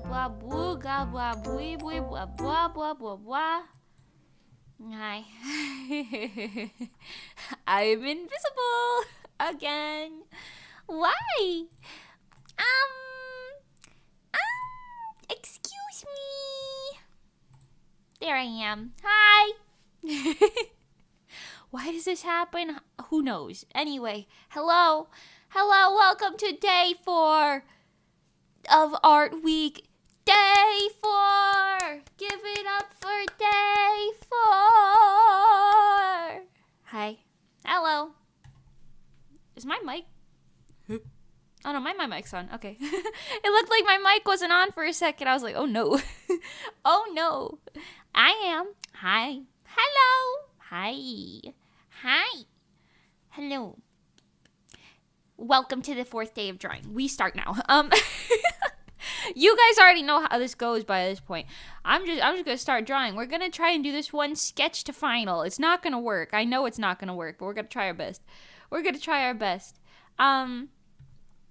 blah boo ga blah boo boo blah blah blah blah blah. Hi. I'm invisible again. Why? Excuse me. There I am. Hi. Why does this happen? Who knows? Anyway, hello. Hello, welcome to day 4 of Art Week. Day 4! Give it up for day 4! Hi. Hello. Is my mic? Oh no, my mic's on. Okay. It looked like my mic wasn't on for a second. I was like, oh no. Oh no. I am. Hi. Hello. Hi. Hi. Hello. Welcome to the 4th day of drawing. We start now. You guys already know how this goes by this point. I'm just gonna start drawing. We're gonna try and do this one sketch to final. It's not gonna work. I know it's not gonna work, but we're gonna try our best. We're gonna try our best.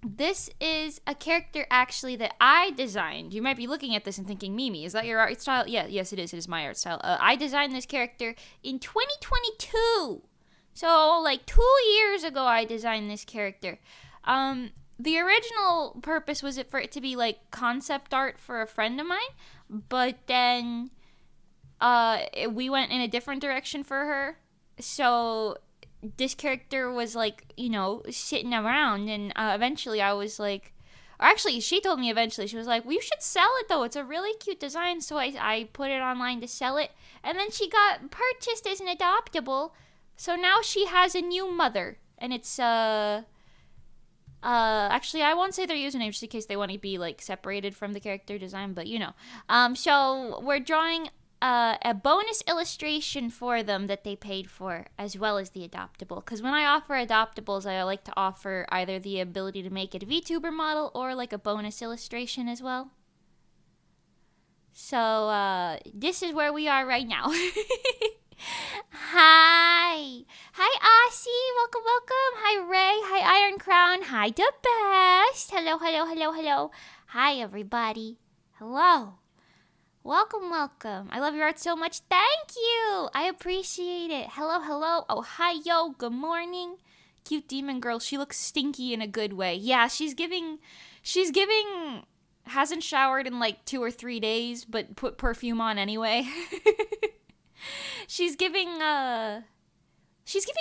This is a character actually that I designed. You might be looking at this and thinking, Mimi, is that your art style? Yeah, yes, it is. It is my art style. I designed this character in 2022. So, like 2 years ago, I designed this character. The original purpose was for it to be like concept art for a friend of mine, but then we went in a different direction for her. So this character was like, you know, sitting around, and eventually I was like, or actually she told me eventually, she was like, well, you should sell it though, it's a really cute design. So I put it online to sell it, and then she got purchased as an adoptable. So now she has a new mother, and it's actually, I won't say their username just in case they want to be, like, separated from the character design, but, you know. So we're drawing a bonus illustration for them that they paid for, as well as the adoptable. Because when I offer adoptables, I like to offer either the ability to make it a VTuber model or, like, a bonus illustration as well. So, this is where we are right now. Hi. Hi, Aussie. Welcome, welcome. Hi, Ray. Hi, Iron Crown. Hi, the best. Hello, hello, hello, hello. Hi, everybody. Hello. Welcome, welcome. I love your art so much. Thank you. I appreciate it. Hello, hello. Oh, hi, yo. Good morning. Cute demon girl. She looks stinky in a good way. Yeah, she's giving, hasn't showered in like 2 or 3 days, but put perfume on anyway. She's giving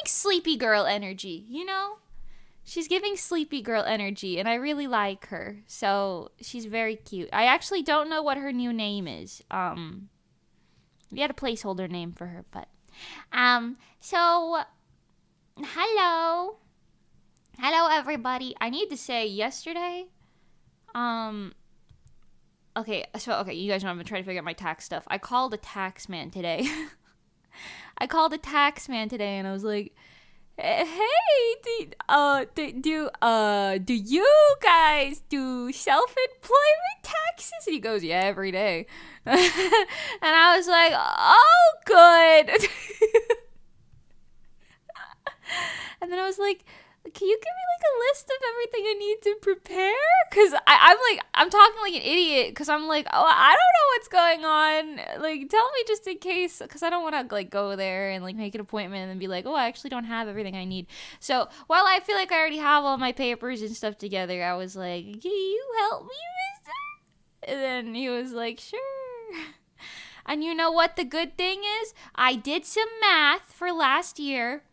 sleepy girl energy, you know? She's giving sleepy girl energy, and I really like her. So, she's very cute. I actually don't know what her new name is. We had a placeholder name for her, but so hello. Hello, everybody. I need to say yesterday Okay, you guys know I've been trying to figure out my tax stuff. I called a tax man today. And I was like, hey, do you guys do self-employment taxes? And he goes, yeah, every day. And I was like, oh, good. And then I was like, can you give me like a list of everything I need to prepare? Because I'm talking like an idiot, because I'm like, oh, I don't know what's going on. Like, tell me just in case, because I don't want to like go there and like make an appointment and then be like, oh, I actually don't have everything I need. So while I feel like I already have all my papers and stuff together, I was like, can you help me, mister? And then he was like, sure. And you know what the good thing is? I did some math for last year.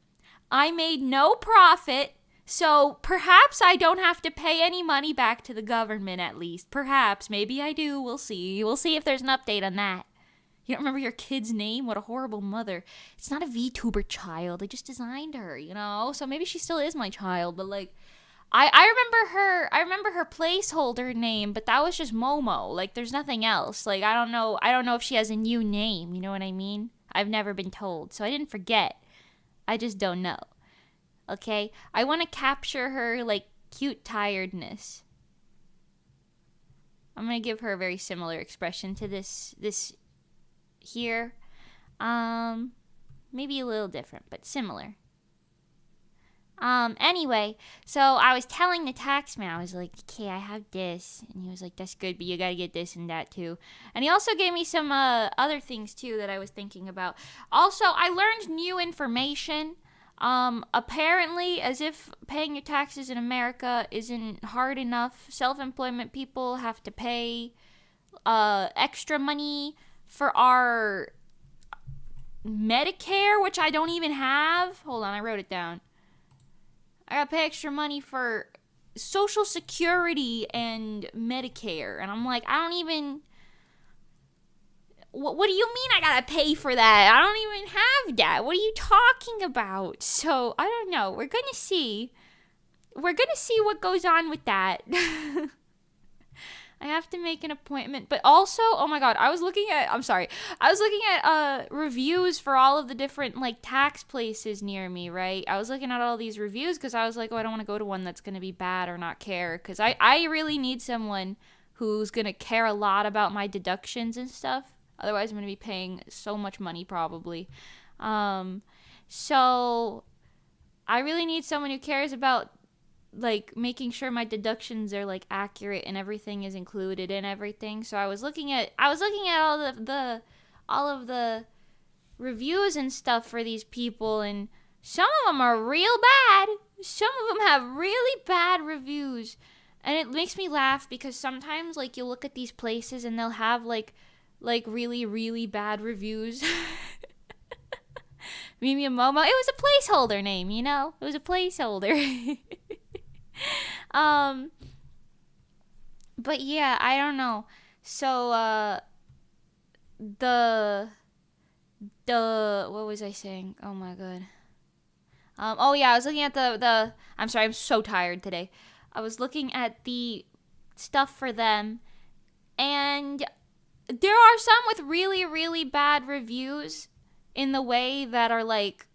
I made no profit. So perhaps I don't have to pay any money back to the government, at least. Perhaps. Maybe I do. We'll see. We'll see if there's an update on that. You don't remember your kid's name? What a horrible mother. It's not a VTuber child. I just designed her, you know? So maybe she still is my child, but like, I remember her placeholder name, but that was just Momo. Like, there's nothing else. Like, I don't know if she has a new name, you know what I mean? I've never been told, so I didn't forget. I just don't know. Okay? I want to capture her, like, cute tiredness. I'm going to give her a very similar expression to this here. Maybe a little different, but similar. Anyway, so I was telling the tax man, I was like, okay, I have this. And he was like, that's good, but you gotta get this and that too. And he also gave me some other things too that I was thinking about. Also, I learned new information. Apparently, as if paying your taxes in America isn't hard enough, self-employment people have to pay extra money for our Medicare, which I don't even have. Hold on, I wrote it down. I gotta pay extra money for Social Security and Medicare. And I'm like, I don't even... What do you mean I gotta pay for that? I don't even have that. What are you talking about? So, I don't know. We're gonna see. We're gonna see what goes on with that. I have to make an appointment. But also, oh my god, I was looking at reviews for all of the different, like, tax places near me, right? I was looking at all these reviews because I was like, oh, I don't want to go to one that's going to be bad or not care. Because I really need someone who's going to care a lot about my deductions and stuff. Otherwise, I'm going to be paying so much money probably. So I really need someone who cares about, like, making sure my deductions are, like, accurate and everything is included in everything. So I was looking at all of the reviews and stuff for these people, and some of them are real bad. Some of them have really bad reviews. And it makes me laugh because sometimes, like, you look at these places and they'll have like really, really bad reviews. Mimi and Momo. It was a placeholder name, you know? It was a placeholder. But yeah, I don't know. So, what was I saying? Oh my god. Oh yeah, I was looking at I'm sorry, I'm so tired today. I was looking at the stuff for them, and there are some with really, really bad reviews in the way that are like,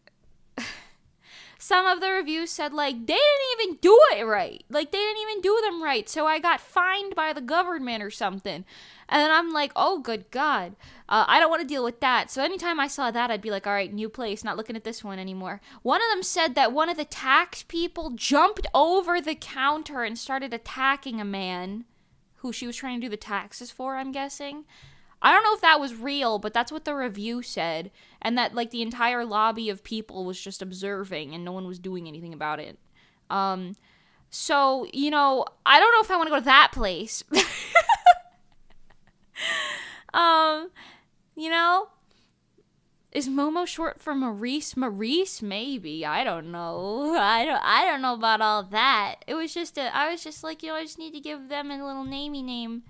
some of the reviews said, like, they didn't even do it right. Like, they didn't even do them right. So I got fined by the government or something. And then I'm like, oh, good God. I don't want to deal with that. So anytime I saw that, I'd be like, all right, new place, not looking at this one anymore. One of them said that one of the tax people jumped over the counter and started attacking a man who she was trying to do the taxes for, I'm guessing. I don't know if that was real, but that's what the review said. And that, like, the entire lobby of people was just observing and no one was doing anything about it. So, you know, I don't know if I want to go to that place. You know? Is Momo short for Maurice? Maurice, maybe. I don't know. I don't know about all that. It was just I was just like, you know, I just need to give them a little namey name.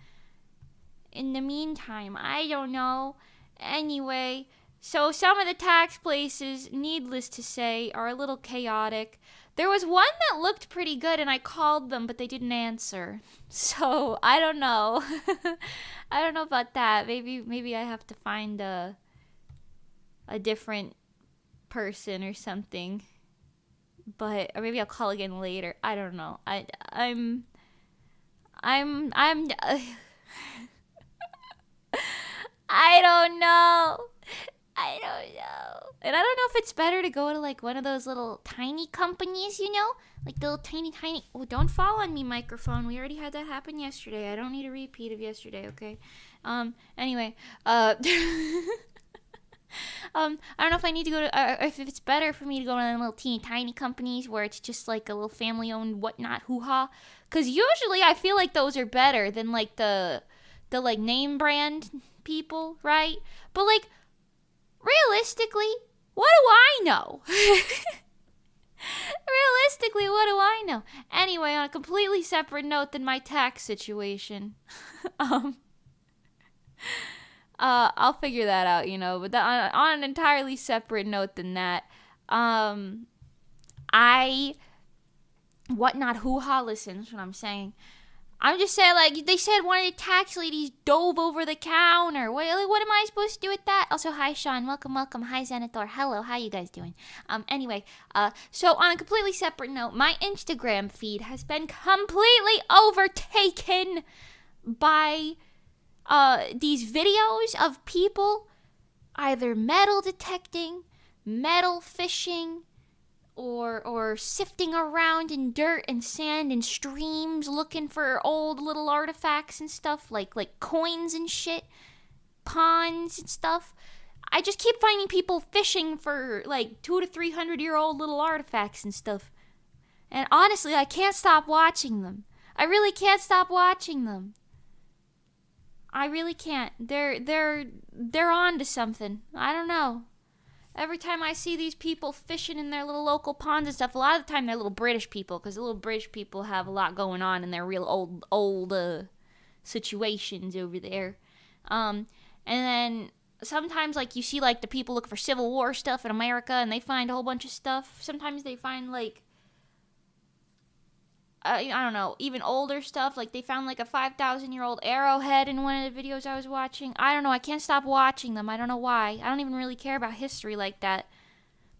In the meantime, I don't know. Anyway, so some of the tax places, needless to say, are a little chaotic. There was one that looked pretty good, and I called them, but they didn't answer. So, I don't know. I don't know about that. Maybe I have to find a different person or something. But, or maybe I'll call again later. I don't know. I'm I don't know. And I don't know if it's better to go to, like, one of those little tiny companies, you know? Like the little tiny... Oh, don't fall on me, microphone. We already had that happen yesterday. I don't need a repeat of yesterday, okay? Anyway, I don't know if I need to go to... if it's better for me to go to little teeny tiny companies where it's just, like, a little family-owned whatnot hoo-ha. Because usually I feel like those are better than, like, the like, name brand people, right? But, like, realistically, what do I know? Realistically, what do I know? Anyway, on a completely separate note than my tax situation, I'll figure that out, you know, but on an entirely separate note than that, whatnot hoo-ha, listen, that's what I'm saying. I'm just saying, like, they said one of the tax ladies dove over the counter. What am I supposed to do with that? Also, hi, Sean. Welcome. Hi, Xanathor. Hello. How you guys doing? Anyway, so on a completely separate note, my Instagram feed has been completely overtaken by, these videos of people either metal detecting, metal fishing, or sifting around in dirt and sand and streams looking for old little artifacts and stuff like coins and shit, ponds and stuff. I just keep finding people fishing for like 200 to 300-year-old little artifacts and stuff. And honestly, I can't stop watching them. I really can't stop watching them. I really can't. They're on to something. I don't know. Every time I see these people fishing in their little local ponds and stuff, a lot of the time they're little British people, because the little British people have a lot going on in their real old situations over there. And then sometimes, like, you see, like, the people look for Civil War stuff in America, and they find a whole bunch of stuff. Sometimes they find, like, I don't know, even older stuff. Like, they found, like, a 5,000-year-old arrowhead in one of the videos I was watching. I don't know. I can't stop watching them. I don't know why. I don't even really care about history like that.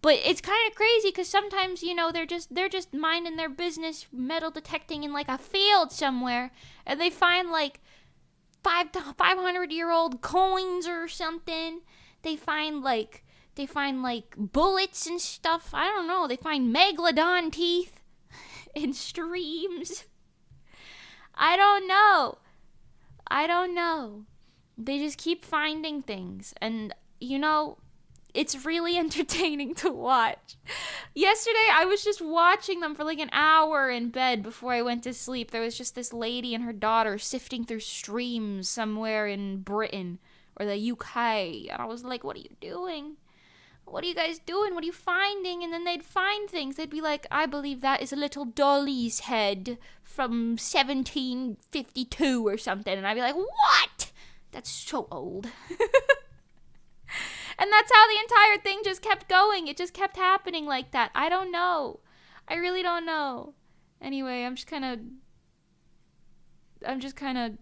But it's kind of crazy because sometimes, you know, they're just minding their business, metal detecting in, like, a field somewhere, and they find, like, 500-year-old coins or something. They find bullets and stuff. I don't know. They find megalodon teeth in streams. I don't know. They just keep finding things, and you know, it's really entertaining to watch. Yesterday I was just watching them for like an hour in bed before I went to sleep. There was just this lady and her daughter sifting through streams somewhere in Britain or the UK, and I was like, what are you doing? What are you guys doing? What are you finding? And then they'd find things. They'd be like, I believe that is a little dolly's head from 1752 or something. And I'd be like, what? That's so old. And that's how the entire thing just kept going. It just kept happening like that. I don't know. I really don't know. Anyway, I'm just kind of,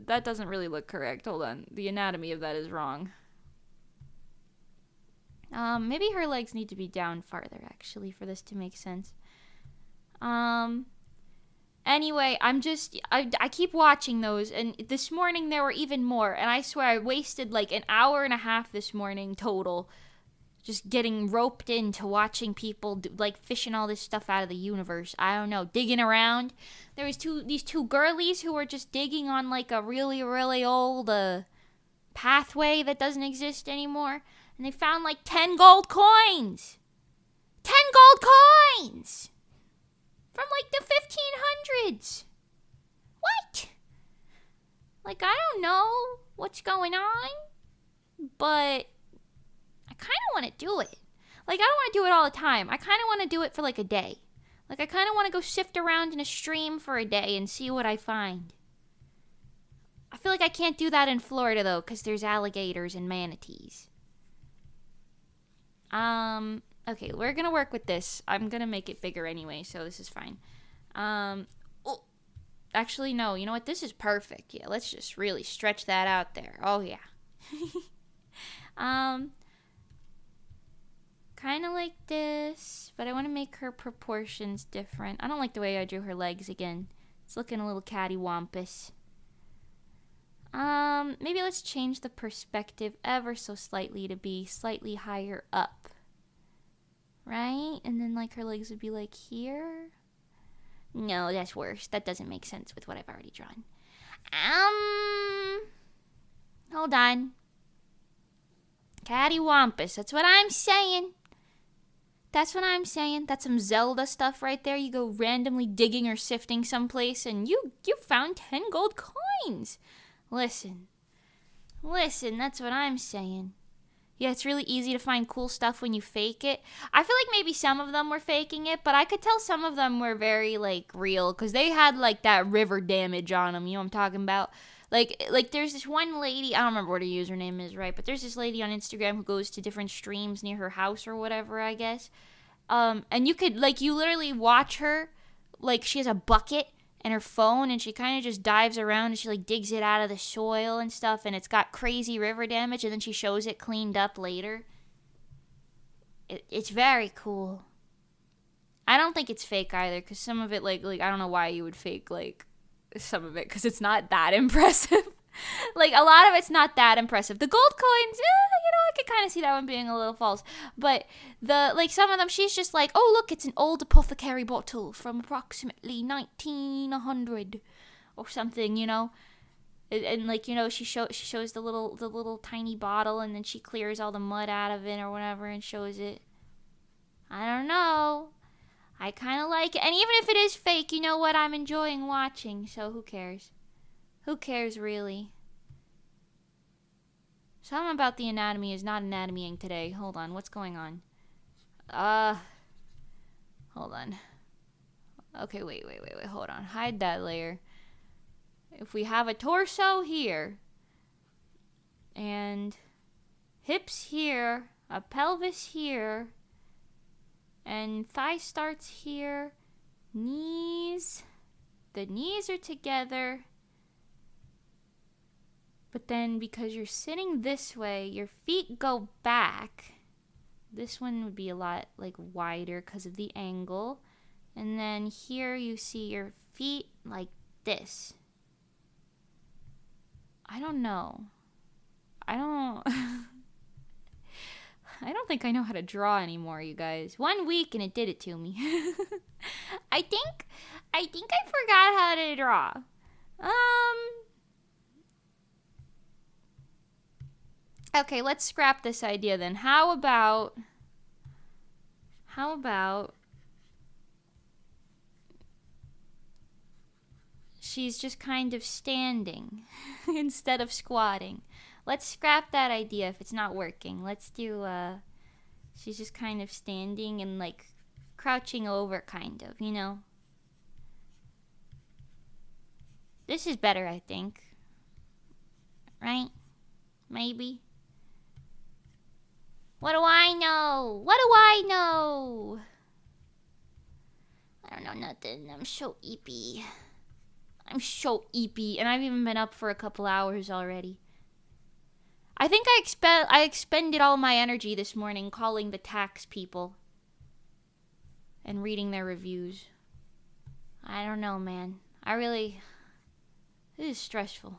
that doesn't really look correct. Hold on. The anatomy of that is wrong. Maybe her legs need to be down farther, actually, for this to make sense. Anyway, I keep watching those, and this morning there were even more, and I swear I wasted like an hour and a half this morning total just getting roped into watching people like fishing all this stuff out of the universe. I don't know, digging around. There was these two girlies who were just digging on like a really, really old pathway that doesn't exist anymore. And they found like 10 gold coins. 10 gold coins! From like the 1500s. What? Like, I don't know what's going on, but I kind of want to do it. Like, I don't want to do it all the time. I kind of want to do it for like a day. Like, I kind of want to go sift around in a stream for a day and see what I find. I feel like I can't do that in Florida, though, because there's alligators and manatees. Okay, we're gonna work with this. I'm gonna make it bigger anyway, so this is fine. Oh, actually, no, you know what? This is perfect. Yeah, let's just really stretch that out there. Oh, yeah. Kind of like this, but I want to make her proportions different. I don't like the way I drew her legs again. It's looking a little cattywampus. Maybe let's change the perspective ever so slightly to be slightly higher up. Right? And then, like, her legs would be, like, here. No, that's worse. That doesn't make sense with what I've already drawn. Hold on. Cattywampus. That's what I'm saying. That's what I'm saying. That's some Zelda stuff right there. You go randomly digging or sifting someplace, and you found 10 gold coins. Listen, that's what I'm saying. Yeah, it's really easy to find cool stuff when you fake it. I feel like maybe some of them were faking it, but I could tell some of them were very, like, real, because they had, like, that river damage on them, you know what I'm talking about? Like there's this one lady, I don't remember what her username is, right, but there's this lady on Instagram who goes to different streams near her house or whatever, I guess. And you could, like, you literally watch her, like, she has a bucket and her phone, and she kind of just dives around and she like digs it out of the soil and stuff, and it's got crazy river damage, and then she shows it cleaned up later. It's very cool. I don't think it's fake either, because some of it, like I don't know why you would fake, like, some of it, because it's not that impressive. Like, a lot of it's not that impressive. The gold coins, you know, I could kind of see that one being a little false. But some of them, she's just like, oh look, it's an old apothecary bottle from approximately 1900 or something, you know. And like, you know, she shows the little tiny bottle, and then she clears all the mud out of it or whatever and shows it. I don't know. I kind of like it. And even if it is fake, you know what? I'm enjoying watching, so who cares? Who cares, really? Something about the anatomy is not anatomying today. Hold on, what's going on? Hold on. Okay, wait, hold on. Hide that layer. If we have a torso here, and hips here, a pelvis here, and thigh starts here, knees, the knees are together, but then because you're sitting this way, your feet go back. This one would be a lot like wider because of the angle, and then here you see your feet like this. I don't know. I don't think I know how to draw anymore, you guys. 1 week and it did it to me. I think I forgot how to draw. Okay, let's scrap this idea then. How about she's just kind of standing instead of squatting. Let's scrap that idea if it's not working. Let's do, she's just kind of standing and, like, crouching over, kind of, you know? This is better, I think. Right? Maybe. What do I know? What do I know? I don't know nothing. I'm so eepy. And I've even been up for a couple hours already. I think I expended all my energy this morning calling the tax people and reading their reviews. I don't know, man. This is stressful.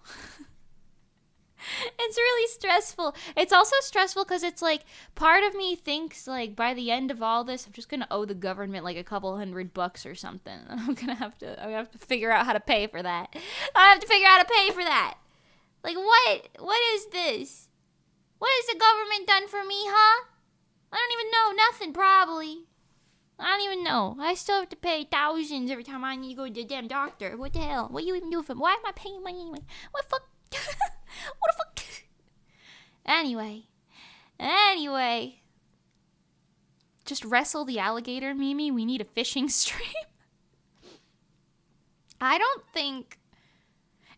It's really stressful. It's also stressful because it's like, part of me thinks like by the end of all this, I'm just gonna owe the government like a couple $100 or something. I'm gonna have to figure out how to pay for that. Like, what is this? What has the government done for me, huh? I don't even know. Nothing, probably. I don't even know. I still have to pay thousands every time I need to go to the damn doctor. What the hell? What do you even do for me? Why am I paying money anyway? What the fuck? What the fuck? Anyway. Just wrestle the alligator, Mimi. We need a fishing stream. I don't think...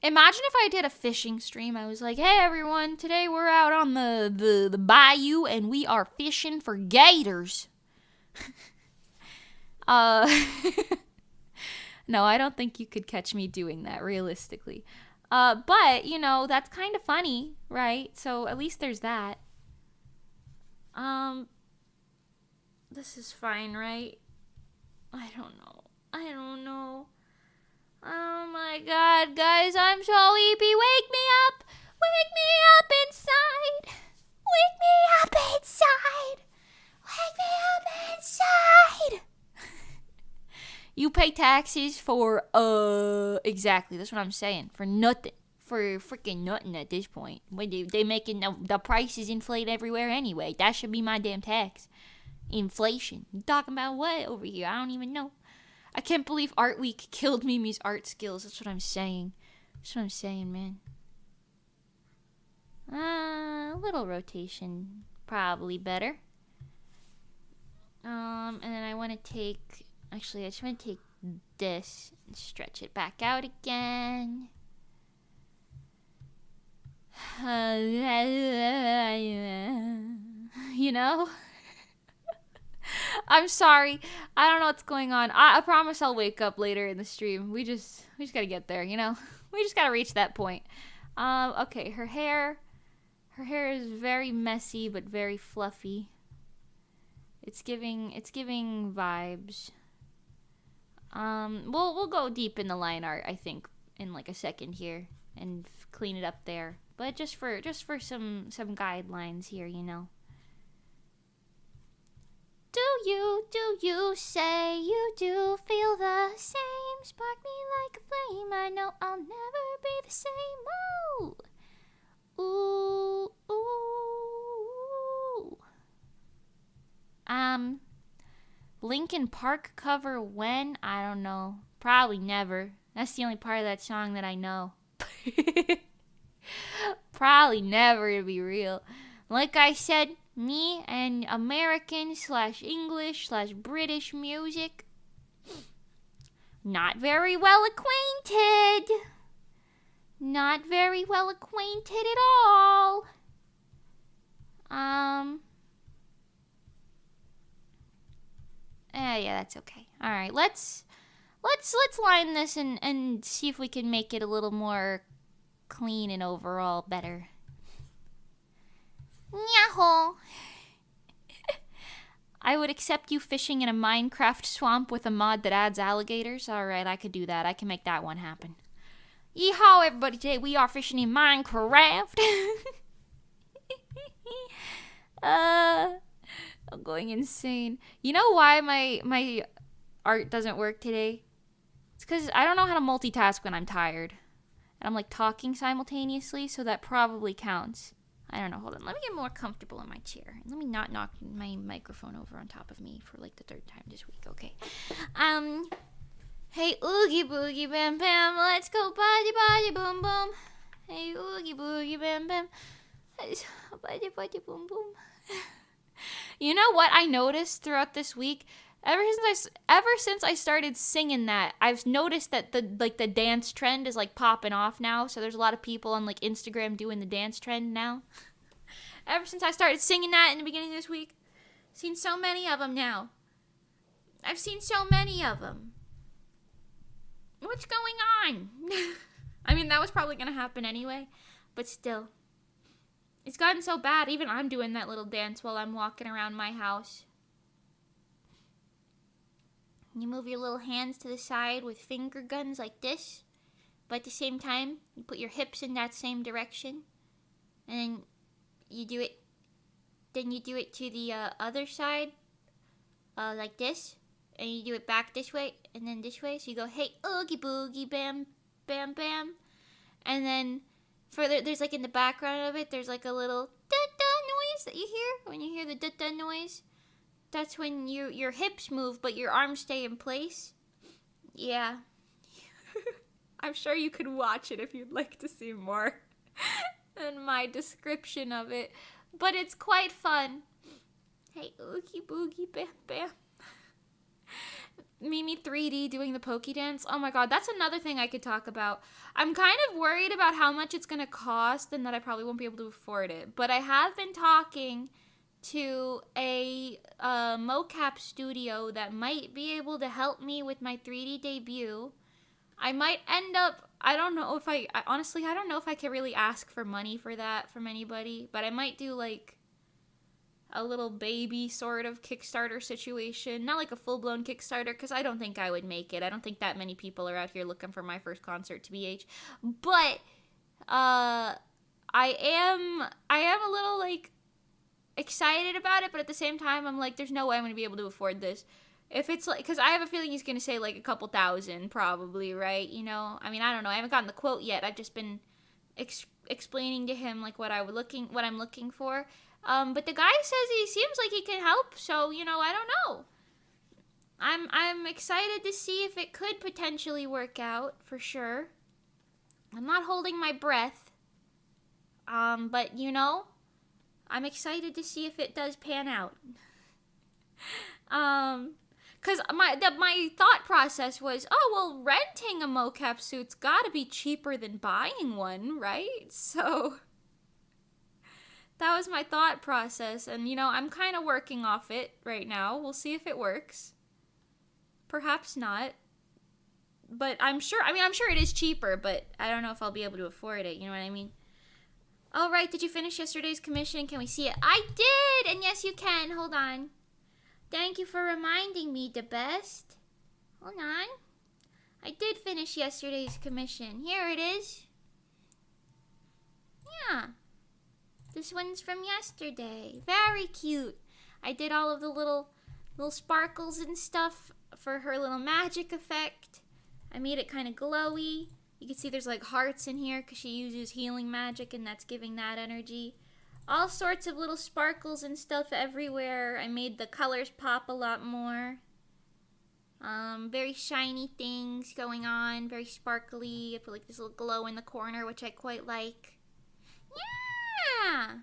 Imagine if I did a fishing stream. I was like, hey, everyone. Today we're out on the bayou and we are fishing for gators. No, I don't think you could catch me doing that, realistically. But, you know, that's kind of funny, right? So at least there's that. This is fine, right? I don't know. Oh my god, guys, I'm so sleepy. Wake me up! Wake me up inside! Wake me up inside! Wake me up inside! You pay taxes for, exactly, that's what I'm saying. For nothing. For freaking nothing at this point. They making the prices inflate everywhere anyway. That should be my damn tax. Inflation. You talking about what over here? I don't even know. I can't believe Art Week killed Mimi's art skills. That's what I'm saying. Man. A little rotation. Probably better. And then I want to take... Actually, I just want to take this and stretch it back out again. You know? I'm sorry. I don't know what's going on. I promise I'll wake up later in the stream. We just gotta get there, you know? We just gotta reach that point. Okay, her hair is very messy but very fluffy. It's giving vibes. We'll go deep in the line art, I think, in like a second here and clean it up there. But just for some guidelines here, you know. Do you say you do feel the same? Spark me like a flame. I know I'll never be the same. Ooh, ooh. Linkin Park cover when? I don't know. Probably never. That's the only part of that song that I know. Probably never, to be real. Like I said, me and American/English/British music, not very well acquainted. Not very well acquainted at all. Yeah, that's okay. All right, let's line this and see if we can make it a little more clean and overall better. Yahoo! I would accept you fishing in a Minecraft swamp with a mod that adds alligators. Alright, I could do that. I can make that one happen. Yeehaw, everybody. Today we are fishing in Minecraft. I'm going insane. You know why my art doesn't work today? It's because I don't know how to multitask when I'm tired. And I'm like talking simultaneously, so that probably counts. I don't know. Hold on. Let me get more comfortable in my chair. Let me not knock my microphone over on top of me for like the third time this week. Okay. Hey, oogie boogie bam bam. Let's go body body boom boom. Hey, oogie boogie bam bam. Body body boom boom. You know what I noticed throughout this week? Ever since I started singing that, I've noticed that the dance trend is like popping off now. So there's a lot of people on like Instagram doing the dance trend now. Ever since I started singing that in the beginning of this week, seen so many of them now. I've seen so many of them. What's going on? I mean, that was probably gonna happen anyway, but still, it's gotten so bad. Even I'm doing that little dance while I'm walking around my house. You move your little hands to the side with finger guns like this. But at the same time, you put your hips in that same direction. And then you do it. Then you do it to the other side. Like this. And you do it back this way. And then this way. So you go, hey, oogie boogie, bam, bam, bam. And then there's like in the background of it, there's like a little da-da noise that you hear. When you hear the da-da noise. That's when your hips move, but your arms stay in place. Yeah. I'm sure you could watch it if you'd like to see more than my description of it. But it's quite fun. Hey, oogie boogie, bam, bam. Mimi 3D doing the pokey dance. Oh my god, that's another thing I could talk about. I'm kind of worried about how much it's going to cost and that I probably won't be able to afford it. But I have been talking to a mocap studio that might be able to help me with my 3D debut. I might end up, I don't know if I don't know if I can really ask for money for that from anybody, but I might do like a little baby sort of Kickstarter situation. Not like a full-blown Kickstarter, because I don't think I would make it. I don't think that many people are out here looking for my first concert, TBH. But I am a little like excited about it, but at the same time I'm like, there's no way I'm gonna be able to afford this. If it's like, because I have a feeling he's gonna say like a couple thousand probably, right? You know, I mean, I don't know, I haven't gotten the quote yet. I've just been explaining to him like what I'm looking for, but the guy says he seems like he can help, so you know, I don't know. I'm excited to see if it could potentially work out, for sure. I'm not holding my breath, but you know, I'm excited to see if it does pan out. Because my thought process was, oh, well, renting a mocap suit's gotta be cheaper than buying one, right? So that was my thought process. And, you know, I'm kind of working off it right now. We'll see if it works. Perhaps not. But I'm sure it is cheaper, but I don't know if I'll be able to afford it. You know what I mean? All right, did you finish yesterday's commission? Can we see it? I did! And yes, you can. Hold on. Thank you for reminding me, the best. Hold on. I did finish yesterday's commission. Here it is. Yeah. This one's from yesterday. Very cute. I did all of the little sparkles and stuff for her little magic effect. I made it kind of glowy. You can see there's like hearts in here because she uses healing magic and that's giving that energy. All sorts of little sparkles and stuff everywhere. I made the colors pop a lot more. Very shiny things going on. Very sparkly. I put like this little glow in the corner, which I quite like. Yeah!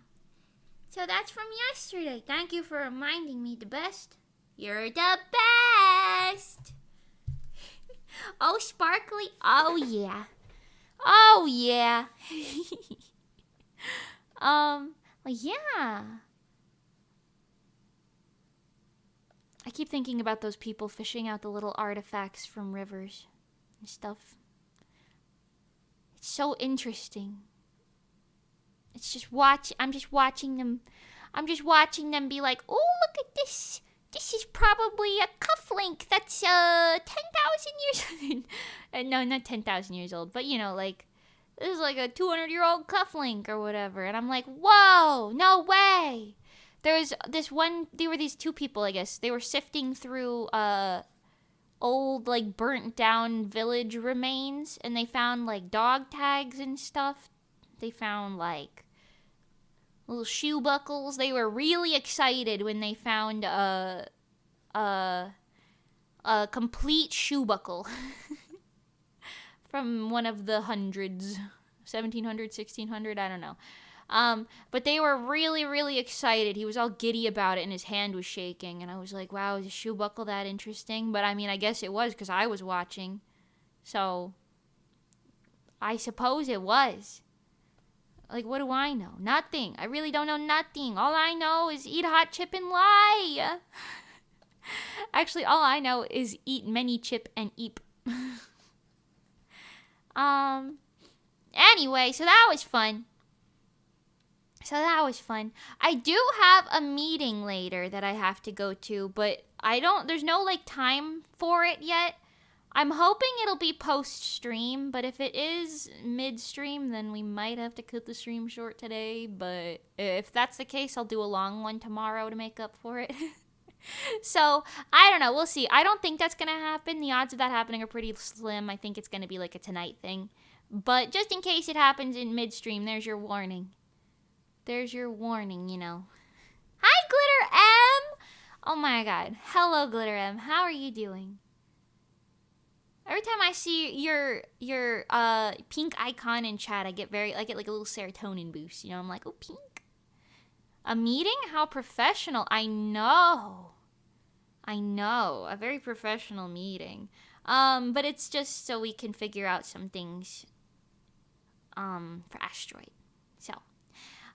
So that's from yesterday. Thank you for reminding me the best. You're the best! Oh, sparkly. Oh, yeah. Oh, yeah. Well, yeah. I keep thinking about those people fishing out the little artifacts from rivers and stuff. It's so interesting. It's just I'm just watching them. I'm just watching them be like, oh, look at this. This is probably a cufflink that's 10,000 years no, not 10,000 years old, but you know, like this is like a 200-year-old cufflink or whatever. And I'm like, whoa, no way. There were these two people, I guess. They were sifting through old, like, burnt down village remains, and they found like dog tags and stuff. They found like little shoe buckles. They were really excited when they found a complete shoe buckle from one of the hundreds, 1700, 1600, I don't know. But they were really, really excited. He was all giddy about it and his hand was shaking. And I was like, wow, is a shoe buckle that interesting? But I mean, I guess it was because I was watching. So I suppose it was. Like, what do I know? Nothing. I really don't know nothing. All I know is eat hot chip and lie. Actually, all I know is eat many chip and eep. Anyway, so that was fun. I do have a meeting later that I have to go to, but there's no like time for it yet. I'm hoping it'll be post-stream, but if it is mid-stream, then we might have to cut the stream short today. But if that's the case, I'll do a long one tomorrow to make up for it. So, I don't know. We'll see. I don't think that's going to happen. The odds of that happening are pretty slim. I think it's going to be like a tonight thing. But just in case it happens in mid-stream, there's your warning. There's your warning, you know. Hi, Glitter M! Oh my god. Hello, Glitter M. How are you doing? Every time I see your pink icon in chat, I get like a little serotonin boost. You know, I'm like, oh, pink. A meeting? How professional. I know. A very professional meeting. But it's just so we can figure out some things for Asteroid. So,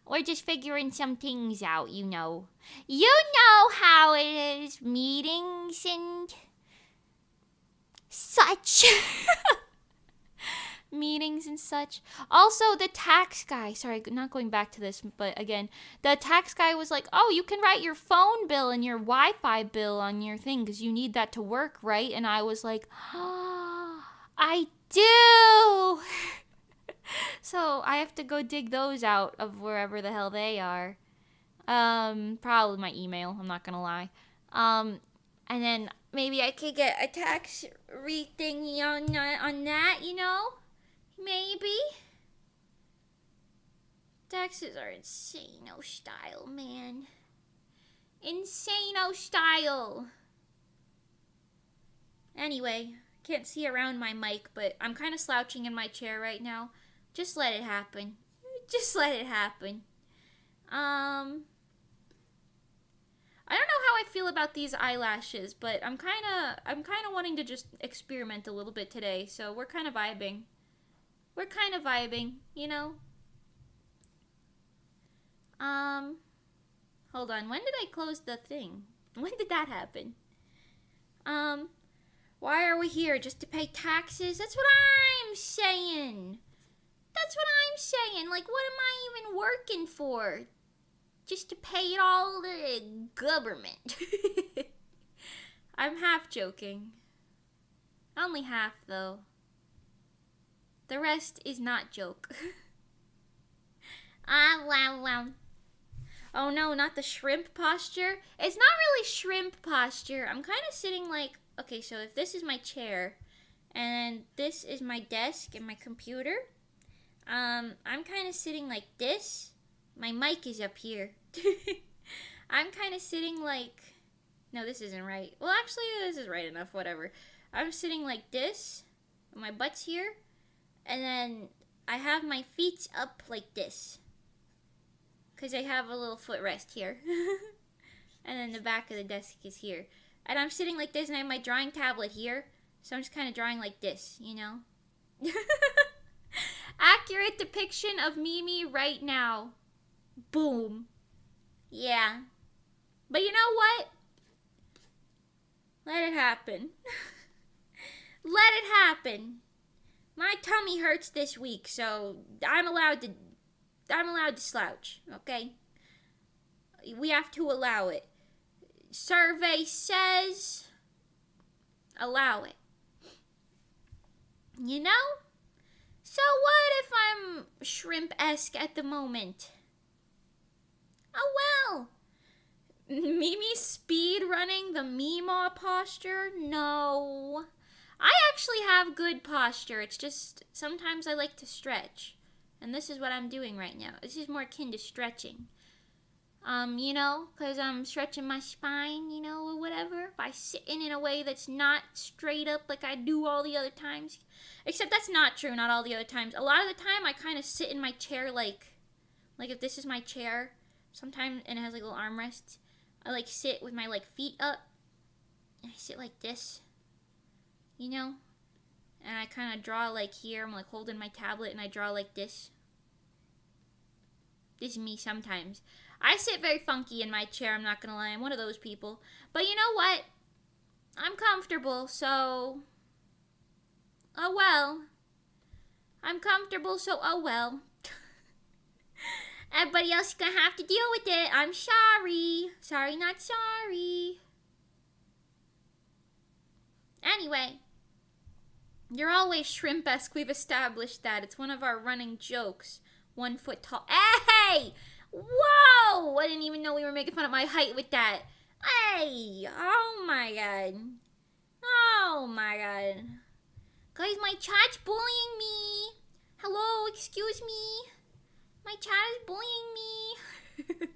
we're just figuring some things out, you know. You know how it is, meetings and such. Meetings and such. Also, the tax guy, sorry, not going back to this, but again, the tax guy was like, oh, you can write your phone bill and your Wi-Fi bill on your thing because you need that to work, right? And I was like, oh, I do. So I have to go dig those out of wherever the hell they are. Probably my email, I'm not gonna lie. And then maybe I could get a tax thingy on that, you know? Maybe. Taxes are insane-o style, man. Insane-o style. Anyway, can't see around my mic, but I'm kind of slouching in my chair right now. Just let it happen. Just let it happen. I don't know how I feel about these eyelashes, but I'm kind of wanting to just experiment a little bit today. So we're kind of vibing. You know. Hold on. When did I close the thing? When did that happen? Why are we here? Just to pay taxes? That's what I'm saying. Like, what am I even working for? Just to pay it all to the government. I'm half joking. Only half, though. The rest is not joke. Wow, wow. Oh no, not the shrimp posture. It's not really shrimp posture. I'm kind of sitting like, okay, so if this is my chair and this is my desk and my computer, I'm kind of sitting like this. My mic is up here. I'm kind of sitting like, no, this isn't right. Well, actually, this is right enough, whatever. I'm sitting like this, my butt's here, and then I have my feet up like this. Because I have a little footrest here. And then the back of the desk is here. And I'm sitting like this and I have my drawing tablet here. So I'm just kind of drawing like this, you know? Accurate depiction of Mimi right now. Boom. Yeah. But you know what? Let it happen. Let it happen. My tummy hurts this week, so I'm allowed to slouch, okay? We have to allow it. Survey says allow it. You know? So what if I'm shrimp-esque at the moment? Oh well. Mimi speed running the Meemaw posture? No. I actually have good posture. It's just sometimes I like to stretch. And this is what I'm doing right now. This is more akin to stretching. You know, because I'm stretching my spine, you know, or whatever, by sitting in a way that's not straight up like I do all the other times. Except that's not true, not all the other times. A lot of the time, I kind of sit in my chair like if this is my chair, sometimes, and it has like little armrests, I like sit with my like feet up, and I sit like this, you know, and I kind of draw like here. I'm like holding my tablet, and I draw like this. This is me sometimes. I sit very funky in my chair, I'm not gonna lie. I'm one of those people. But you know what? I'm comfortable, so... oh well. I'm comfortable, so oh well. Everybody else is gonna have to deal with it. I'm sorry. Sorry, not sorry. Anyway. You're always shrimp-esque. We've established that. It's one of our running jokes. 1 foot tall. Hey! Whoa! I didn't even know we were making fun of my height with that. Hey! Oh my god. Oh my god. Guys, my chat's bullying me. Hello, excuse me. My chat is bullying me.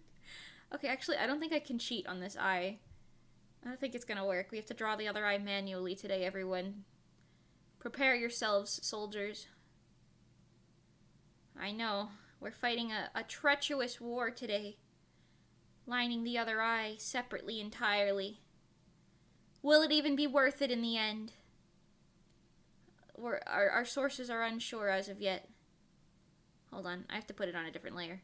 Okay, actually, I don't think I can cheat on this eye. I don't think it's gonna work. We have to draw the other eye manually today, everyone. Prepare yourselves, soldiers. I know. We're fighting a treacherous war today. Lining the other eye separately entirely. Will it even be worth it in the end? Our sources are unsure as of yet. Hold on, I have to put it on a different layer.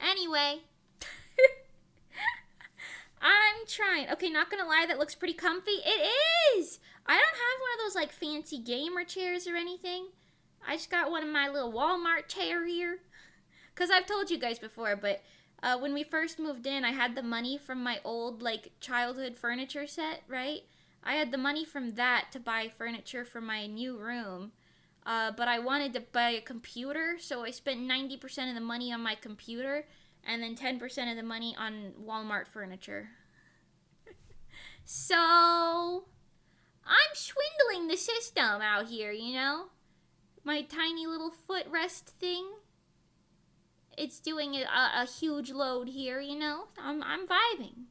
Anyway. I'm trying. Okay, not gonna lie, that looks pretty comfy. It is! I don't have one of those, like, fancy gamer chairs or anything. I just got one of my little Walmart chair here. Because I've told you guys before, but when we first moved in, I had the money from my old, like, childhood furniture set, right? I had the money from that to buy furniture for my new room. But I wanted to buy a computer, so I spent 90% of the money on my computer, and then 10% of the money on Walmart furniture. So, I'm swindling the system out here, you know? My tiny little footrest thing. It's doing a huge load here, you know? I'm vibing.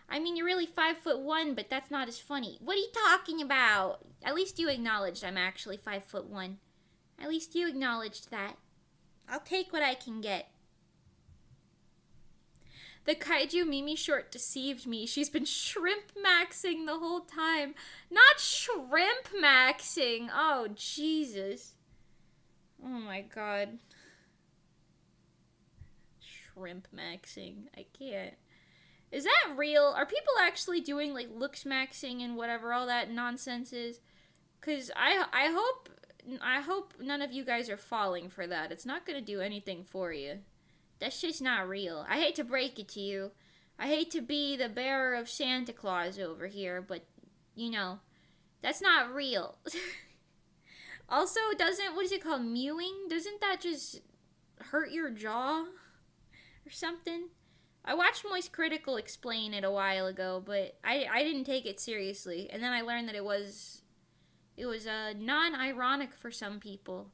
I mean, you're really 5'1", but that's not as funny. What are you talking about? At least you acknowledged I'm actually 5'1". At least you acknowledged that. I'll take what I can get. The Kaiju Mimi short deceived me. She's been shrimp maxing the whole time. Not shrimp maxing. Oh, Jesus. Oh my god. Shrimp maxing. I can't. Is that real? Are people actually doing, like, looks maxing and whatever all that nonsense is? Because I hope none of you guys are falling for that. It's not going to do anything for you. That's just not real. I hate to break it to you. I hate to be the bearer of Santa Claus over here, but, you know, that's not real. Also, doesn't, what is it called? Mewing? Doesn't that just hurt your jaw or something? I watched Moist Critical explain it a while ago, but I didn't take it seriously. And then I learned that it was non-ironic for some people,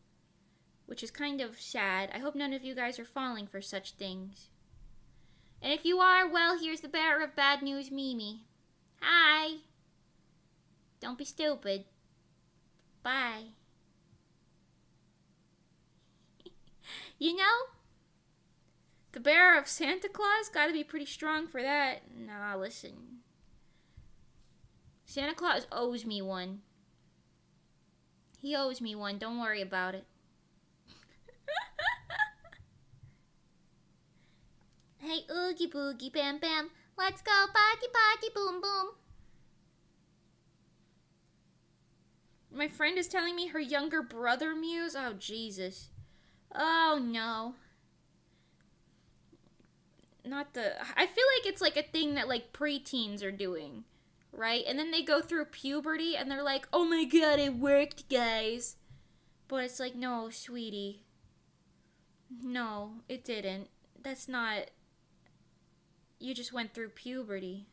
which is kind of sad. I hope none of you guys are falling for such things. And if you are, well, here's the bearer of bad news, Mimi. Hi. Don't be stupid. Bye. You know, the bearer of Santa Claus gotta be pretty strong for that. Nah, listen. Santa Claus owes me one. He owes me one. Don't worry about it. Hey, oogie boogie bam bam. Let's go party party boom boom. My friend is telling me her younger brother mews. Oh, Jesus. Oh, no. Not the... I feel like it's like a thing that like preteens are doing, right? And then they go through puberty and they're like, oh my god, it worked, guys. But it's like, no, sweetie. No, it didn't. That's not... You just went through puberty.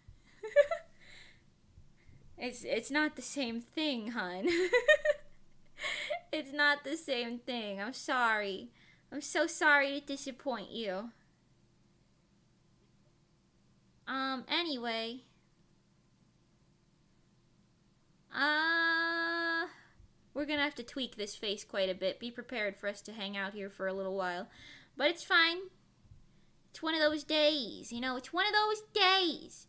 It's not the same thing, hun. It's not the same thing. I'm sorry. I'm so sorry to disappoint you. Anyway. We're gonna have to tweak this face quite a bit. Be prepared for us to hang out here for a little while. But it's fine. It's one of those days, you know? It's one of those days.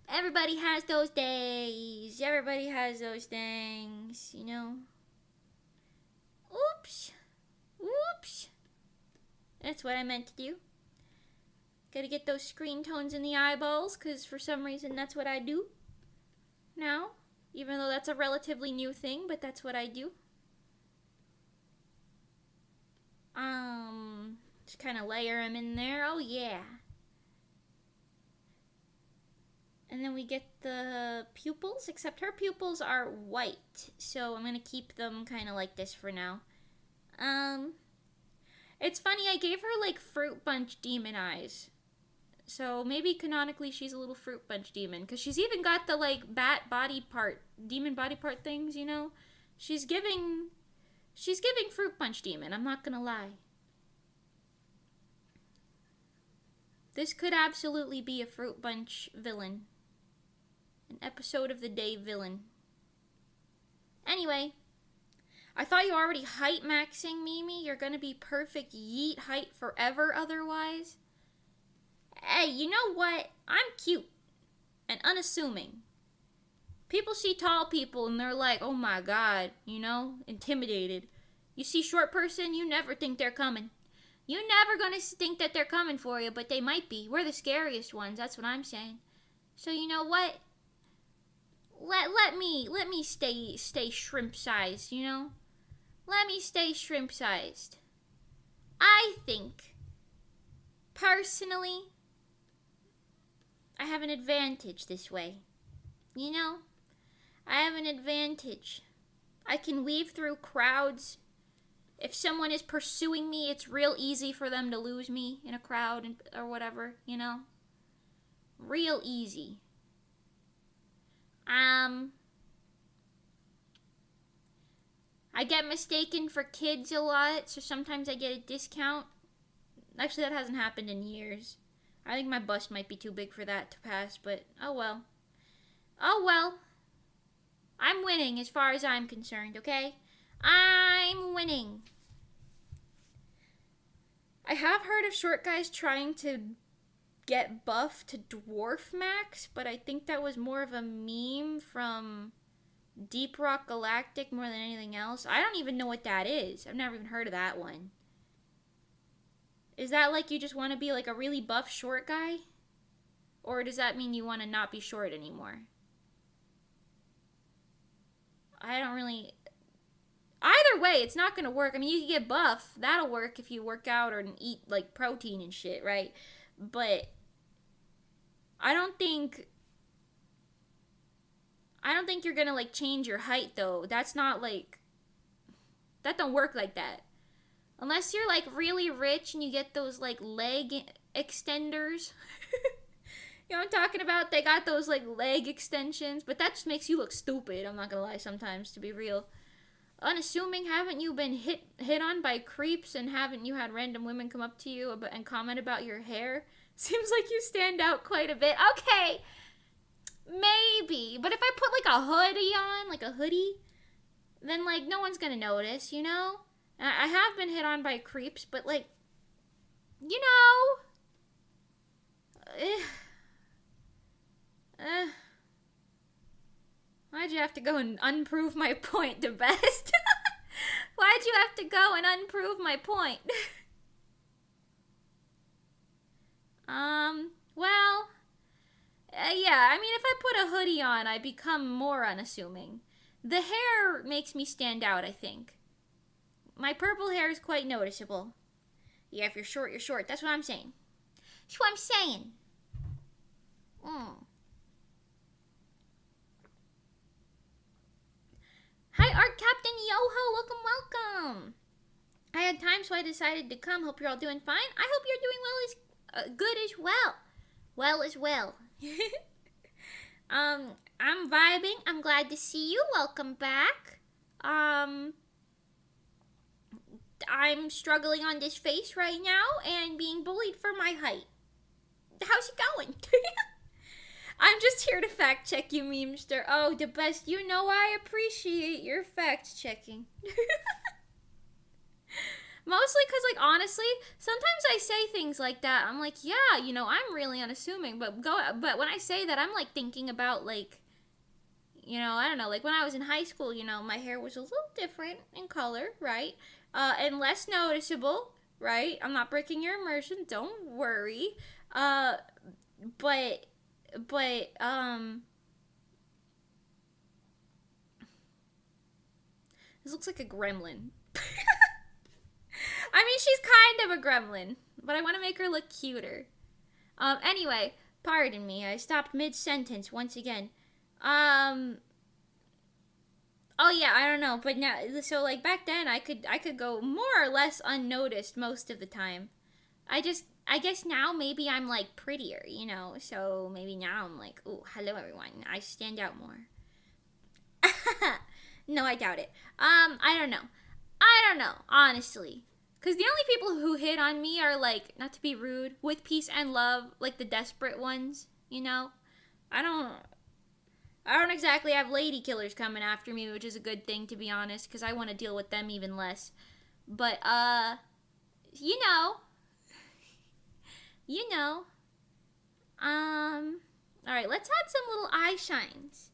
Everybody has those days. Everybody has those things, you know? Oops. Oops. That's what I meant to do. Gotta get those screen tones in the eyeballs, because for some reason that's what I do now. Even though that's a relatively new thing, but that's what I do. Just kind of layer them in there. Oh, yeah. And then we get the pupils, except her pupils are white. So I'm going to keep them kind of like this for now. It's funny, I gave her like Fruit Punch demon eyes. So maybe canonically she's a little Fruit Punch demon. Because she's even got the like bat body part, demon body part things, you know? She's giving Fruit Punch demon, I'm not going to lie. This could absolutely be a Fruit Punch villain. An episode of the day villain. Anyway, I thought you were already height maxing, Mimi. You're gonna be perfect yeet height forever otherwise. Hey, you know what? I'm cute and unassuming. People see tall people and they're like, oh my god, you know, intimidated. You see short person, you never think they're coming. You're never gonna think that they're coming for you, but they might be. We're the scariest ones, that's what I'm saying. So you know what? Let me stay shrimp sized, you know? Let me stay shrimp sized. I think, personally, I have an advantage this way. You know? I have an advantage. I can weave through crowds. If someone is pursuing me, it's real easy for them to lose me in a crowd or whatever, you know? Real easy. I get mistaken for kids a lot, so sometimes I get a discount. Actually, that hasn't happened in years. I think my bust might be too big for that to pass, but oh well. Oh well. I'm winning as far as I'm concerned, okay? I'm winning. I have heard of short guys trying to get buff to dwarf max, but I think that was more of a meme from Deep Rock Galactic more than anything else. I don't even know what that is. I've never even heard of that one. Is that like you just want to be like a really buff short guy? Or does that mean you want to not be short anymore? I don't really... Either way, it's not going to work. I mean, you can get buff. That'll work if you work out or eat like protein and shit, right? But I don't think you're going to like change your height though. That's not That don't work like that. Unless you're like really rich and you get those like leg extenders. You know what I'm talking about? They got those like leg extensions, but that just makes you look stupid. I'm not gonna lie sometimes, to be real. Unassuming, haven't you been hit on by creeps, and haven't you had random women come up to you and comment about your hair? Seems like you stand out quite a bit. Okay, maybe. But if I put like a hoodie on, like a hoodie, then like no one's gonna notice, you know? I have been hit on by creeps, but like, you know, why'd you have to go and unprove my point the best? Why'd you have to go and unprove my point? Well, yeah, I mean, if I put a hoodie on, I become more unassuming. The hair makes me stand out, I think. My purple hair is quite noticeable. Yeah, if you're short, you're short. That's what I'm saying. That's what I'm saying. Hi, Art Captain Yoho. Welcome, welcome. I had time, so I decided to come. Hope you're all doing fine. I hope you're doing well, as good as well. Well as well. I'm vibing. I'm glad to see you. Welcome back. I'm struggling on this face right now and being bullied for my height. How's it going? I'm just here to fact check you, memester. Oh, the best. You know I appreciate your fact checking. Mostly because, like, honestly, sometimes I say things like that. I'm like, yeah, you know, I'm really unassuming. But when I say that, I'm, like, thinking about, like, you know, I don't know. Like, when I was in high school, you know, my hair was a little different in color, right? And less noticeable, right? I'm not breaking your immersion. Don't worry. But this looks like a gremlin. I mean, she's kind of a gremlin, but I want to make her look cuter. Anyway, pardon me. I stopped mid-sentence once again. Oh yeah, I don't know, but now, so like back then, I could go more or less unnoticed most of the time. I guess now maybe I'm like prettier, you know. So maybe now I'm like, oh, hello everyone. I stand out more. No, I doubt it. I don't know, honestly. Because the only people who hit on me are, like, not to be rude, with peace and love, like the desperate ones, you know? I don't exactly have lady killers coming after me, which is a good thing, to be honest, because I want to deal with them even less. But, you know. Alright, let's add some little eye shines.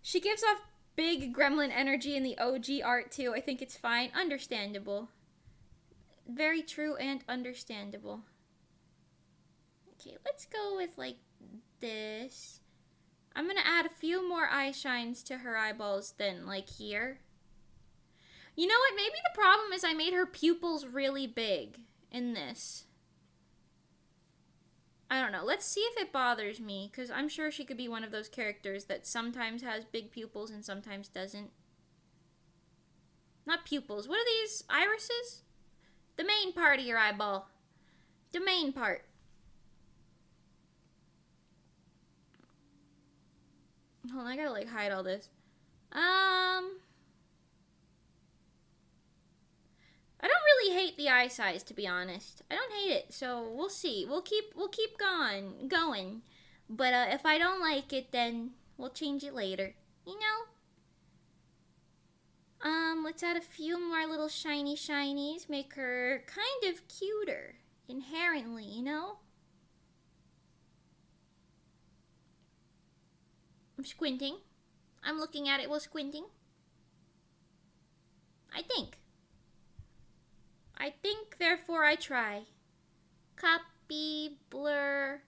She gives off big gremlin energy in the OG art too. I think it's fine. Understandable. Very true and understandable. Okay, let's go with like this. I'm gonna add a few more eye shines to her eyeballs than like here. You know what? Maybe the problem is I made her pupils really big in this. I don't know. Let's see if it bothers me, because I'm sure she could be one of those characters that sometimes has big pupils and sometimes doesn't. Not pupils. What are these? Irises? The main part of your eyeball. The main part. Hold on, I gotta like hide all this. I don't really hate the eye size, to be honest. I don't hate it, so we'll see. We'll keep going. But if I don't like it, then we'll change it later. You know? Let's add a few more little shiny shinies. Make her kind of cuter. Inherently, you know? I'm squinting. I'm looking at it while squinting. I think, therefore I try. Copy, blur,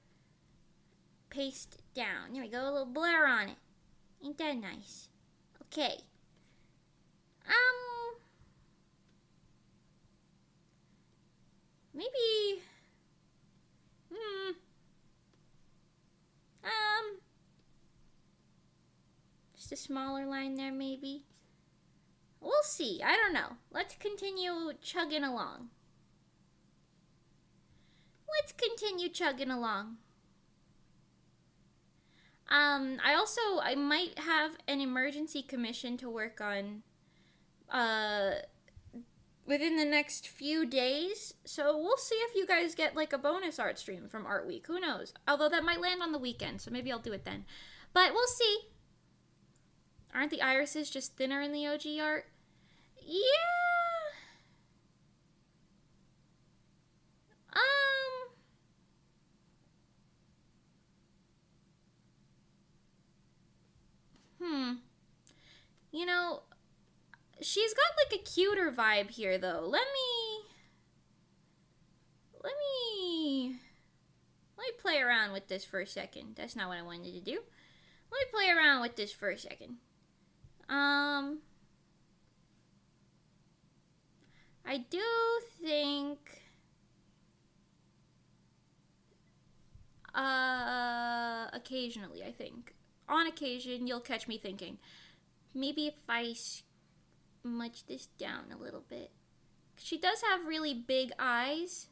paste down. There we go, a little blur on it. Ain't that nice? Okay. Maybe, just a smaller line there maybe. We'll see. I don't know. Let's continue chugging along. Let's continue chugging along. I might have an emergency commission to work on within the next few days. So we'll see if you guys get like a bonus art stream from Art Week. Who knows? Although that might land on the weekend, so maybe I'll do it then. But we'll see. Aren't the irises just thinner in the OG art? Yeah. You know, she's got like a cuter vibe here though. Let me play around with this for a second. That's not what I wanted to do. Let me play around with this for a second. I do think occasionally, I think. On occasion, you'll catch me thinking, maybe if I smudge this down a little bit. She does have really big eyes.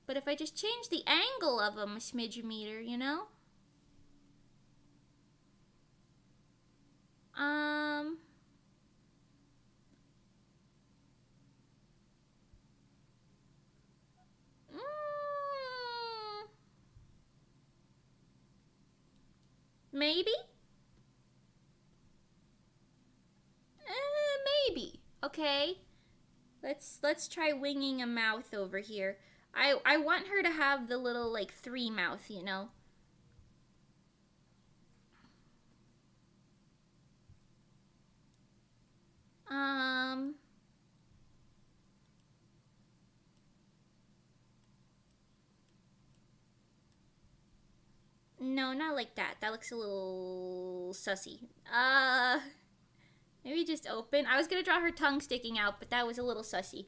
But if I just change the angle of them a smidge-meter, you know? Maybe? Maybe. Okay. Let's try winging a mouth over here. I want her to have the little like 3 mouth, you know. No, not like that. That looks a little sussy. Maybe just open. I was gonna draw her tongue sticking out, but that was a little sussy.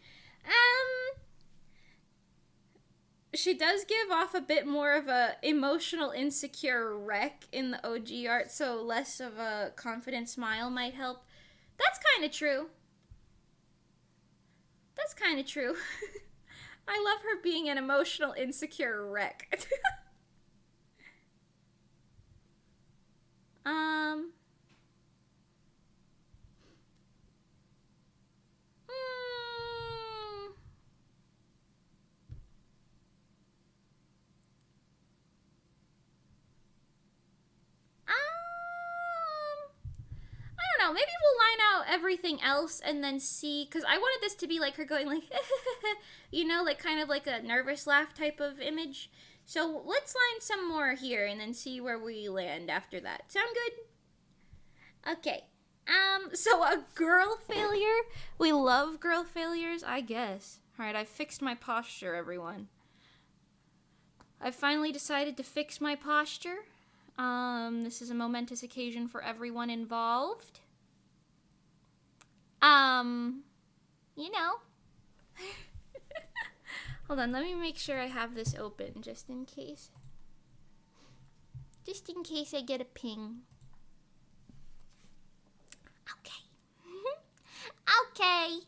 She does give off a bit more of a emotional insecure wreck in the OG art, so less of a confident smile might help. That's kind of true. That's kind of true. I love her being an emotional insecure wreck. I don't know. Maybe we'll line out everything else and then see, because I wanted this to be like her going like, you know, like kind of like a nervous laugh type of image. So let's line some more here and then see where we land after that. Sound good? Okay. So a girl failure? We love girl failures, I guess. Alright, I've fixed my posture, everyone. I've finally decided to fix my posture. This is a momentous occasion for everyone involved. You know. Hold on, let me make sure I have this open, just in case. Just in case I get a ping. Okay. Okay.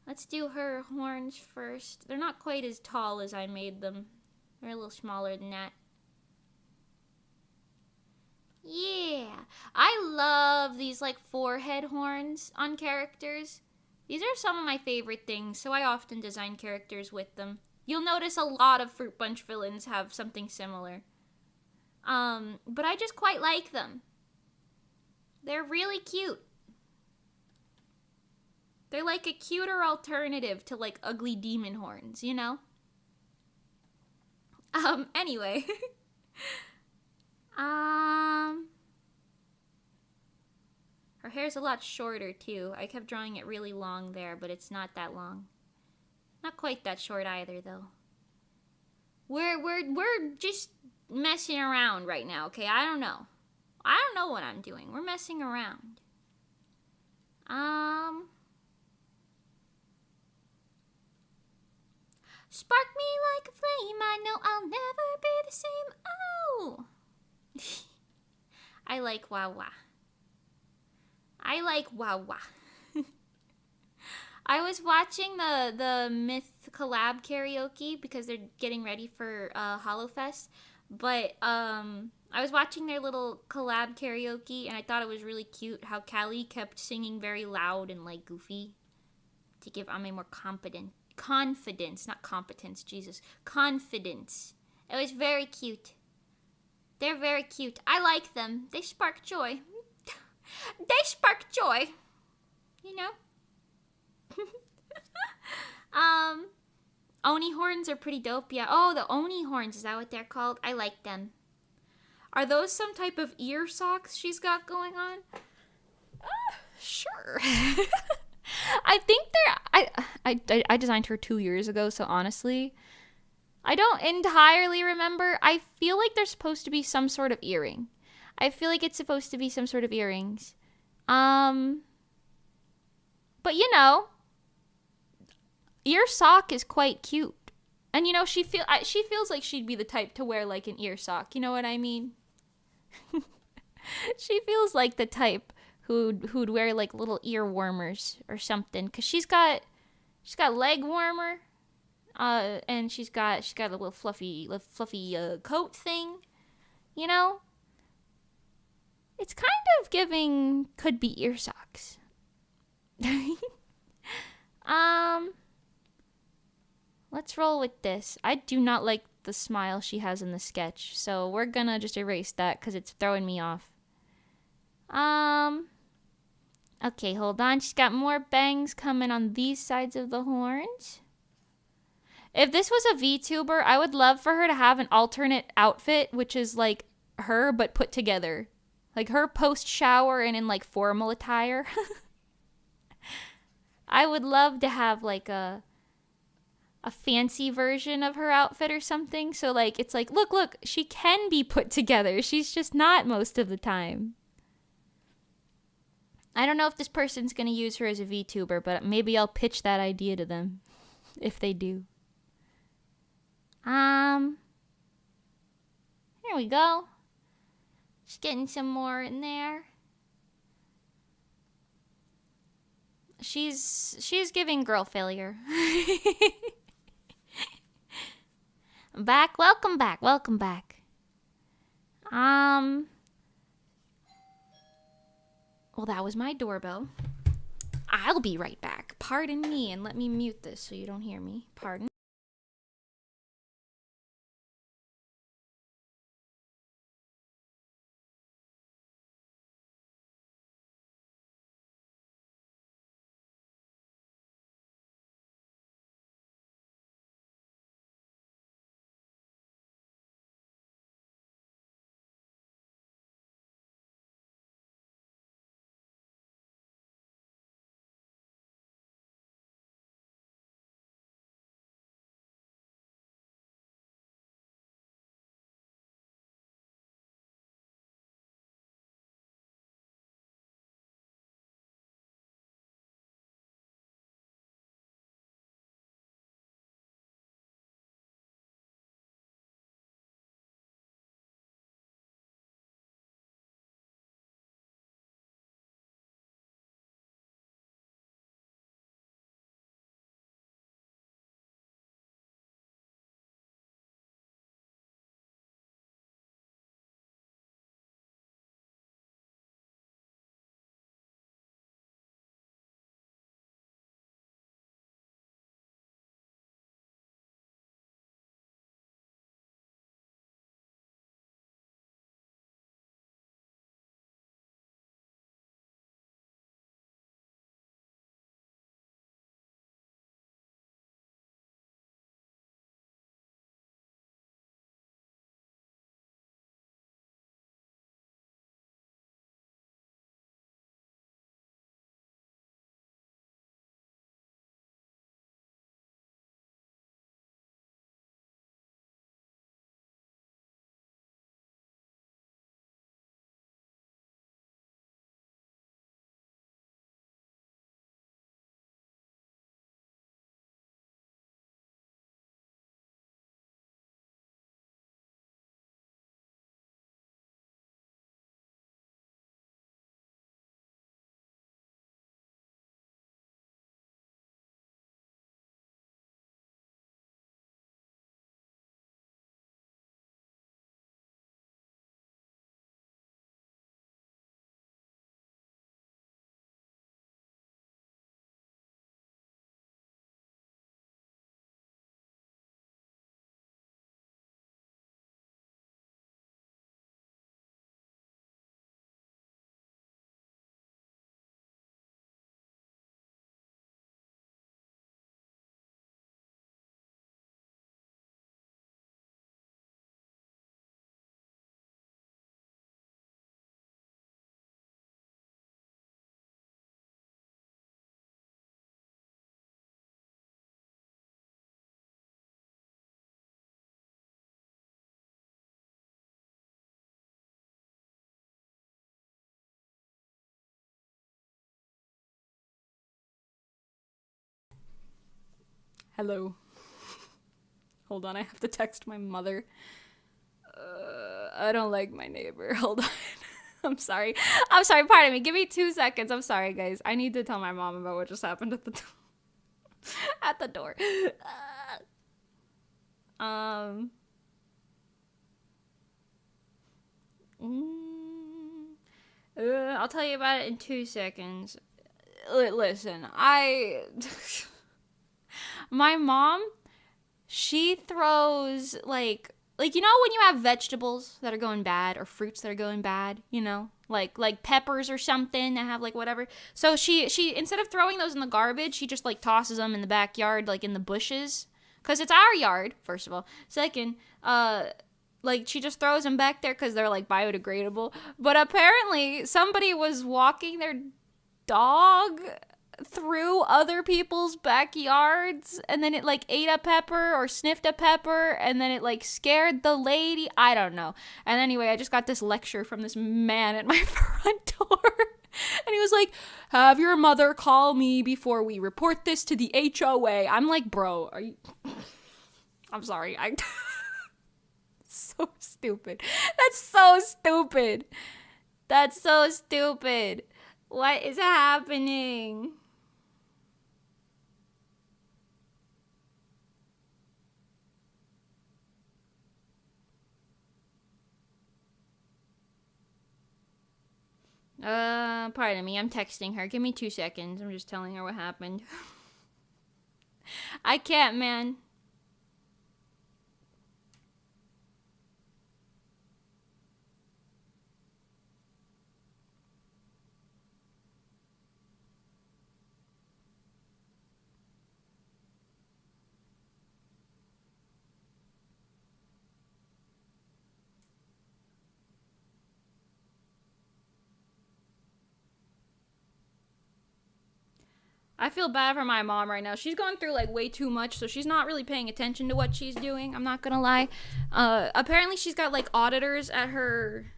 Let's do her horns first. They're not quite as tall as I made them. They're a little smaller than that. Yeah. I love these like forehead horns on characters. These are some of my favorite things, so I often design characters with them. You'll notice a lot of Fruit Punch villains have something similar. But I just quite like them. They're really cute. They're like a cuter alternative to like ugly demon horns, you know? Anyway. Her hair's a lot shorter too. I kept drawing it really long there, but it's not that long. Not quite that short either though. We're just messing around right now, okay? I don't know what I'm doing. We're messing around. Spark me like a flame, I know I'll never be the same. Oh! I like YEAAAA. I like YEAAAA. I was watching the Myth collab karaoke because they're getting ready for HoloFest, but I was watching their little collab karaoke and I thought it was really cute how Callie kept singing very loud and like goofy to give Ame more confidence, not competence, Jesus, confidence. It was very cute. They're very cute. I like them. They spark joy. They spark joy. You know? Oni horns are pretty dope, yeah. Oh, the Oni horns, is that what they're called? I like them. Are those some type of ear socks she's got going on? Sure. I think I designed her 2 years ago, so honestly, I don't entirely remember. I feel like there's supposed to be some sort of earring. I feel like it's supposed to be some sort of earrings. But you know, ear sock is quite cute. And you know, she feels like she'd be the type to wear like an ear sock. You know what I mean? She feels like the type who'd wear like little ear warmers or something, cause she's got leg warmer, and she's got a little fluffy coat thing, you know. It's kind of giving could be ear socks. Let's roll with this. I do not like the smile she has in the sketch, so we're gonna just erase that because it's throwing me off. Okay, hold on. She's got more bangs coming on these sides of the horns. If this was a VTuber, I would love for her to have an alternate outfit, which is like her but put together. Like her post-shower and in like formal attire. I would love to have like a fancy version of her outfit or something. So like it's like, look, she can be put together. She's just not most of the time. I don't know if this person's going to use her as a VTuber, but maybe I'll pitch that idea to them if they do. Here we go. Just getting some more in there. She's giving girl failure. Welcome back. Well, that was my doorbell. I'll be right back. Pardon me, and let me mute this so you don't hear me. Pardon. Hello. Hold on, I have to text my mother. I don't like my neighbor. Hold on. I'm sorry. Pardon me. Give me 2 seconds. I'm sorry, guys. I need to tell my mom about what just happened at the at the door. I'll tell you about it in 2 seconds. Listen, my mom, she throws like you know when you have vegetables that are going bad or fruits that are going bad, you know, like peppers or something that have like whatever. So she instead of throwing those in the garbage, she just like tosses them in the backyard, like in the bushes, cause it's our yard. First of all, second, like she just throws them back there because they're like biodegradable. But apparently somebody was walking their dog through other people's backyards, and then it like ate a pepper or sniffed a pepper, and then it like scared the lady. I don't know. And anyway, I just got this lecture from this man at my front door. And he was like, have your mother call me before we report this to the HOA. I'm like, bro, are you... I'm sorry. So stupid. That's so stupid. That's so stupid. What is happening? Pardon me. I'm texting her. Give me 2 seconds. I'm just telling her what happened. I can't, man. I feel bad for my mom right now. She's going through like way too much, so she's not really paying attention to what she's doing. I'm not gonna lie. Apparently she's got like auditors at her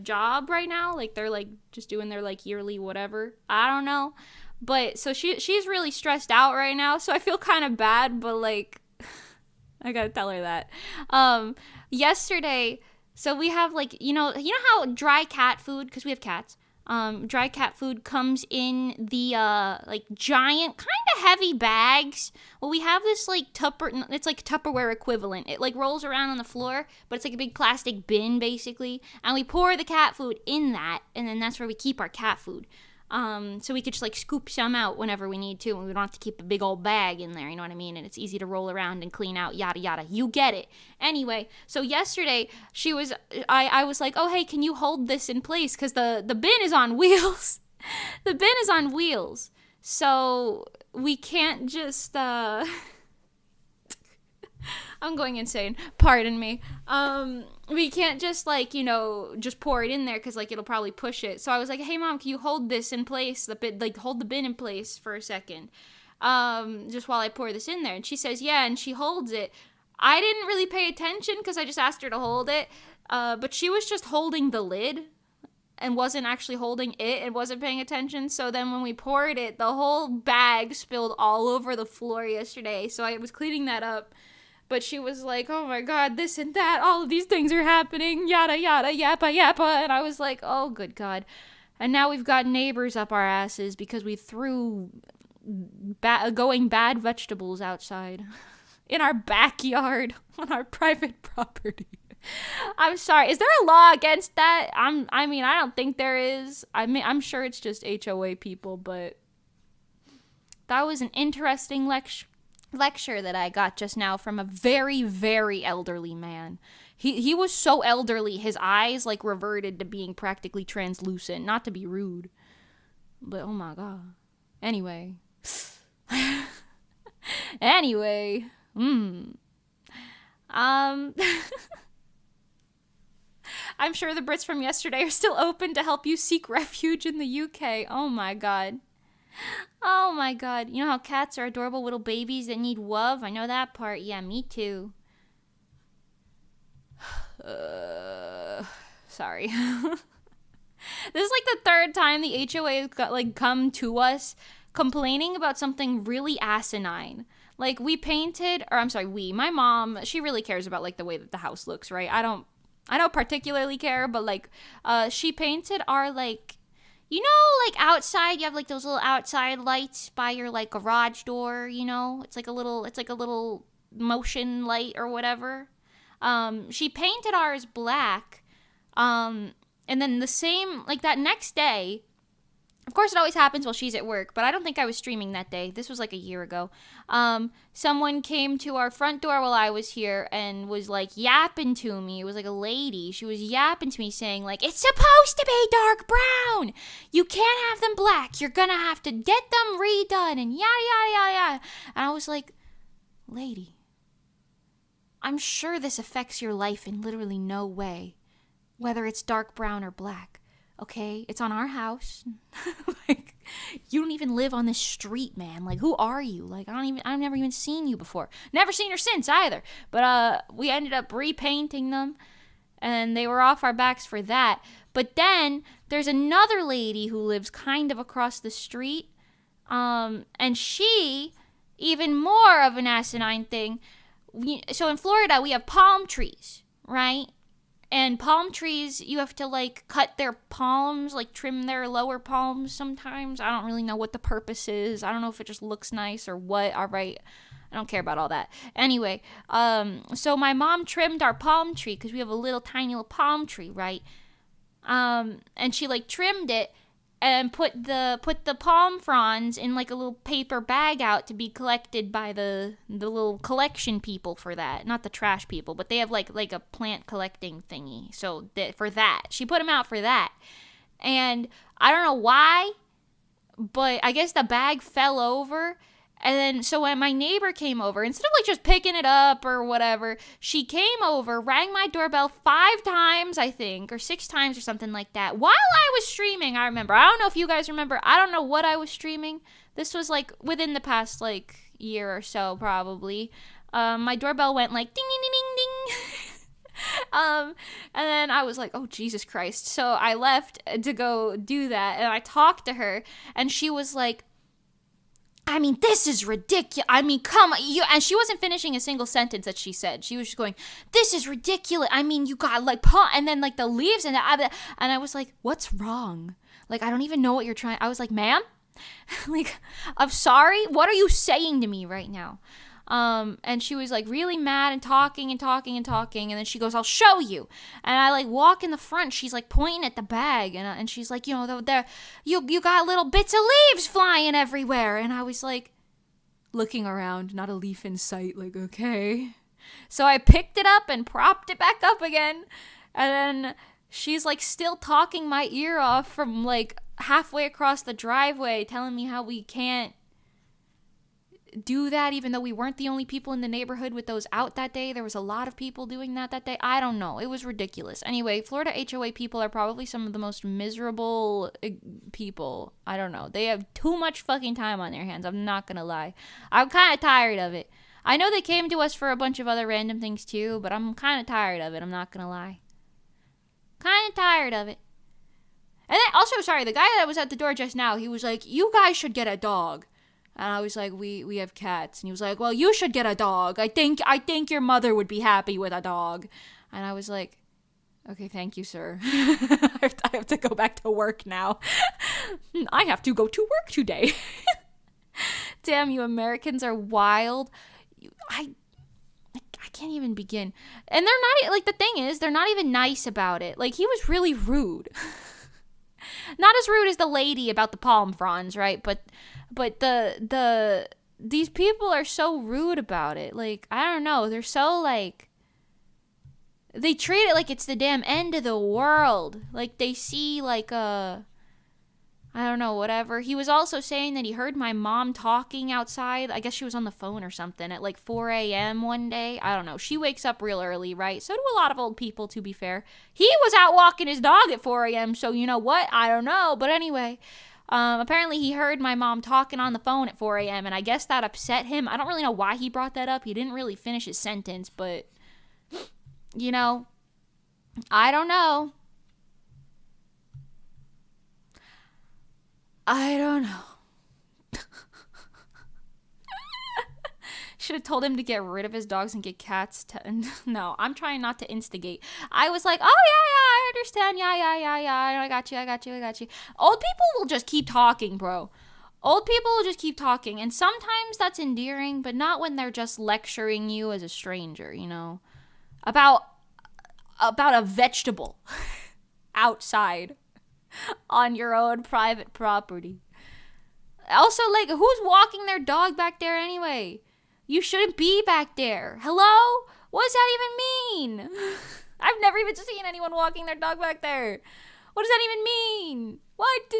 job right now. Like they're like just doing their like yearly whatever. I don't know. But so she's really stressed out right now, so I feel kind of bad, but like I gotta tell her that. Yesterday, so we have like you know how dry cat food, because we have cats. Dry cat food comes in the like giant kind of heavy bags. Well, we have this like it's like Tupperware equivalent. It like rolls around on the floor, but it's like a big plastic bin basically, and we pour the cat food in that, and then that's where we keep our cat food. So we could just like scoop some out whenever we need to, and we don't have to keep a big old bag in there, you know what I mean? And it's easy to roll around and clean out, yada yada. You get it. Anyway, so yesterday I was like, oh hey, can you hold this in place? Because the bin is on wheels. The bin is on wheels. So we can't just I'm going insane. Pardon me. We can't just like, you know, just pour it in there because like it'll probably push it. So I was like, hey mom, can you hold this in place? Hold the bin in place for a second. Just while I pour this in there. And she says, yeah, and she holds it. I didn't really pay attention because I just asked her to hold it. But she was just holding the lid and wasn't actually holding it and wasn't paying attention. So then when we poured it, the whole bag spilled all over the floor yesterday. So I was cleaning that up. But she was like, oh my God, this and that, all of these things are happening, yada yada, yappa yappa. And I was like, oh good God. And now we've got neighbors up our asses because we threw going bad vegetables outside in our backyard on our private property. I'm sorry. Is there a law against that? I mean, I don't think there is. I'm sure it's just HOA people, but that was an interesting lecture that I got just now from a very, very elderly man. He was so elderly, his eyes like reverted to being practically translucent. Not to be rude, but oh my God. Anyway. I'm sure the Brits from yesterday are still open to help you seek refuge in the UK. Oh my God. Oh my God. You know how cats are adorable little babies that need love? I know that part. Yeah, me too. Sorry. This is like the third time the HOA has come to us complaining about something really asinine. Like, we painted, or I'm sorry, my mom, she really cares about, like, the way that the house looks, right? I don't particularly care, but, like, she painted our, like, you know, like, outside, you have, like, those little outside lights by your, like, garage door, you know? It's like a little motion light or whatever. She painted ours black, and then the same, like, that next day, of course, it always happens while she's at work, but I don't think I was streaming that day. This was like a year ago. Someone came to our front door while I was here and was like yapping to me. It was like a lady. She was yapping to me saying like, it's supposed to be dark brown. You can't have them black. You're going to have to get them redone and yada, yada, yada, yada. And I was like, lady, I'm sure this affects your life in literally no way, whether it's dark brown or black. Okay, it's on our house. Like, you don't even live on this street, man. Like, who are you? Like, I've never even seen you before. Never seen her since either. But we ended up repainting them, and they were off our backs for that. But then there's another lady who lives kind of across the street, and she, even more of an asinine thing. So in Florida, we have palm trees, right? And palm trees, you have to, like, cut their palms, like, trim their lower palms sometimes. I don't really know what the purpose is. I don't know if it just looks nice or what. All right. I don't care about all that. Anyway, so my mom trimmed our palm tree because we have a little tiny little palm tree, right? And she, like, trimmed it and put the palm fronds in like a little paper bag out to be collected by the little collection people for that. Not the trash people, but they have like a plant collecting thingy. So for that, she put them out for that. And I don't know why, but I guess the bag fell over. And then, so when my neighbor came over, instead of like just picking it up or whatever, she came over, rang my doorbell 5 times, I think, or 6 times or something like that. While I was streaming, I remember. I don't know if you guys remember. I don't know what I was streaming. This was like within the past like year or so, probably. My doorbell went like ding, ding, ding, ding, ding. And then I was like, oh, Jesus Christ. So I left to go do that, and I talked to her, and she was like, I mean, this is ridiculous. I mean, come on. And she wasn't finishing a single sentence that she said. She was just going, this is ridiculous. I mean, you got like, and then like the leaves and I was like, what's wrong? Like, I don't even know what you're trying. I was like, ma'am, like, I'm sorry. What are you saying to me right now? And she was like really mad and talking. And then she goes, I'll show you. And I like walk in the front. She's like pointing at the bag. And she's like, you know, you got little bits of leaves flying everywhere. And I was like looking around, not a leaf in sight. Like, okay. So I picked it up and propped it back up again. And then she's like still talking my ear off from like halfway across the driveway, telling me how we can't do that, even though we weren't the only people in the neighborhood with those out that day. There was a lot of people doing that day. I don't know. It was ridiculous. Anyway, Florida HOA people are probably some of the most miserable people. I don't know. They have too much fucking time on their hands. I'm not gonna lie. I'm kind of tired of it. I know they came to us for a bunch of other random things too, but I'm kind of tired of it. I'm not gonna lie. Kind of tired of it. And then also, sorry, the guy that was at the door just now, he was like, you guys should get a dog. And I was like, we have cats. And he was like, well, you should get a dog. I think your mother would be happy with a dog. And I was like, okay, thank you, sir. I have to go back to work now. I have to go to work today. Damn, you Americans are wild. I can't even begin. And they're not, like, the thing is, they're not even nice about it. Like, he was really rude. Not as rude as the lady about the palm fronds, right? But these people are so rude about it. Like, I don't know. They're so, like, they treat it like it's the damn end of the world. Like, they see, like, I don't know, whatever. He was also saying that he heard my mom talking outside. I guess she was on the phone or something at, like, 4 a.m. one day. I don't know. She wakes up real early, right? So do a lot of old people, to be fair. He was out walking his dog at 4 a.m., so you know what? I don't know. But anyway, apparently he heard my mom talking on the phone at 4 a.m., and I guess that upset him. I don't really know why he brought that up. He didn't really finish his sentence, but, you know, I don't know. I don't know. Should have told him to get rid of his dogs and get cats. No, I'm trying not to instigate. I was like, oh, yeah, I understand. Yeah. I got you. Old people will just keep talking, bro. Old people will just keep talking. And sometimes that's endearing, but not when they're just lecturing you as a stranger, you know, about a vegetable outside on your own private property. Also, like, who's walking their dog back there anyway? You shouldn't be back there. Hello? What does that even mean? I've never even seen anyone walking their dog back there. What does that even mean? What?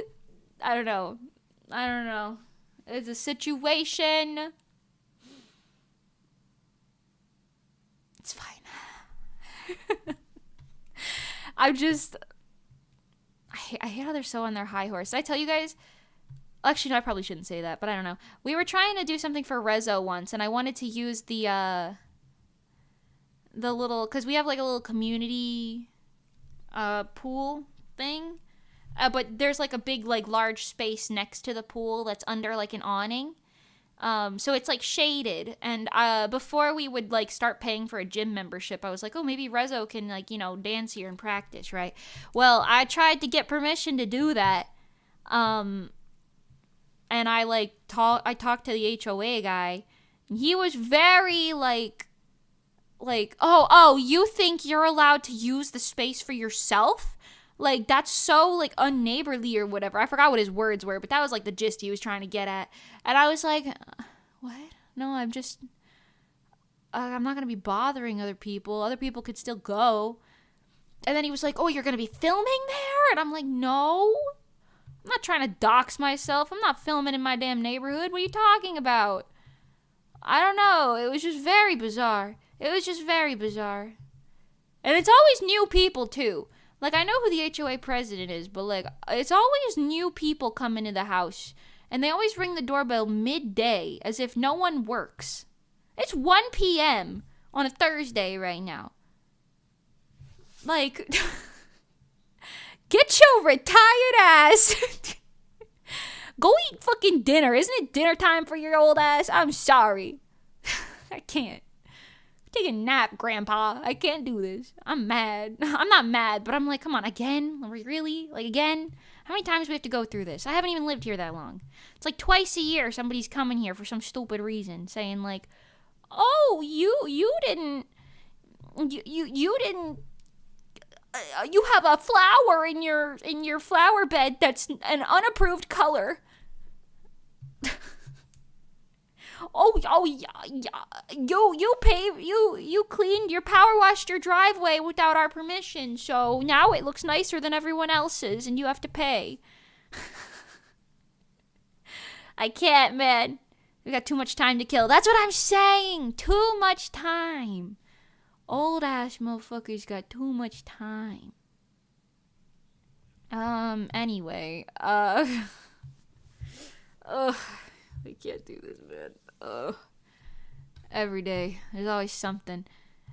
I don't know. It's a situation. It's fine. I hate how they're so on their high horse. Did I tell you guys? Actually, no, I probably shouldn't say that, but I don't know. We were trying to do something for Rezo once, and I wanted to use the little, because we have like a little community pool thing, but there's like a big, like, large space next to the pool that's under like an awning. So it's like shaded, and before we would like start paying for a gym membership, I was like, oh, maybe Rezo can, like, you know, dance here and practice, right? Well, I tried to get permission to do that, and I talked to the HOA guy, and he was very like, oh, you think you're allowed to use the space for yourself? Like, that's so, like, unneighborly or whatever. I forgot what his words were, but that was, like, the gist he was trying to get at. And I was like, what? No, I'm not going to be bothering other people. Other people could still go. And then he was like, oh, you're going to be filming there? And I'm like, no. I'm not trying to dox myself. I'm not filming in my damn neighborhood. What are you talking about? I don't know. It was just very bizarre. And it's always new people, too. Like, I know who the HOA president is, but, like, it's always new people come into the house. And they always ring the doorbell midday as if no one works. It's 1 p.m. on a Thursday right now. Like, get your retired ass. Go eat fucking dinner. Isn't it dinner time for your old ass? I'm sorry. I can't. Take a nap, Grandpa. I can't do this. I'm mad. I'm not mad, but I'm like, come on, again? Really? Like, again? How many times do we have to go through this? I haven't even lived here that long. It's like twice a year somebody's coming here for some stupid reason, saying like, oh, you didn't, you have a flower in your flower bed that's an unapproved color. Oh, yeah. You cleaned, you power washed your driveway without our permission, so now it looks nicer than everyone else's, and you have to pay. I can't, man. We got too much time to kill. That's what I'm saying. Too much time. Old ass motherfuckers got too much time. Anyway, ugh, I can't do this, man. Every day there's always something,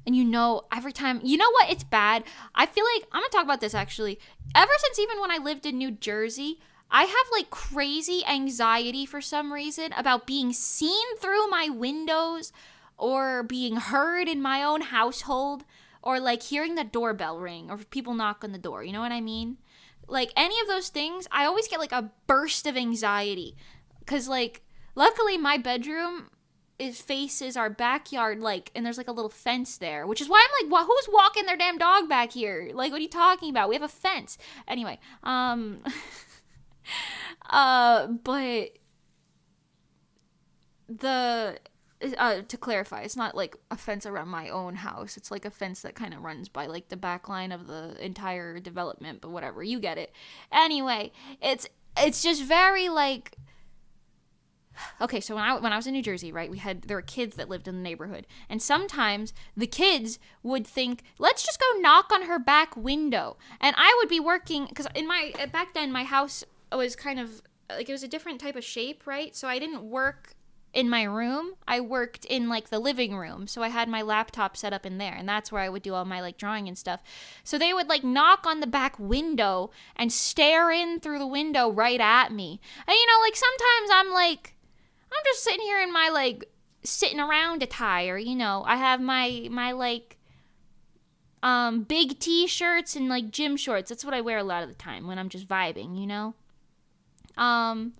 and every time, you know what, it's bad. I feel like I'm gonna talk about this actually. Ever since even when I lived in New Jersey, I have like crazy anxiety for some reason about being seen through my windows or being heard in my own household, or like hearing the doorbell ring or people knock on the door, you know what I mean? Like any of those things, I always get like a burst of anxiety, because like luckily my bedroom faces our backyard, like, and there's like a little fence there, which is why I'm like, well, who's walking their damn dog back here? Like, what are you talking about? We have a fence. Anyway, but to clarify, it's not like a fence around my own house. It's like a fence that kind of runs by like the back line of the entire development, but whatever, you get it. Anyway, it's just very like, okay, so when I was in New Jersey, right, there were kids that lived in the neighborhood, and sometimes the kids would think, let's just go knock on her back window, and I would be working, because back then my house was kind of like, it was a different type of shape, right? So I didn't work in my room. I worked in like the living room, so I had my laptop set up in there, and that's where I would do all my like drawing and stuff. So they would like knock on the back window and stare in through the window right at me, and like sometimes I'm just sitting here in my like sitting around attire, you know. I have my like big t-shirts and like gym shorts. That's what I wear a lot of the time when I'm just vibing, you know. Um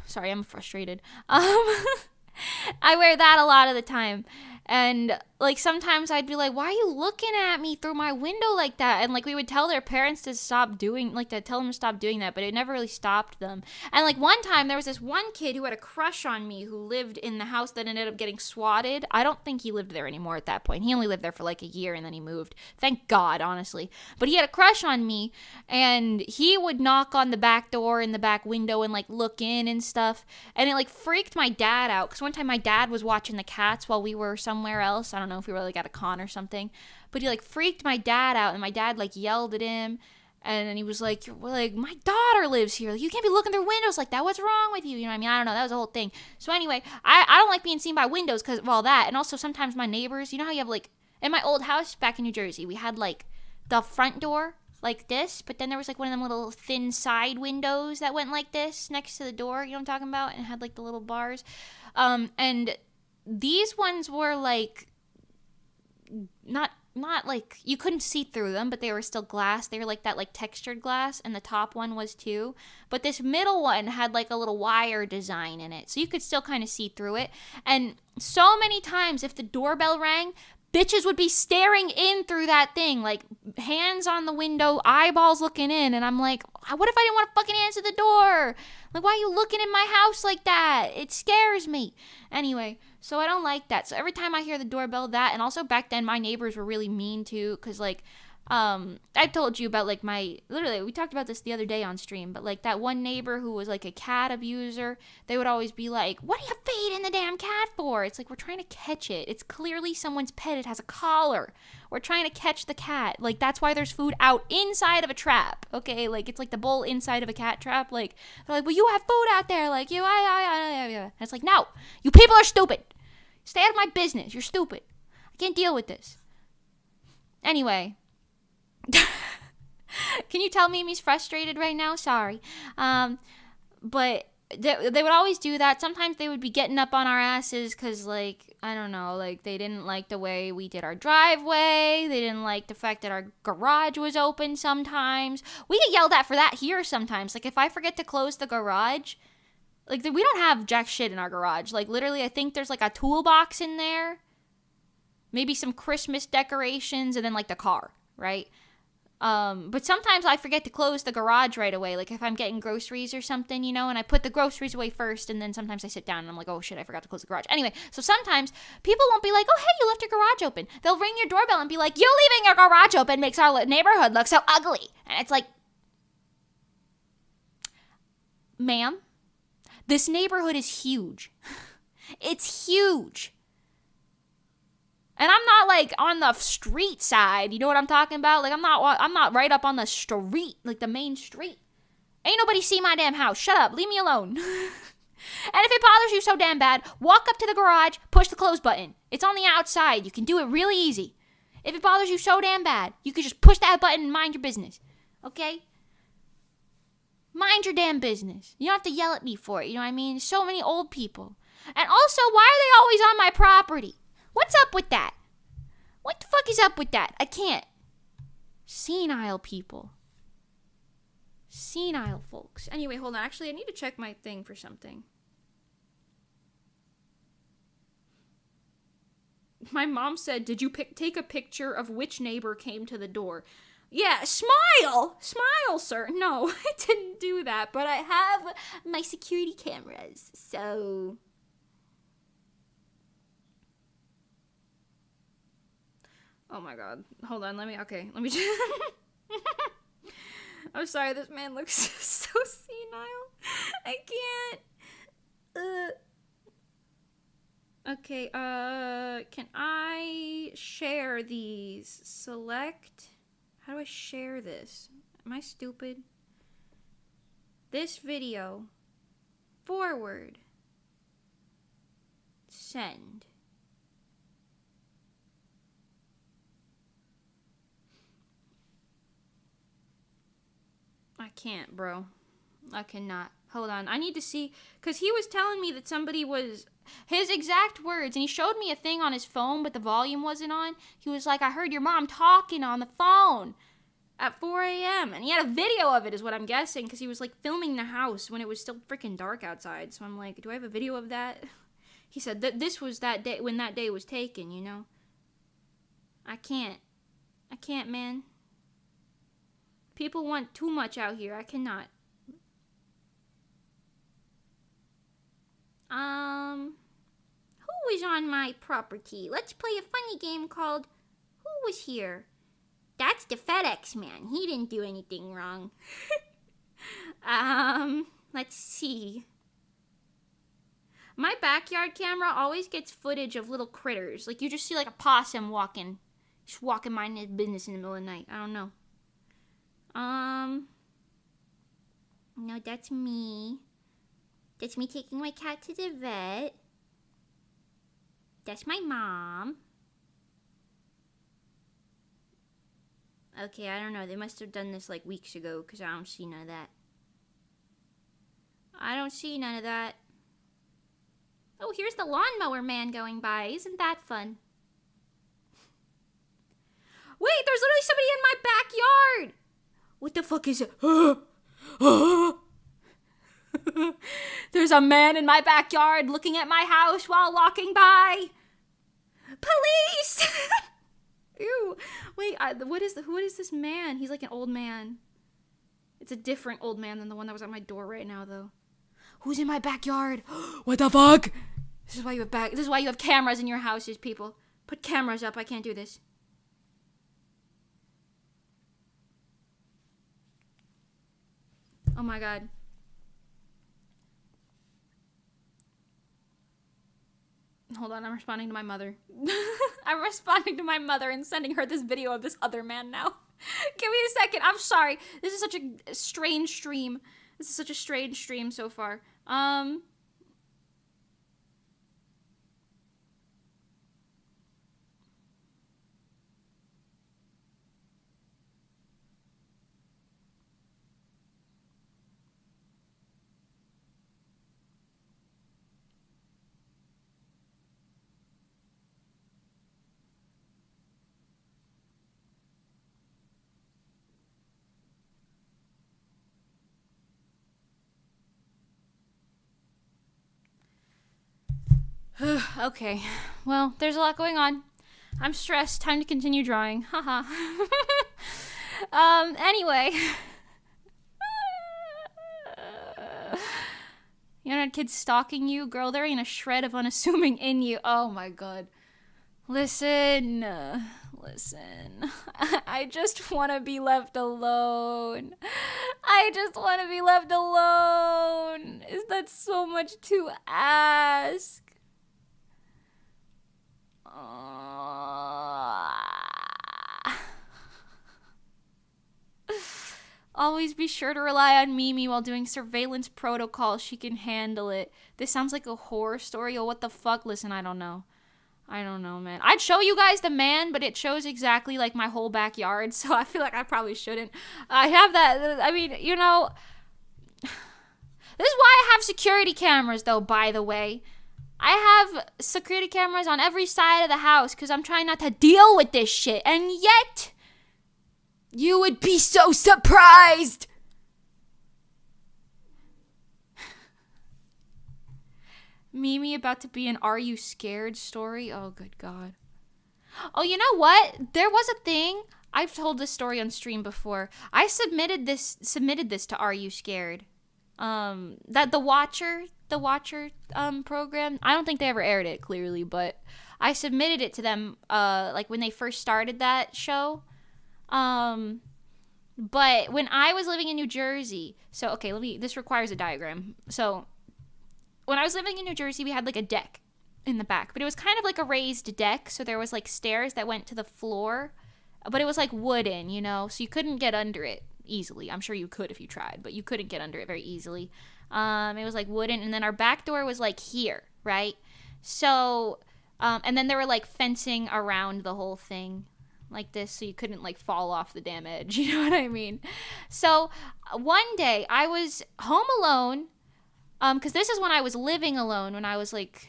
sorry, I'm frustrated. I wear that a lot of the time. And like sometimes I'd be like, why are you looking at me through my window like that? And like we would tell their parents to stop doing, like to tell them to stop doing that, but it never really stopped them. And like one time there was this one kid who had a crush on me who lived in the house that ended up getting swatted. I don't think he lived there anymore at that point. He only lived there for like a year and then he moved. Thank God, honestly. But he had a crush on me and he would knock on the back door in the back window and like look in and stuff. And it like freaked my dad out because one time my dad was watching the cats while we were somewhere else. I don't know if we were like at a con or something, but he like freaked my dad out and my dad like yelled at him and then he was like, my daughter lives here, like, you can't be looking through windows like that, what's wrong with you, you know what I mean? I don't know, that was a whole thing. So anyway, I don't like being seen by windows because of all that. And also sometimes my neighbors, you know how you have like in my old house back in New Jersey, we had like the front door like this, but then there was like one of them little thin side windows that went like this next to the door, you know what I'm talking about, and it had like the little bars. And these ones were like not like you couldn't see through them, but they were still glass. They were like that like textured glass, and the top one was too. But this middle one had like a little wire design in it, so you could still kind of see through it. And so many times if the doorbell rang, bitches would be staring in through that thing, like hands on the window, eyeballs looking in, and I'm like, what if I didn't want to fucking answer the door? Like, why are you looking in my house like that? It scares me. Anyway, so I don't like that. So every time I hear the doorbell, that, and also back then my neighbors were really mean too, because like, I told you about like literally we talked about this the other day on stream, but like that one neighbor who was like a cat abuser, they would always be like, what are you feeding the damn cat for? It's like, we're trying to catch it. It's clearly someone's pet. It has a collar. We're trying to catch the cat. Like, that's why there's food out inside of a trap. Okay, like it's like the bowl inside of a cat trap. Like, they're like, well, you have food out there. Like, and it's like, no, you people are stupid. Stay out of my business. You're stupid. I can't deal with this. Anyway. Can you tell Mimi's frustrated right now? Sorry. But they would always do that. Sometimes they would be getting up on our asses because, like, I don't know, like, they didn't like the way we did our driveway. They didn't like the fact that our garage was open sometimes. We get yelled at for that here sometimes. Like, if I forget to close the garage, like, we don't have jack shit in our garage. Like, literally, I think there's, like, a toolbox in there. Maybe some Christmas decorations and then, like, the car, right? But sometimes I forget to close the garage right away, like if I'm getting groceries or something, you know, and I put the groceries away first, and then sometimes I sit down and I'm like, oh shit, I forgot to close the garage. Anyway, so sometimes people won't be like, oh hey, you left your garage open. They'll ring your doorbell and be like, you leaving your garage open makes our neighborhood look so ugly. And it's like, ma'am, this neighborhood is huge. It's huge. And I'm not like on the street side, you know what I'm talking about? Like I'm not right up on the street, like the main street. Ain't nobody see my damn house. Shut up, leave me alone. And if it bothers you so damn bad, walk up to the garage, push the close button. It's on the outside. You can do it really easy. If it bothers you so damn bad, you can just push that button and mind your business. Okay? Mind your damn business. You don't have to yell at me for it, you know what I mean? So many old people. And also, why are they always on my property? What's up with that? What the fuck is up with that? I can't. Senile people. Senile folks. Anyway, hold on. Actually, I need to check my thing for something. My mom said, did you take a picture of which neighbor came to the door? Yeah, smile! Smile, sir. No, I didn't do that, but I have my security cameras, so... Oh my god. Hold on, let me just... I'm sorry, this man looks so senile. I can't. Okay, can I share these? Select. How do I share this? Am I stupid? This video. Forward. Send. I can't, bro. I cannot. Hold on. I need to see. Because he was telling me that somebody was. His exact words. And he showed me a thing on his phone, but the volume wasn't on. He was like, I heard your mom talking on the phone at 4 a.m. And he had a video of it, is what I'm guessing. Because he was like filming the house when it was still freaking dark outside. So I'm like, do I have a video of that? He said that this was that day when that day was taken, you know? I can't, man. People want too much out here. I cannot. Who was on my property? Let's play a funny game called Who Was Here? That's the FedEx man. He didn't do anything wrong. Let's see. My backyard camera always gets footage of little critters. Like, you just see, like, a possum walking. Just walking minding his business in the middle of the night. I don't know. No, that's me. That's me taking my cat to the vet. That's my mom. Okay, I don't know. They must have done this, like, weeks ago, because I don't see none of that. I don't see none of that. Oh, here's the lawnmower man going by. Isn't that fun? Wait, there's literally somebody in my backyard! What the fuck is it? There's a man in my backyard looking at my house while walking by. Police! Ew. Wait, who is this man? He's like an old man. It's a different old man than the one that was at my door right now, though. Who's in my backyard? What the fuck? This is why you have cameras in your houses, people. Put cameras up. I can't do this. Oh my god. Hold on, I'm responding to my mother. I'm responding to my mother and sending her this video of this other man now. Give me a second. I'm sorry. This is such a strange stream. This is such a strange stream so far. Okay, well, there's a lot going on. I'm stressed. Time to continue drawing. Haha. Anyway. You know, kids stalking you? Girl, there ain't a shred of unassuming in you. Oh my god. Listen. I just want to be left alone. I just want to be left alone. Is that so much to ask? Always be sure to rely on Mimi while doing surveillance protocol. She can handle it. This sounds like a horror story. Oh, what the fuck? Listen, I don't know, man. I'd show you guys the man, but it shows exactly like my whole backyard, so I feel like I probably shouldn't. I have that. I mean, you know, this is why I have security cameras, though, by the way. I have security cameras on every side of the house because I'm trying not to deal with this shit. And yet, you would be so surprised. Mimi about to be an Are You Scared story? Oh, good God. Oh, you know what? There was a thing. I've told this story on stream before. I submitted this to Are You Scared? That the Watcher program. I don't think they ever aired it, clearly, but I submitted it to them like when they first started that show. But when I was living in New Jersey, so okay, this requires a diagram. So when I was living in New Jersey, we had like a deck in the back, but it was kind of like a raised deck, so there was like stairs that went to the floor, but it was like wooden, you know, so you couldn't get under it easily. I'm sure you could if you tried, but you couldn't get under it very easily. It was like wooden, and then our back door was like here, right? So, and then there were like fencing around the whole thing. like this so you couldn't like fall off the damn edge. You know what I mean? So one day I was home alone, because this is when I was living alone, when I was like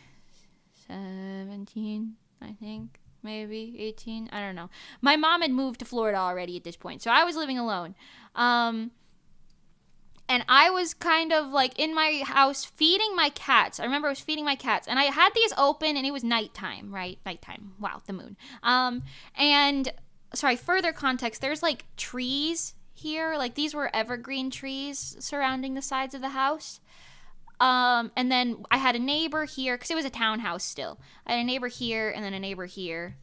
17, I think, maybe 18, I don't know. My mom had moved to Florida already at this point, so I was living alone. And I was kind of like in my house feeding my cats. I remember I was feeding my cats, and I had these open, and it was nighttime, right? Nighttime. Wow, the moon. And sorry, further context, there's like trees here. Like these were evergreen trees surrounding the sides of the house. And then I had a neighbor here, because it was a townhouse still. I had a neighbor here, and then a neighbor here.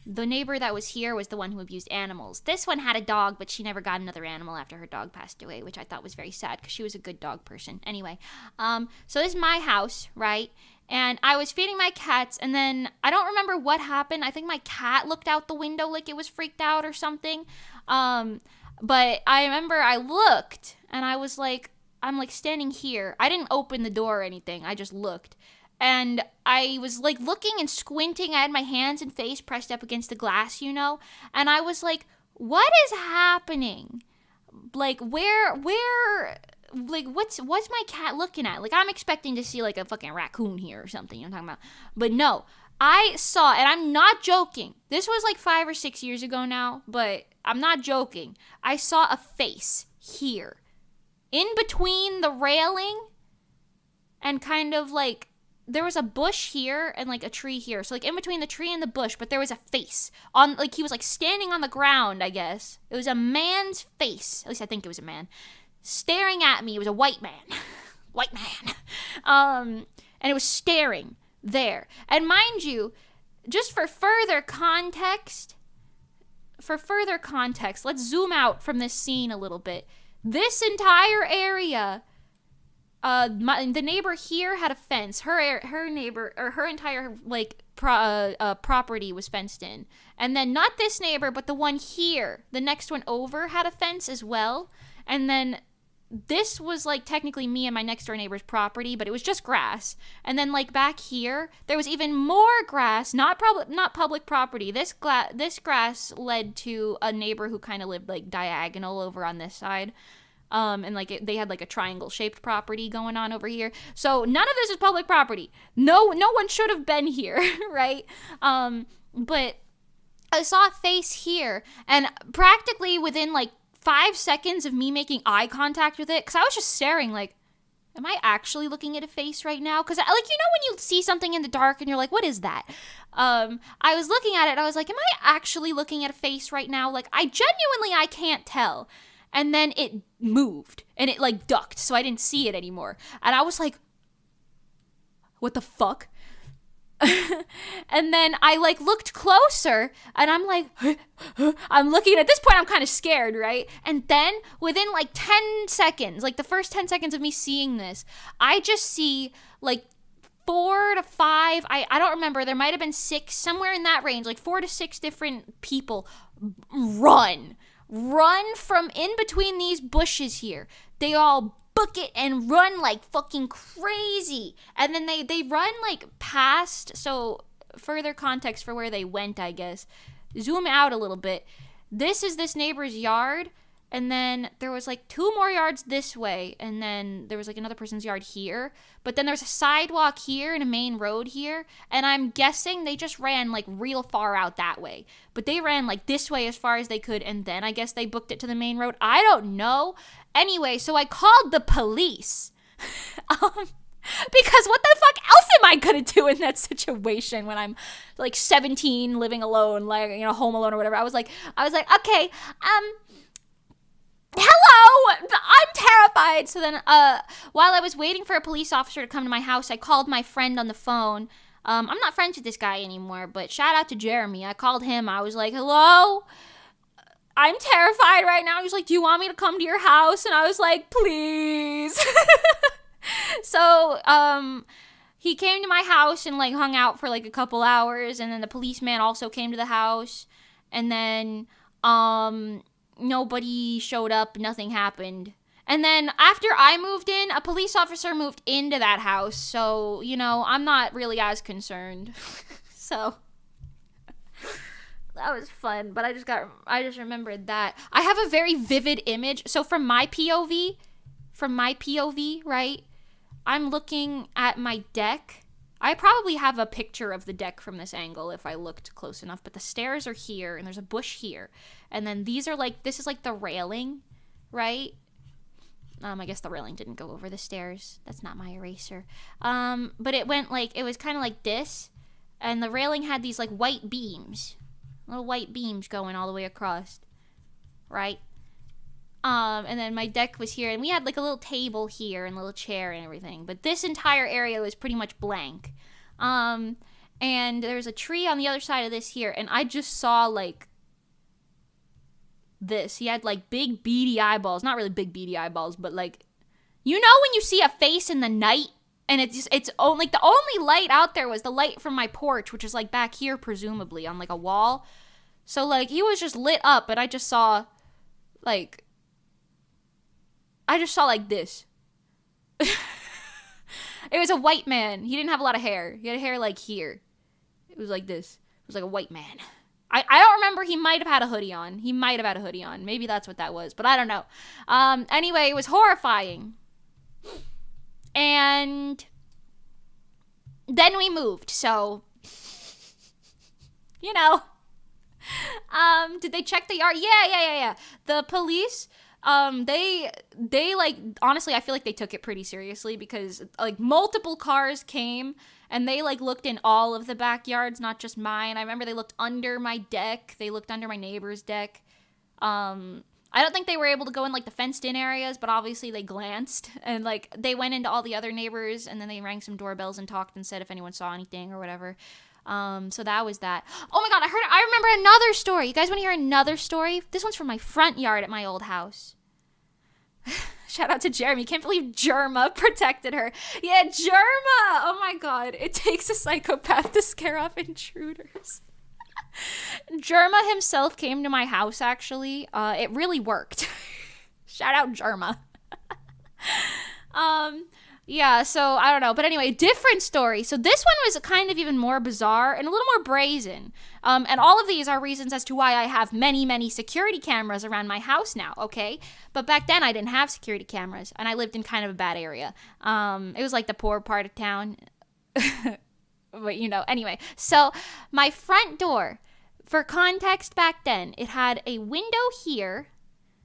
The neighbor that was here was the one who abused animals. This one had a dog, but she never got another animal after her dog passed away, which I thought was very sad because she was a good dog person. Anyway, so this is my house, right? And I was feeding my cats, and then I don't remember what happened. I think my cat looked out the window like it was freaked out or something. But I remember I looked, and I was like, I'm like standing here. I didn't open the door or anything. I just looked. And I was like looking and squinting. I had my hands and face pressed up against the glass, you know? And I was like, what is happening? Like, where, like, what's my cat looking at? Like, I'm expecting to see like a fucking raccoon here or something, you know what I'm talking about? But no, I saw, and I'm not joking. This was like 5 or 6 years ago now, but I'm not joking. I saw a face here, in between the railing and kind of like, there was a bush here and like a tree here. So like in between the tree and the bush, but there was a face on, like he was like standing on the ground, I guess. It was a man's face. At least I think it was a man staring at me. It was a white man. White man. And it was staring there. And mind you, just for further context, let's zoom out from this scene a little bit. This entire area, the neighbor here had a fence. Her neighbor, or her entire like property was fenced in. And then not this neighbor, but the one here, the next one over, had a fence as well. And then this was like technically me and my next door neighbor's property, but it was just grass. And then like back here, there was even more grass, not public property. This grass led to a neighbor who kind of lived like diagonal over on this side. And like they had like a triangle shaped property going on over here. So none of this is public property. No one should have been here, right? But I saw a face here, and practically within like 5 seconds of me making eye contact with it, because I was just staring like, am I actually looking at a face right now? Because like, you know when you see something in the dark and you're like, what is that? I was looking at it and I was like, am I actually looking at a face right now? Like I can't tell. And then it moved, and it like ducked, so I didn't see it anymore. And I was like, what the fuck? And then I like looked closer, and I'm like, I'm looking, at this point I'm kind of scared, right? And then within like 10 seconds, like the first 10 seconds of me seeing this, I just see like 4 to 5, I don't remember, there might have been 6, somewhere in that range, like 4 to 6 different people run from in between these bushes here. They all book it and run like fucking crazy. And then they run like past, so further context for where they went, I guess. Zoom out a little bit. This is this neighbor's yard, and then there was like 2 more yards this way, and then there was like another person's yard here. But then there's a sidewalk here and a main road here, and I'm guessing they just ran like real far out that way. But they ran like this way as far as they could, and then I guess they booked it to the main road. I don't know. Anyway, so I called the police. Because what the fuck else am I gonna do in that situation when I'm like 17, living alone, like, you know, home alone or whatever. I was like, okay, hello, I'm terrified. So then, while I was waiting for a police officer to come to my house, I called my friend on the phone. I'm not friends with this guy anymore, but shout out to Jeremy. I called him. I was like, hello, I'm terrified right now. He was like, do you want me to come to your house? And I was like, please. So, he came to my house and like hung out for like a couple hours, and then the policeman also came to the house, and then, nobody showed up, nothing happened. And then after I moved in, a police officer moved into that house, so, you know, I'm not really as concerned. So, that was fun. But I just remembered that. I have a very vivid image. So from my POV, right? I'm looking at my deck. I probably have a picture of the deck from this angle if I looked close enough, but the stairs are here and there's a bush here. And then this is like the railing, right? I guess the railing didn't go over the stairs. That's not my eraser. But it was kind of like this, and the railing had these like white beams, little white beams going all the way across, right? And then my deck was here, and we had like a little table here and a little chair and everything. But this entire area was pretty much blank. And there's a tree on the other side of this here, and I just saw like this. He had like big beady eyeballs. Not really big beady eyeballs, but like, you know when you see a face in the night, and it's only like the only light out there was the light from my porch, which is like back here presumably on like a wall. So like he was just lit up, and I just saw like this. It was a white man. He didn't have a lot of hair. He had hair like here. It was like this. It was like a white man. I don't remember. He might have had a hoodie on. Maybe that's what that was, but I don't know. Anyway, it was horrifying. And then we moved, so, you know. Did they check the yard? Yeah. The police, they like, honestly, I feel like they took it pretty seriously, because like multiple cars came and they like looked in all of the backyards, not just mine. I remember they looked under my deck. They looked under my neighbor's deck. I don't think they were able to go in like the fenced in areas, but obviously they glanced, and like they went into all the other neighbors, and then they rang some doorbells and talked and said if anyone saw anything or whatever. So that was that. Oh my god, I remember another story. You guys want to hear another story? This one's from my front yard at my old house. Shout out to Jeremy. Can't believe Germa protected her. Yeah, Germa! Oh my god. It takes a psychopath to scare off intruders. Germa himself came to my house, actually. It really worked. Shout out Germa. Yeah, so I don't know. But anyway, different story. So this one was kind of even more bizarre and a little more brazen. And all of these are reasons as to why I have many, many security cameras around my house now, okay? But back then I didn't have security cameras, and I lived in kind of a bad area. It was like the poor part of town. But you know, anyway. So my front door, for context back then, it had a window here.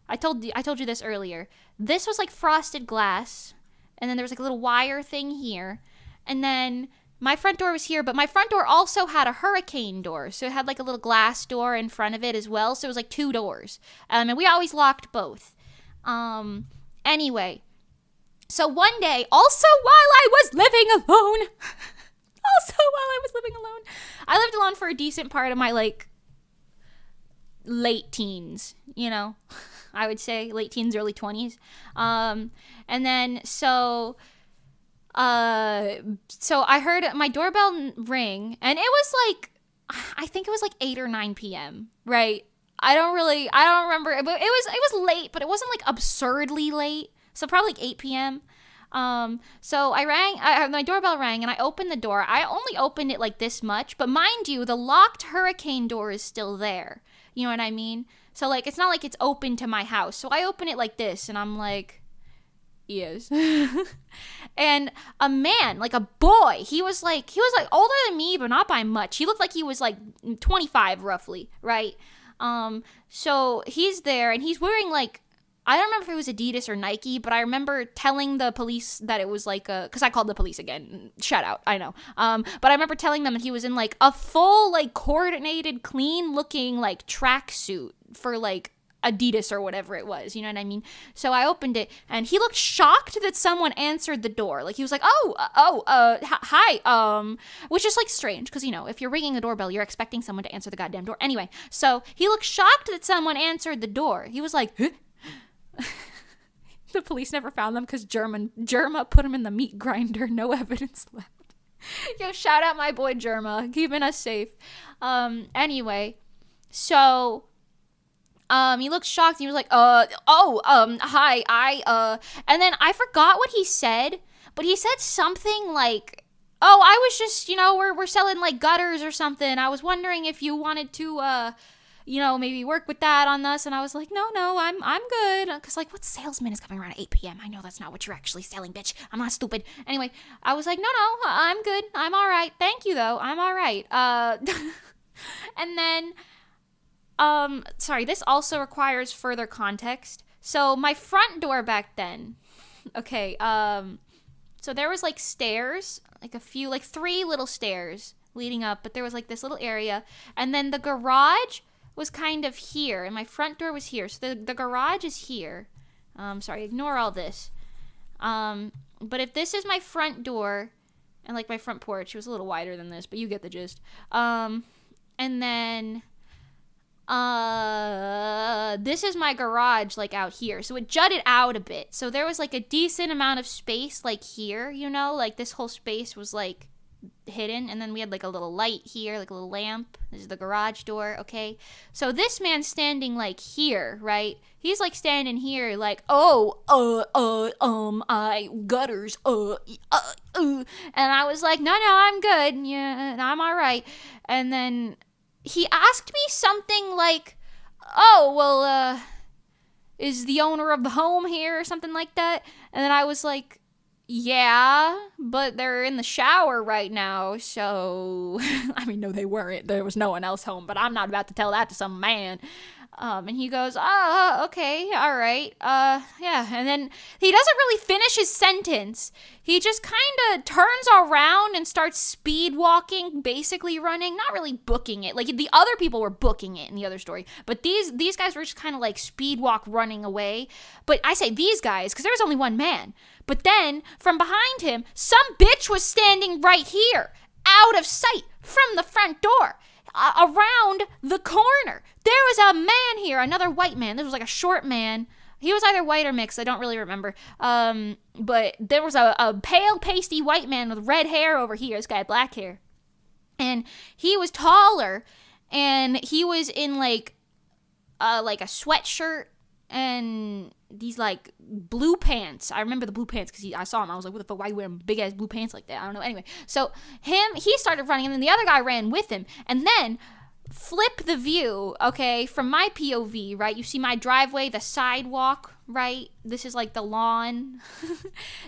I told you this earlier. This was like frosted glass. And then there was like a little wire thing here. And then my front door was here, but my front door also had a hurricane door. So it had like a little glass door in front of it as well. So it was like two doors. And we always locked both. Anyway. So one day, also while I was living alone. I lived alone for a decent part of my like late teens, you know. I would say late teens, early 20s. And then so I heard my doorbell ring, and it was like, I think it was like 8 or 9 p.m., right? I don't remember. But it was late, but it wasn't like absurdly late. So probably like 8 p.m. So my doorbell rang, and I opened the door. I only opened it like this much, but mind you, the locked hurricane door is still there. You know what I mean? So like, it's not like it's open to my house. So I open it like this, and I'm like, yes. And a man, like a boy, he was like older than me, but not by much. He looked like he was like 25 roughly, right? So he's there, and he's wearing like, I don't remember if it was Adidas or Nike, but I remember telling the police that it was like because I called the police again. Shout out, I know. But I remember telling them that he was in like a full, like coordinated, clean looking like tracksuit for like Adidas or whatever it was. You know what I mean? So I opened it, and he looked shocked that someone answered the door. Like he was like, hi, which is like strange because, you know, if you're ringing the doorbell, you're expecting someone to answer the goddamn door. Anyway, so he looked shocked that someone answered the door. He was like, huh? The police never found them because Germa put him in the meat grinder. No evidence left. Yo, shout out my boy Germa, keeping us safe. Anyway, so he looked shocked. He was like, hi, and then I forgot what he said, but he said something like, oh, I was just, we're selling like gutters or something. I was wondering if you wanted to, maybe work with that on us. And I was like, no, I'm good. Cause like, what salesman is coming around at 8 p.m.? I know that's not what you're actually selling, bitch. I'm not stupid. Anyway, I was like, no, I'm good. I'm all right. Thank you though. I'm all right. And then, sorry, this also requires further context. So my front door back then, okay, so there was like stairs, like three little stairs leading up, but there was like this little area, and then the garage was kind of here, and my front door was here. So the garage is here. Sorry, ignore all this. But if this is my front door, and like my front porch, it was a little wider than this, but you get the gist. And then this is my garage, like out here, so it jutted out a bit, so there was like a decent amount of space like here, like this whole space was like hidden, and then we had like a little light here, like a little lamp. This is the garage door. Okay, so this man's standing like here, right? He's like standing here like, I gutters, and I was like, no, I'm good, yeah, I'm all right. And then he asked me something like, oh, well, is the owner of the home here or something like that? And then I was like, yeah, but they're in the shower right now, so... I mean, no, they weren't. There was no one else home, but I'm not about to tell that to some man. And he goes, okay, all right, yeah. And then he doesn't really finish his sentence. He just kind of turns around and starts speed walking, basically running, not really booking it. Like, the other people were booking it in the other story, but these guys were just kind of like speed walk running away. But I say these guys because there was only one man. But then, from behind him, some bitch was standing right here, out of sight, from the front door. Around the corner. There was a man here, another white man. This was like a short man. He was either white or mixed. I don't really remember. But there was a pale, pasty white man with red hair over here. This guy had black hair. And he was taller. And he was in like a sweatshirt and these like blue pants. I remember the blue pants because I saw him. I was like, what the fuck, why are you wearing big ass blue pants like that? I don't know. Anyway, so he started running, and then the other guy ran with him. And then flip the view, okay, from my POV, right? You see my driveway, the sidewalk, right? This is like the lawn.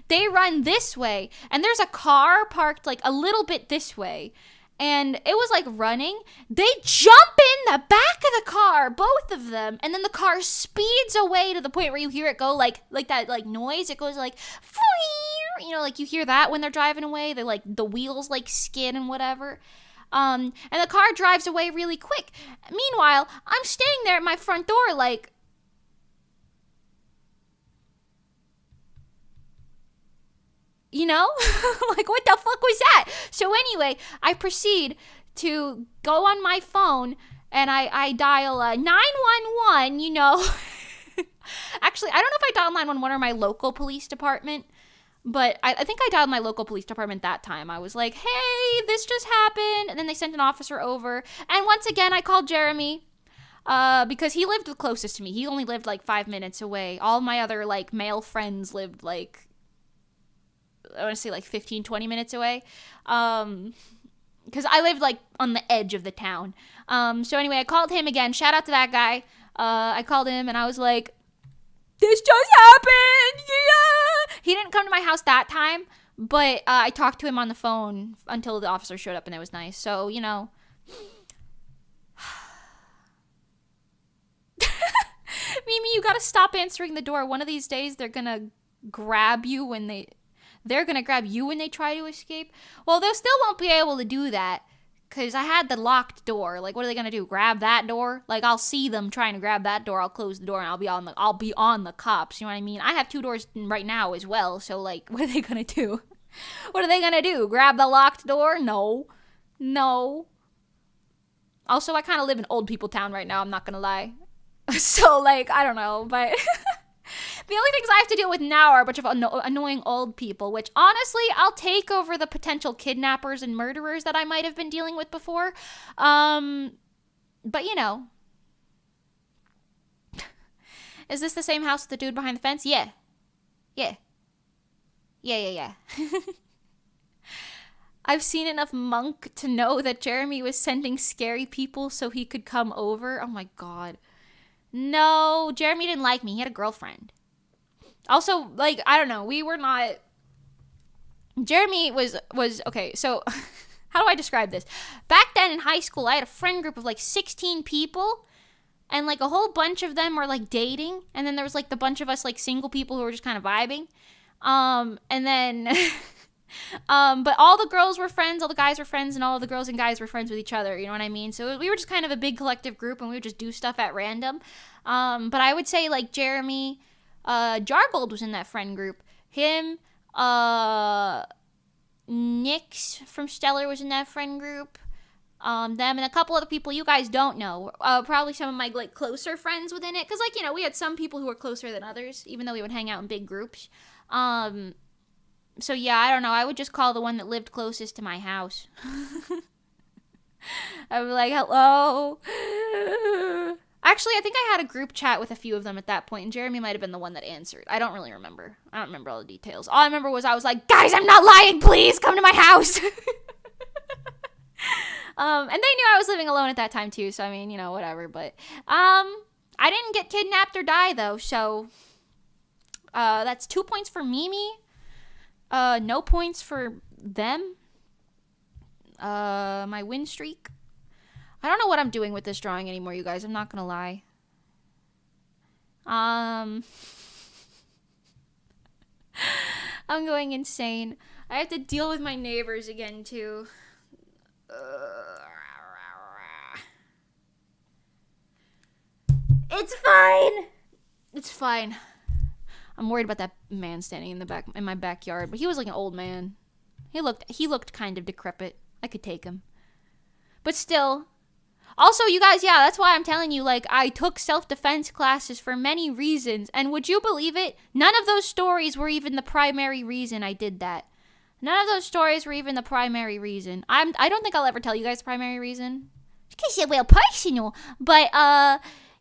They run this way, and there's a car parked like a little bit this way. And it was like running. They jump in the back of the car, both of them, and then the car speeds away to the point where you hear it go like that like noise. It goes like, like you hear that when they're driving away. They like the wheels like skid and whatever. And the car drives away really quick. Meanwhile, I'm standing there at my front door like, like, what the fuck was that? So anyway, I proceed to go on my phone and I dial 911, Actually, I don't know if I dialed 911 or my local police department, but I think I dialed my local police department that time. I was like, hey, this just happened. And then they sent an officer over. And once again, I called Jeremy. Because he lived the closest to me. He only lived like 5 minutes away. All my other like male friends lived like, I want to say like 15, 20 minutes away. Because I lived like on the edge of the town. So anyway, I called him again. Shout out to that guy. I called him and I was like, this just happened. Yeah. He didn't come to my house that time, but I talked to him on the phone until the officer showed up, and it was nice. So, Mimi, you gotta stop answering the door. One of these days, they're gonna grab you when they try to escape. Well, they still won't be able to do that because I had the locked door. Like, what are they gonna do? Grab that door? Like, I'll see them trying to grab that door. I'll close the door and I'll be on the cops. You know what I mean? I have 2 doors right now as well. So, like, what are they gonna do? What are they gonna do? Grab the locked door? No. Also, I kind of live in old people town right now. I'm not gonna lie. So, like, I don't know, but the only things I have to deal with now are a bunch of annoying old people, which, honestly, I'll take over the potential kidnappers and murderers that I might have been dealing with before. But, Is this the same house with the dude behind the fence? Yeah. I've seen enough Monk to know that Jeremy was sending scary people so he could come over. Oh my god. No, Jeremy didn't like me. He had a girlfriend. Also, like, I don't know. We were not... Jeremy was okay, so how do I describe this? Back then in high school, I had a friend group of like 16 people, and like a whole bunch of them were like dating, and then there was like the bunch of us like single people who were just kind of vibing. And then but all the girls were friends, all the guys were friends, and all the girls and guys were friends with each other, you know what I mean? So we were just kind of a big collective group, and we would just do stuff at random. But I would say like Jeremy, Jargold was in that friend group. Him, Nyx from Stellar was in that friend group. Them and a couple other people you guys don't know. Probably some of my like closer friends within it, because like, you know, we had some people who were closer than others, even though we would hang out in big groups. So yeah, I don't know. I would just call the one that lived closest to my house. I would be like, hello. Actually, I think I had a group chat with a few of them at that point, and Jeremy might have been the one that answered. I don't really remember. I don't remember all the details. All I remember was I was like, guys, I'm not lying. Please come to my house. And they knew I was living alone at that time too, so I mean, you know, whatever. But I didn't get kidnapped or die though, so that's 2 points for Mimi. No points for them. My win streak. I don't know what I'm doing with this drawing anymore, you guys. I'm not gonna lie. I'm going insane. I have to deal with my neighbors again, too. It's fine. It's fine. I'm worried about that man standing in my backyard, but he was like an old man. He looked kind of decrepit. I could take him. But still. Also, you guys, yeah, that's why I'm telling you, like, I took self-defense classes for many reasons, and would you believe it? None of those stories were even the primary reason I did that. None of those stories were even the primary reason. I don't think I'll ever tell you guys the primary reason. Because it's real personal. But,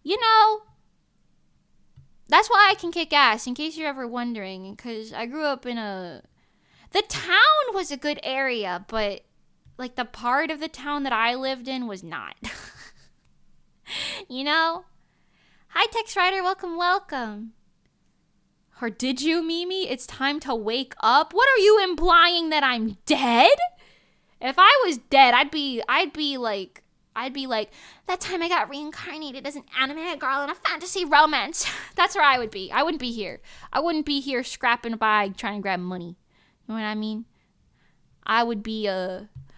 you know, that's why I can kick ass, in case you're ever wondering. Because I grew up in the town was a good area, but like the part of the town that I lived in was not. You know? Hi, Tex Rider. Welcome. Or did you, Mimi? It's time to wake up. What are you implying, that I'm dead? If I was dead, I'd be like, that time I got reincarnated as an anime girl in a fantasy romance. That's where I would be. I wouldn't be here. I wouldn't be here scrapping by trying to grab money. You know what I mean? I would be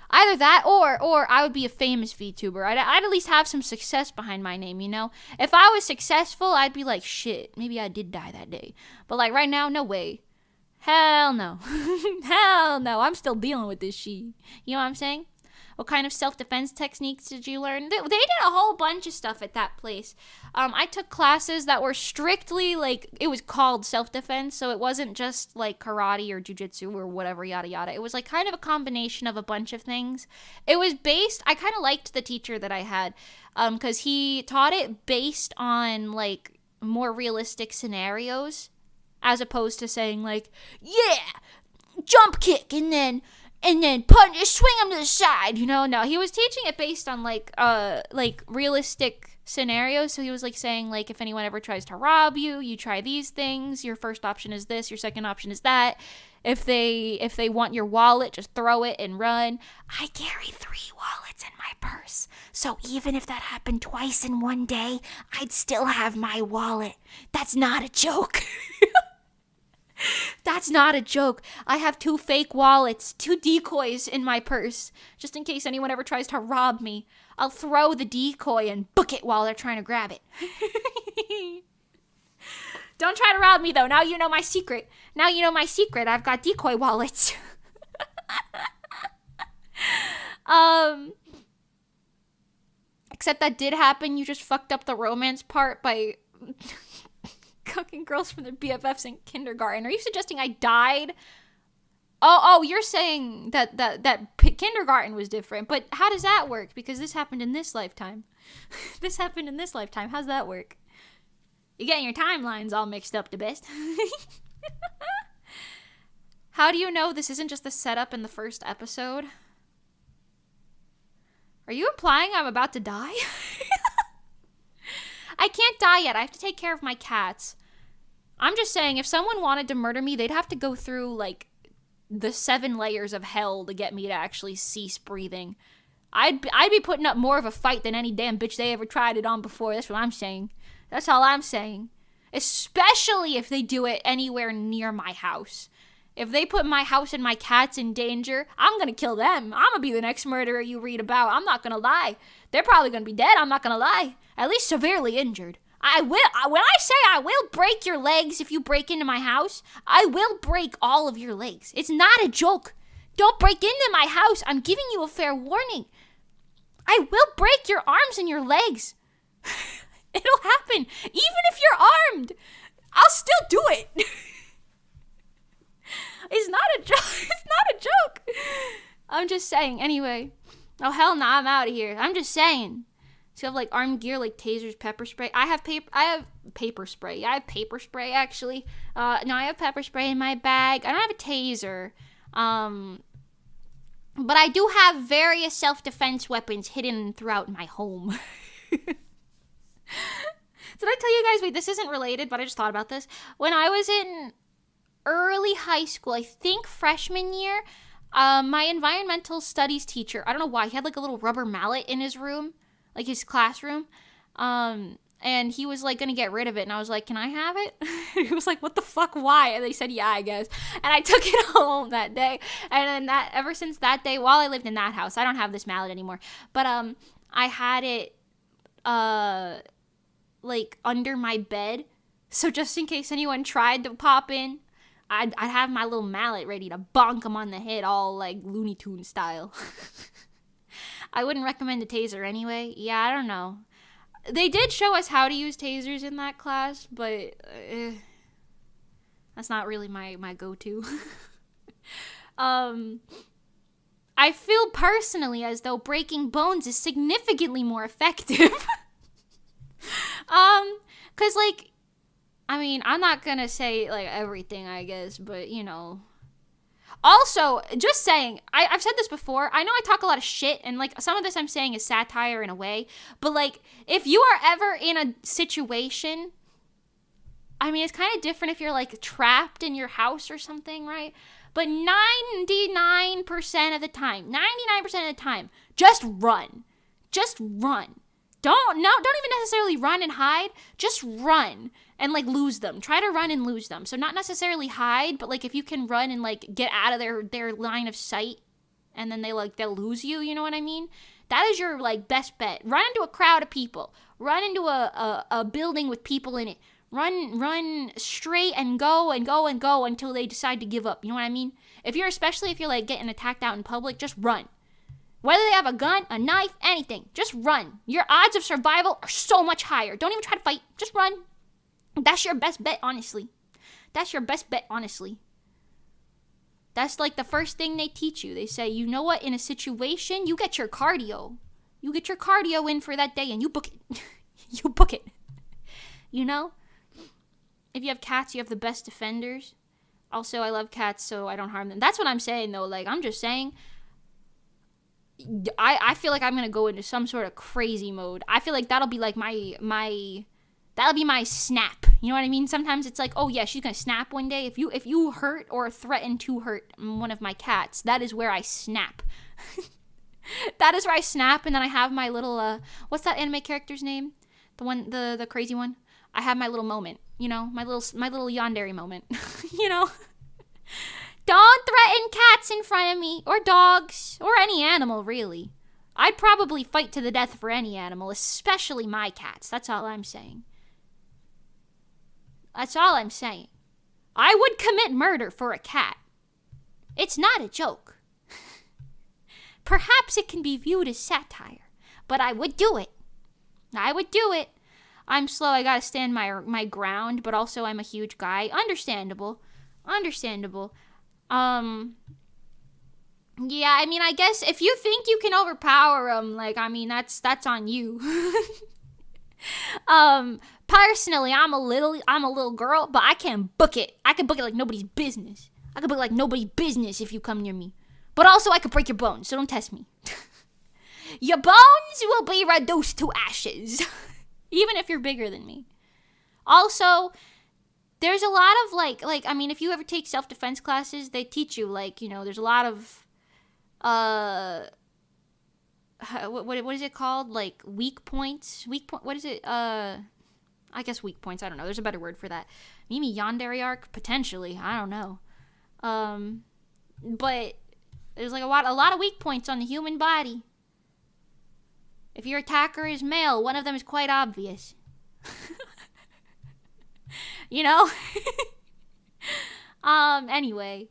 either that or I would be a famous VTuber. I'd at least have some success behind my name, you know? If I was successful, I'd be like, shit, maybe I did die that day. But like right now, no way. Hell no. Hell no. I'm still dealing with this shit. You know what I'm saying? What kind of self-defense techniques did you learn? They did a whole bunch of stuff at that place. I took classes that were strictly, like, it was called self-defense, so it wasn't just, like, karate or jujitsu or whatever, yada yada. It was, like, kind of a combination of a bunch of things. It was based, I kind of liked the teacher that I had, because he taught it based on, like, more realistic scenarios, as opposed to saying, like, yeah, jump kick, and then punch, swing him to the side, you know? No, he was teaching it based on, like realistic scenarios. So he was, like, saying, like, if anyone ever tries to rob you, you try these things. Your first option is this. Your second option is that. If they want your wallet, just throw it and run. I carry 3 wallets in my purse. So even if that happened twice in one day, I'd still have my wallet. That's not a joke. That's not a joke. I have 2 fake wallets, 2 decoys in my purse, just in case anyone ever tries to rob me. I'll throw the decoy and book it while they're trying to grab it. Don't try to rob me, though. Now you know my secret. I've got decoy wallets. Except that did happen. You just fucked up the romance part by cucking girls from their BFFs in kindergarten. Are you suggesting I died? Oh, you're saying that kindergarten was different. But how does that work? Because this happened in this lifetime. This happened in this lifetime. How's that work? You're getting your timelines all mixed up to best. How do you know this isn't just the setup in the first episode? Are you implying I'm about to die? I can't die yet. I have to take care of my cats. I'm just saying, if someone wanted to murder me, they'd have to go through, like, the 7 layers of hell to get me to actually cease breathing. I'd be putting up more of a fight than any damn bitch they ever tried it on before. That's what I'm saying. That's all I'm saying. Especially if they do it anywhere near my house. If they put my house and my cats in danger, I'm gonna kill them. I'm gonna be the next murderer you read about. I'm not gonna lie. They're probably gonna be dead. I'm not gonna lie. At least severely injured. When I say I will break your legs if you break into my house, I will break all of your legs. It's not a joke. Don't break into my house. I'm giving you a fair warning. I will break your arms and your legs. It'll happen. Even if you're armed, I'll still do it. It's not a joke. It's not a joke. I'm just saying. Anyway. Oh, hell no. I'm out of here. I'm just saying. So you have like armed gear, like tasers, pepper spray. I have paper spray. I have paper spray, actually. No, I have pepper spray in my bag. I don't have a taser. But I do have various self-defense weapons hidden throughout my home. Did I tell you guys, wait, this isn't related, but I just thought about this. When I was in early high school, I think freshman year, my environmental studies teacher, I don't know why, he had like a little rubber mallet in his room, like his classroom. And he was like gonna get rid of it, and I was like, can I have it? He was like, what the fuck, why? And they said, yeah, I guess. And I took it home that day, and then ever since that day, while I lived in that house, I don't have this mallet anymore, but I had it like under my bed, so just in case anyone tried to pop in, I'd have my little mallet ready to bonk them on the head, all like Looney Tunes style. I wouldn't recommend a taser anyway. Yeah, I don't know. They did show us how to use tasers in that class, but that's not really my go-to. I feel personally as though breaking bones is significantly more effective. 'Cause like, I mean, I'm not gonna say like everything, I guess, but you know. Also, just saying, I've said this before, I know I talk a lot of shit, and like some of this I'm saying is satire in a way, but like, if you are ever in a situation, I mean, it's kind of different if you're like trapped in your house or something, right? But 99% of the time, 99% of the time, just run. Just run. Don't even necessarily run and hide, just run and like lose them. Try to run and lose them. So not necessarily hide, but like if you can run and like get out of their line of sight, and then they'll lose you, you know what I mean? That is your like best bet. Run into a crowd of people. Run into a building with people in it. Run straight and go until they decide to give up. You know what I mean? Especially if you're like getting attacked out in public, just run. Whether they have a gun, a knife, anything, just run. Your odds of survival are so much higher. Don't even try to fight. Just run. That's your best bet, honestly. That's your best bet, honestly. That's like the first thing they teach you. They say, you know what, in a situation, you get your cardio. You get your cardio in for that day and you book it. You book it. You know? If you have cats, you have the best defenders. Also, I love cats, so I don't harm them. That's what I'm saying, though. Like, I'm just saying, I feel like I'm going to go into some sort of crazy mode. I feel like that'll be like that'll be my snap. You know what I mean? Sometimes it's like, oh yeah, she's going to snap one day. If you hurt or threaten to hurt one of my cats, that is where I snap. That is where I snap, and then I have my little, what's that anime character's name? The crazy one? I have my little moment, you know? My little yandere moment, you know? Don't threaten cats in front of me, or dogs, or any animal, really. I'd probably fight to the death for any animal, especially my cats. That's all I'm saying. That's all I'm saying. I would commit murder for a cat. It's not a joke. Perhaps it can be viewed as satire, but I would do it. I would do it. I'm slow, I gotta stand my ground, but also I'm a huge guy. Understandable. Yeah, I mean, I guess if you think you can overpower them, like, I mean, that's on you. Personally, I'm a little girl, but I can book it. I can book it like nobody's business. I could be like nobody's business if you come near me. But also, I could break your bones, so don't test me. Your bones will be reduced to ashes. Even if you're bigger than me. Also, there's a lot of, I mean, if you ever take self-defense classes, they teach you, there's a lot of, what is it called? Like, weak points? What is it? I guess weak points. I don't know. There's a better word for that. Maybe yandere arc? Potentially. I don't know. But there's like a lot of weak points on the human body. If your attacker is male, one of them is quite obvious. You know? Anyway,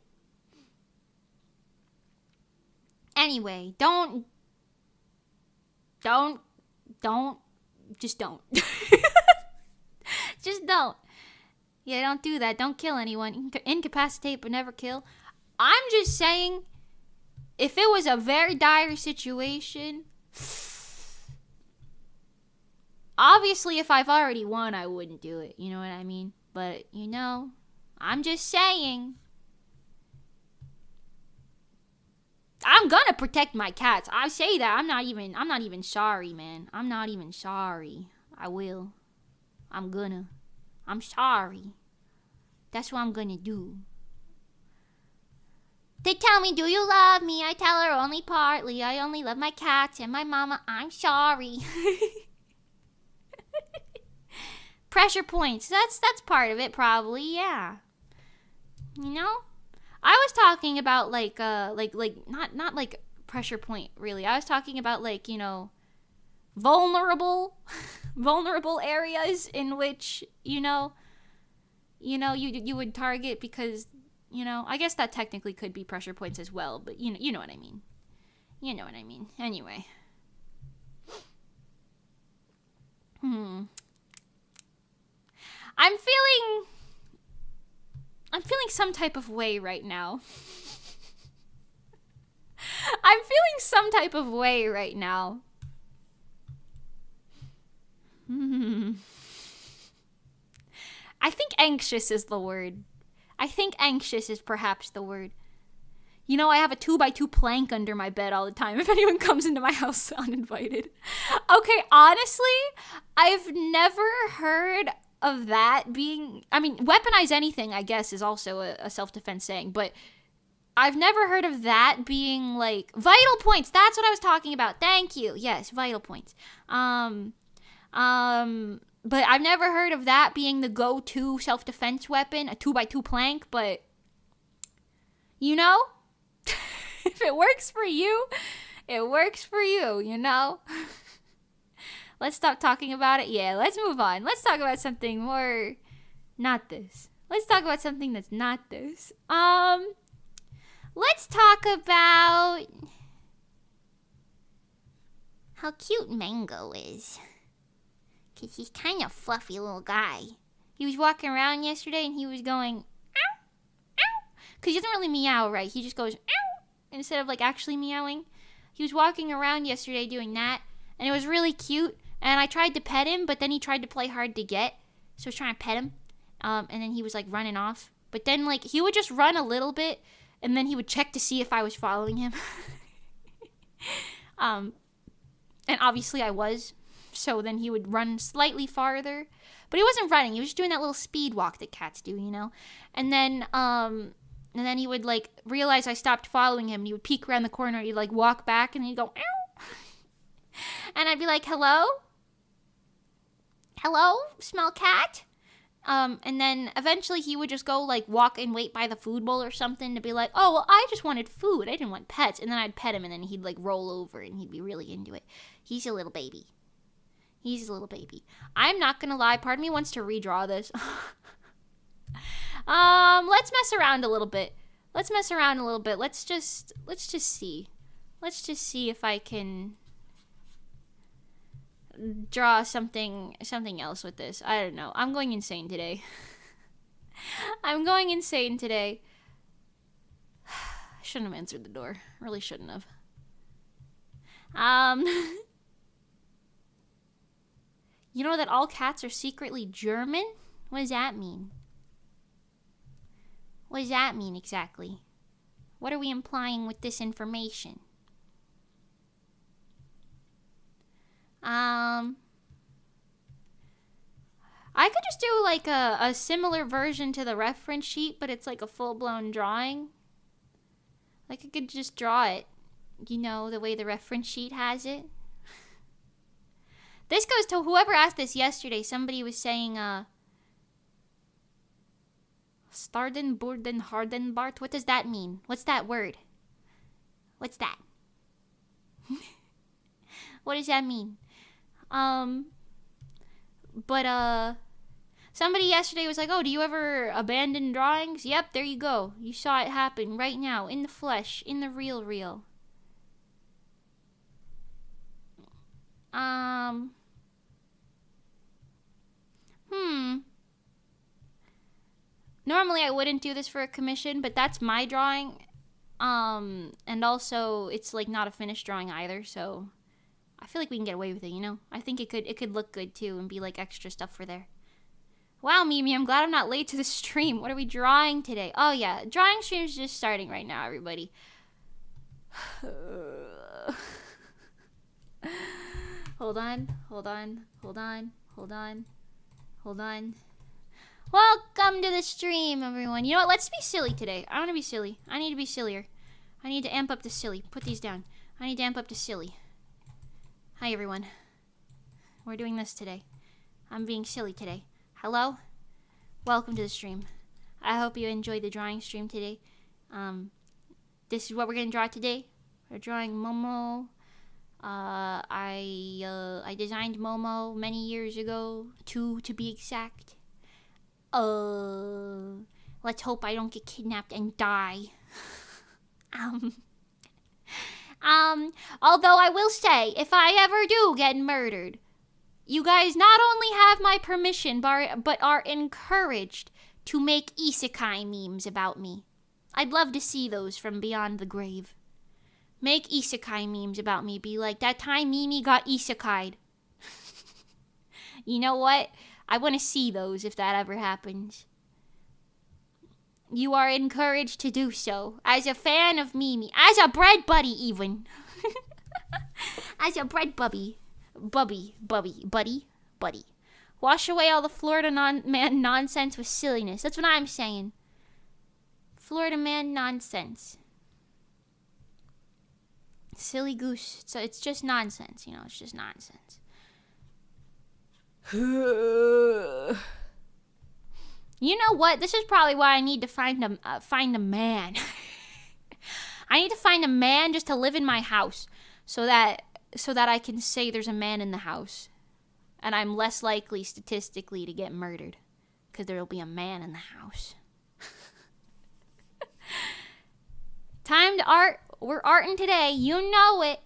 don't, just don't. Just don't. Yeah, don't do that. Don't kill anyone. Incapacitate but never kill. I'm just saying, if it was a very dire situation, obviously if I've already won, I wouldn't do it. You know what I mean? But, I'm just saying, I'm gonna protect my cats. I say that. I'm not even sorry, man. I'm not even sorry. I will. I'm sorry. That's what I'm gonna do. They tell me, do you love me? I tell her only partly. I only love my cats and my mama. I'm sorry. Pressure points. That's part of it, probably, yeah. You know? I was talking about, not like pressure point, really. I was talking about, vulnerable areas in which, you would target because, I guess that technically could be pressure points as well, but you know what I mean. You know what I mean. Anyway. I'm feeling some type of way right now. I'm feeling some type of way right now. I think anxious is the word. I think anxious is perhaps the word. I have a 2x2 plank under my bed all the time if anyone comes into my house uninvited. Okay, honestly, I've never heard of that being... I mean, weaponize anything, I guess, is also a self-defense saying, but I've never heard of that being, vital points. That's what I was talking about. Thank you. Yes, vital points. But I've never heard of that being the go-to self-defense weapon, a 2x2 plank, but, if it works for you, it works for you, Let's stop talking about it. Yeah, let's move on. Let's talk about something more not this. Let's talk about something that's not this. Let's talk about how cute Mango is. 'Cause he's kind of fluffy little guy. He was walking around yesterday and he was going, ow, ow. 'Cause he doesn't really meow, right? He just goes, ow, instead of actually meowing. He was walking around yesterday doing that. And it was really cute. And I tried to pet him, but then he tried to play hard to get. So I was trying to pet him. And then he was running off. But then he would just run a little bit. And then he would check to see if I was following him. And obviously I was. So then he would run slightly farther. But he wasn't running. He was just doing that little speed walk that cats do, And then he would realize I stopped following him. And he would peek around the corner. He'd walk back and he'd go, ow. And I'd be like, hello? Hello? Smell cat? And then eventually he would just go walk and wait by the food bowl or something to be like, oh, well, I just wanted food. I didn't want pets. And then I'd pet him and then he'd roll over and he'd be really into it. He's a little baby. I'm not going to lie. Part of me wants to redraw this. Let's mess around a little bit. Let's just see. Let's just see if I can draw something else with this. I don't know. I'm going insane today. I shouldn't have answered the door. Really shouldn't have. You know that all cats are secretly German? What does that mean? What does that mean exactly? What are we implying with this information? I could just do like a similar version to the reference sheet, but it's like a full-blown drawing. Like I could just draw it, you know, the way the reference sheet has it. This goes to whoever asked this yesterday. Somebody was saying, Starden, Borden, Harden, Bart. What does that mean? What's that word? What's that? What does that mean? Somebody yesterday was like, oh, do you ever abandon drawings? Yep, there you go. You saw it happen right now, in the flesh, in the real. Normally I wouldn't do this for a commission, but that's my drawing. And also, it's like not a finished drawing either, so I feel like we can get away with it, you know? I think it could look good too and be like extra stuff for there. Wow, Mimi, I'm glad I'm not late to the stream. What are we drawing today? Oh, yeah. Drawing stream is just starting right now, everybody. Hold on. Welcome to the stream, everyone. You know what? Let's be silly today. I want to be silly. I need to be sillier. I need to amp up the silly. Put these down. I need to amp up the silly. Hi, everyone. We're doing this today. I'm being silly today. Hello? Welcome to the stream. I hope you enjoyed the drawing stream today. This is what we're going to draw today. We're drawing Momo. I designed Momo many years ago. 2 to be exact. Let's hope I don't get kidnapped and die. Although I will say, if I ever do get murdered, you guys not only have my permission, but are encouraged to make isekai memes about me. I'd love to see those from beyond the grave. Make isekai memes about me. Be like, that time Mimi got isekai'd. You know what? I want to see those if that ever happens. You are encouraged to do so. As a fan of Mimi. As a bread buddy, even. As a bread buddy. Buddy. Wash away all the Florida man nonsense with silliness. That's what I'm saying. Florida man nonsense. Silly goose. So it's just nonsense, you know. It's just nonsense. You know what? This is probably why I need to find a man. I need to find a man just to live in my house, so that I can say there's a man in the house, and I'm less likely statistically to get murdered, because there'll be a man in the house. Time to art. We're arting today. You know it.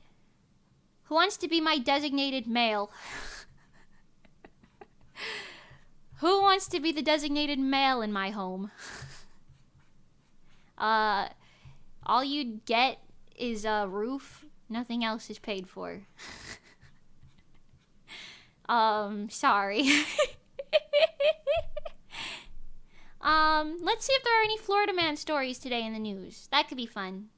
Who wants to be my designated male? Who wants to be the designated male in my home? All you get is a roof. Nothing else is paid for. Sorry. Let's see if there are any Florida man stories today in the news. That could be fun.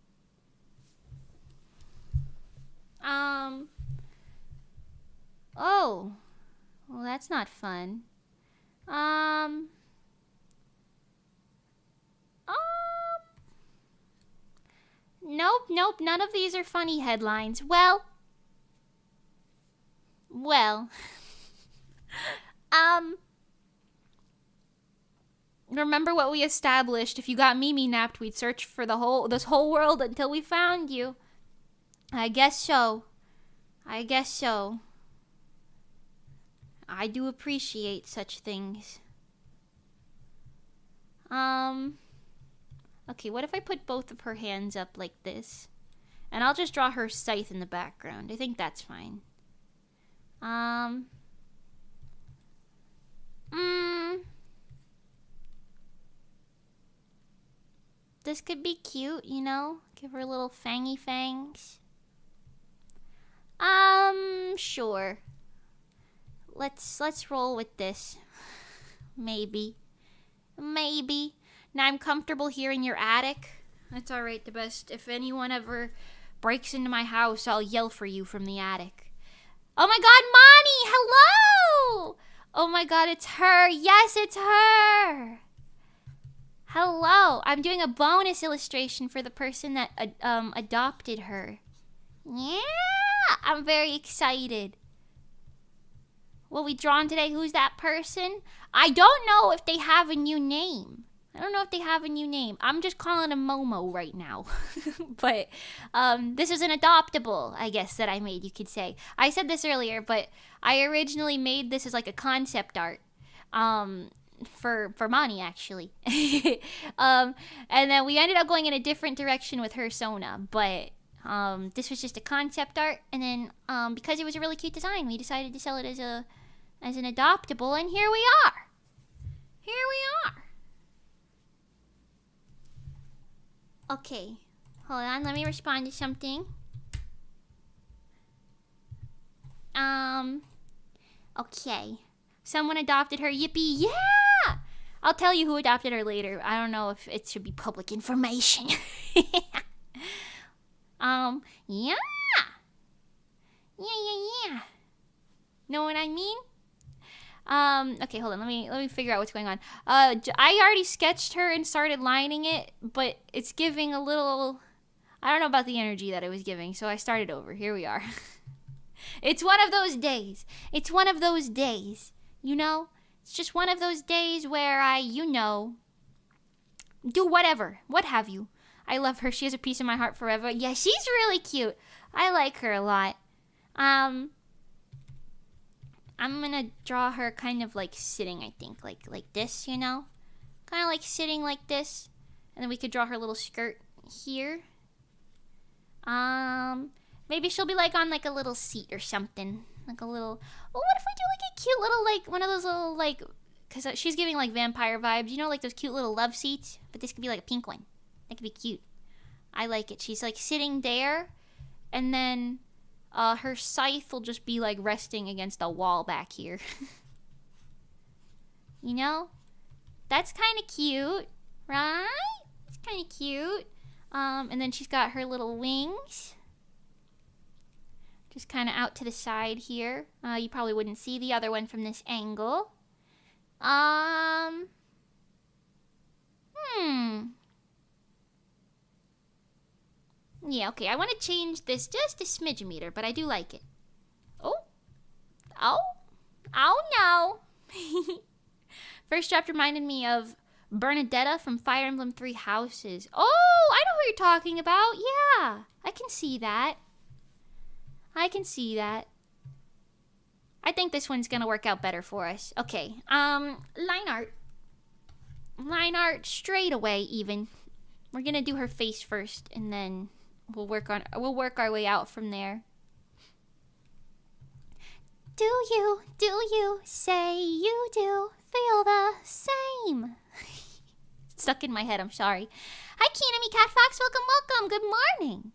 Oh. Well, that's not fun. Nope, none of these are funny headlines. Well. Remember what we established? If you got Mimi napped, we'd search for this whole world until we found you. I guess so. I do appreciate such things. Okay, what if I put both of her hands up like this? And I'll just draw her scythe in the background. I think that's fine. This could be cute, you know? Give her little fangy fangs. Sure. Let's roll with this. Maybe. Now I'm comfortable here in your attic. That's alright, the best. If anyone ever breaks into my house, I'll yell for you from the attic. Oh my god, Monty! Hello! Oh my god, it's her. Yes, it's her. Hello. I'm doing a bonus illustration for the person that adopted her. Yeah, I'm very excited. What we drawn today? Who's that person? I don't know if they have a new name. I'm just calling him Momo right now. But this is an adoptable, I guess, that I made, you could say. I said this earlier, but I originally made this as like a concept art. For Mani, actually. And then we ended up going in a different direction with her Sona, but this was just a concept art, and then because it was a really cute design, we decided to sell it as an adoptable, and here we are. Okay, hold on, let me respond to something. Okay. Someone adopted her. Yippee! Yeah! I'll tell you who adopted her later. I don't know if it should be public information. Yeah. Yeah. Know what I mean? Okay, hold on. Let me figure out what's going on. I already sketched her and started lining it, but it's giving a little... I don't know about the energy that it was giving, so I started over. Here we are. It's one of those days. You know? It's just one of those days where I, do whatever. What have you. I love her. She has a piece of my heart forever. Yeah, she's really cute. I like her a lot. I'm gonna draw her kind of like sitting, I think. Like this, Kind of like sitting like this. And then we could draw her little skirt here. Maybe she'll be like on like a little seat or something. Like a little... Oh, what if we do like a cute little, like, one of those little, like... Because she's giving, like, vampire vibes. Like those cute little love seats? But this could be, like, a pink one. That could be cute. I like it. She's, like, sitting there. And then her scythe will just be, like, resting against a wall back here. That's kind of cute. Right? It's kind of cute. And then she's got her little wings. Just kind of out to the side here. You probably wouldn't see the other one from this angle. Yeah, okay. I want to change this just a smidge meter, but I do like it. Oh no. First draft reminded me of Bernadetta from Fire Emblem Three Houses. Oh, I know who you're talking about. Yeah, I can see that. I think this one's gonna work out better for us. Okay, line art straight away even. We're gonna do her face first, and then we'll work our way out from there. Do you say you do feel the same? It's stuck in my head, I'm sorry. Hi, Keenamy Cat Fox, welcome. Good morning.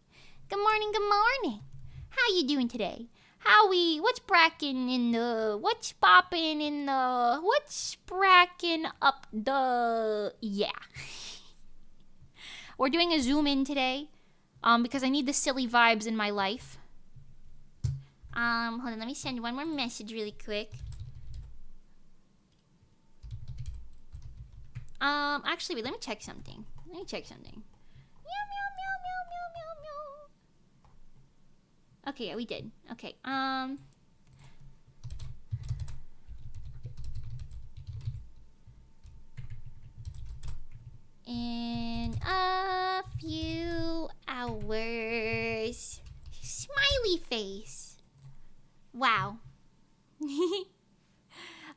How you doing today? What's bracking what's bracking up the, yeah. We're doing a zoom in today, because I need the silly vibes in my life. Hold on, let me send one more message really quick. Actually, wait, let me check something. Meow. Okay, yeah, we did. Okay, in a few hours. Smiley face. Wow.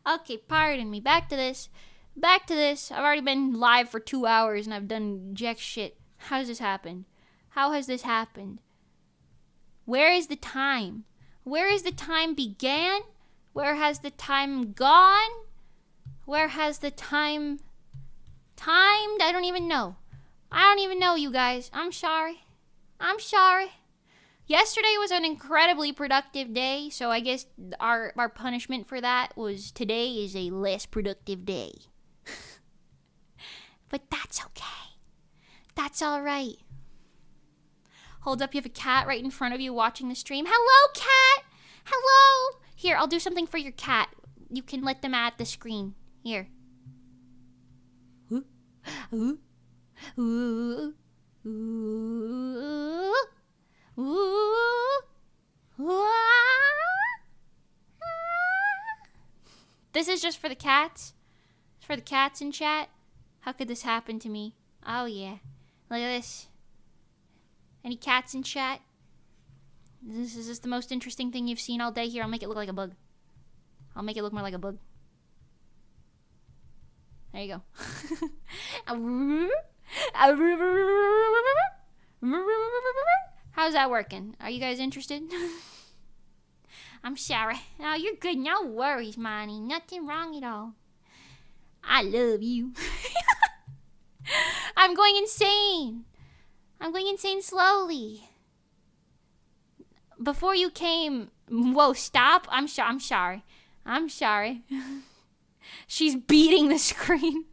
Okay, pardon me. Back to this. I've already been live for 2 hours and I've done jack shit. How has this happened? Where is the time? Where is the time began? Where has the time gone? Where has the time timed? I don't even know, you guys. I'm sorry. Yesterday was an incredibly productive day, so I guess our punishment for that was today is a less productive day. But that's okay. That's all right. Hold up, you have a cat right in front of you watching the stream. Hello, cat! Hello! Here, I'll do something for your cat. You can let them at the screen. Here. Ooh. Ooh. Ooh. Ooh. Ooh. Ooh. This is just for the cats. It's for the cats in chat. How could this happen to me? Oh, yeah. Look at this. Any cats in chat? This is just the most interesting thing you've seen all day. Here, I'll make it look like a bug. I'll make it look more like a bug. There you go. How's that working? Are you guys interested? I'm sorry. Oh, you're good. No worries, Monty. Nothing wrong at all. I love you. I'm going insane. I'm going insane slowly. Before you came... Whoa, stop. I'm sorry. I'm sorry. She's beating the screen.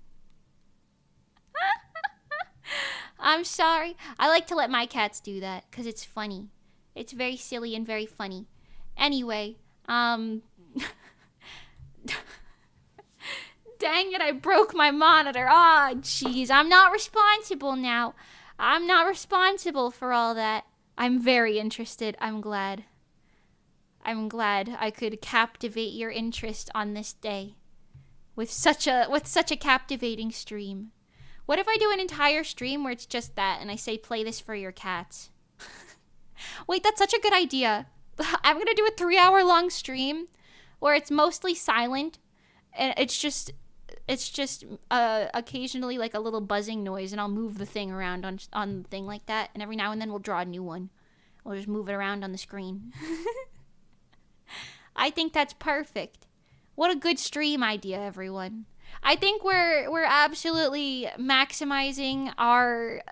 I'm sorry. I like to let my cats do that because it's funny. It's very silly and very funny. Anyway, dang it, I broke my monitor. Ah, jeez, I'm not responsible now. I'm not responsible for all that. I'm very interested. I'm glad. I'm glad I could captivate your interest on this day with such a captivating stream. What if I do an entire stream where it's just that and I say play this for your cats? Wait, that's such a good idea. I'm going to do a 3-hour-long stream where it's mostly silent and it's just occasionally like a little buzzing noise, and I'll move the thing around on the thing like that, and every now and then we'll draw a new one. We'll just move it around on the screen. I think that's perfect. What a good stream idea, everyone. I think we're absolutely maximizing our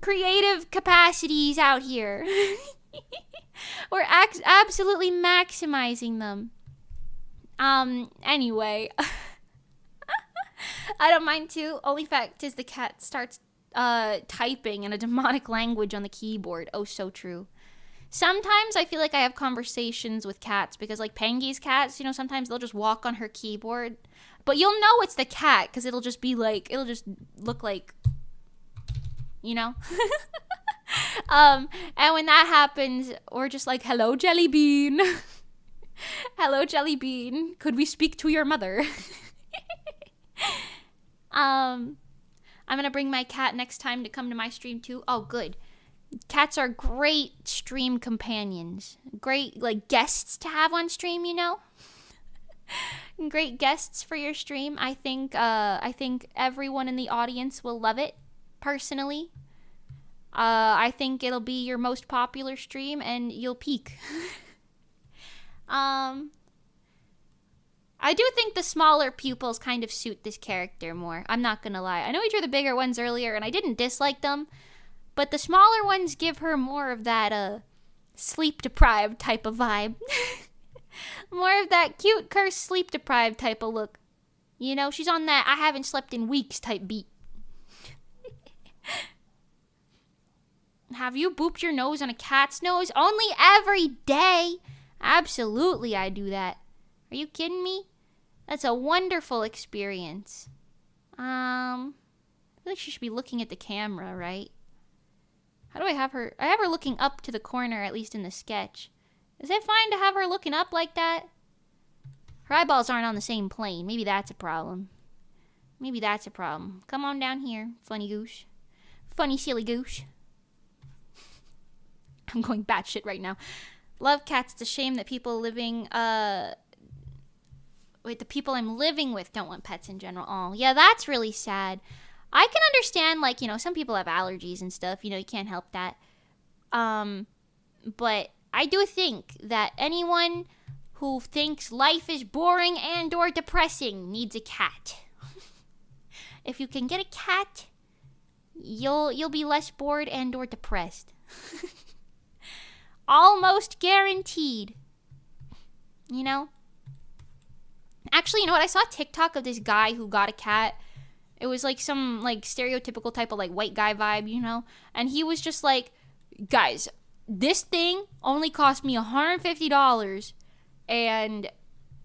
creative capacities out here. We're absolutely maximizing them. Anyway. I don't mind too. Only fact is the cat starts typing in a demonic language on the keyboard. Oh, so true. Sometimes I feel like I have conversations with cats because, like, Pengy's cats, you know, sometimes they'll just walk on her keyboard. But you'll know it's the cat because it'll just be like, it'll just look like, you know? And when that happens, we're just like, hello, Jelly Bean. Hello, Jelly Bean. Could we speak to your mother? I'm gonna bring my cat next time to come to my stream too. Oh, good. Cats are great stream companions. Great, like, guests to have on stream, you know? Great guests for your stream. I think everyone in the audience will love it, personally. I think it'll be your most popular stream and you'll peak. I do think the smaller pupils kind of suit this character more. I'm not gonna lie. I know we drew the bigger ones earlier and I didn't dislike them, but the smaller ones give her more of that sleep-deprived type of vibe. More of that cute, cursed, sleep-deprived type of look. You know, she's on that I haven't slept in weeks type beat. Have you booped your nose on a cat's nose? Only every day. Absolutely, I do that. Are you kidding me? That's a wonderful experience. I feel like she should be looking at the camera, right? How do I have her? I have her looking up to the corner, at least in the sketch. Is it fine to have her looking up like that? Her eyeballs aren't on the same plane. Maybe that's a problem. Maybe that's a problem. Come on down here, funny goose. Funny, silly goose. I'm going batshit right now. Love cats. It's a shame that people living, the people I'm living with don't want pets in general. Oh, yeah, that's really sad. I can understand, like, you know, some people have allergies and stuff. You know, you can't help that. But I do think that anyone who thinks life is boring and or depressing needs a cat. If you can get a cat, you'll be less bored and or depressed. Almost guaranteed. You know? Actually, you know what? I saw a TikTok of this guy who got a cat. It was like some like stereotypical type of like white guy vibe, you know? And he was just like, guys, this thing only cost me $150 and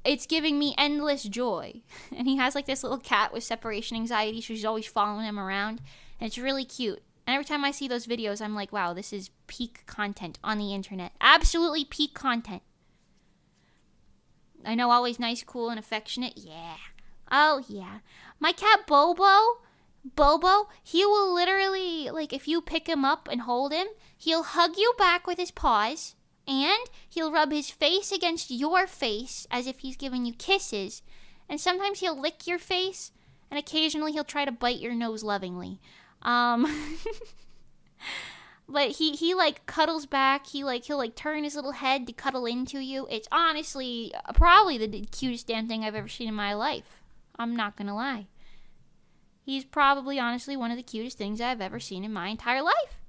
it's giving me endless joy. And he has like this little cat with separation anxiety, so she's always following him around. And it's really cute. And every time I see those videos, I'm like, wow, this is peak content on the internet. Absolutely peak content. I know, always nice, cool, and affectionate. Yeah. Oh, yeah. My cat Bobo, he will literally, like, if you pick him up and hold him, he'll hug you back with his paws, and he'll rub his face against your face as if he's giving you kisses, and sometimes he'll lick your face, and occasionally he'll try to bite your nose lovingly. But he like cuddles back. He'll turn his little head to cuddle into you. It's honestly probably the cutest damn thing I've ever seen in my life. I'm not gonna lie. He's probably honestly one of the cutest things I've ever seen in my entire life.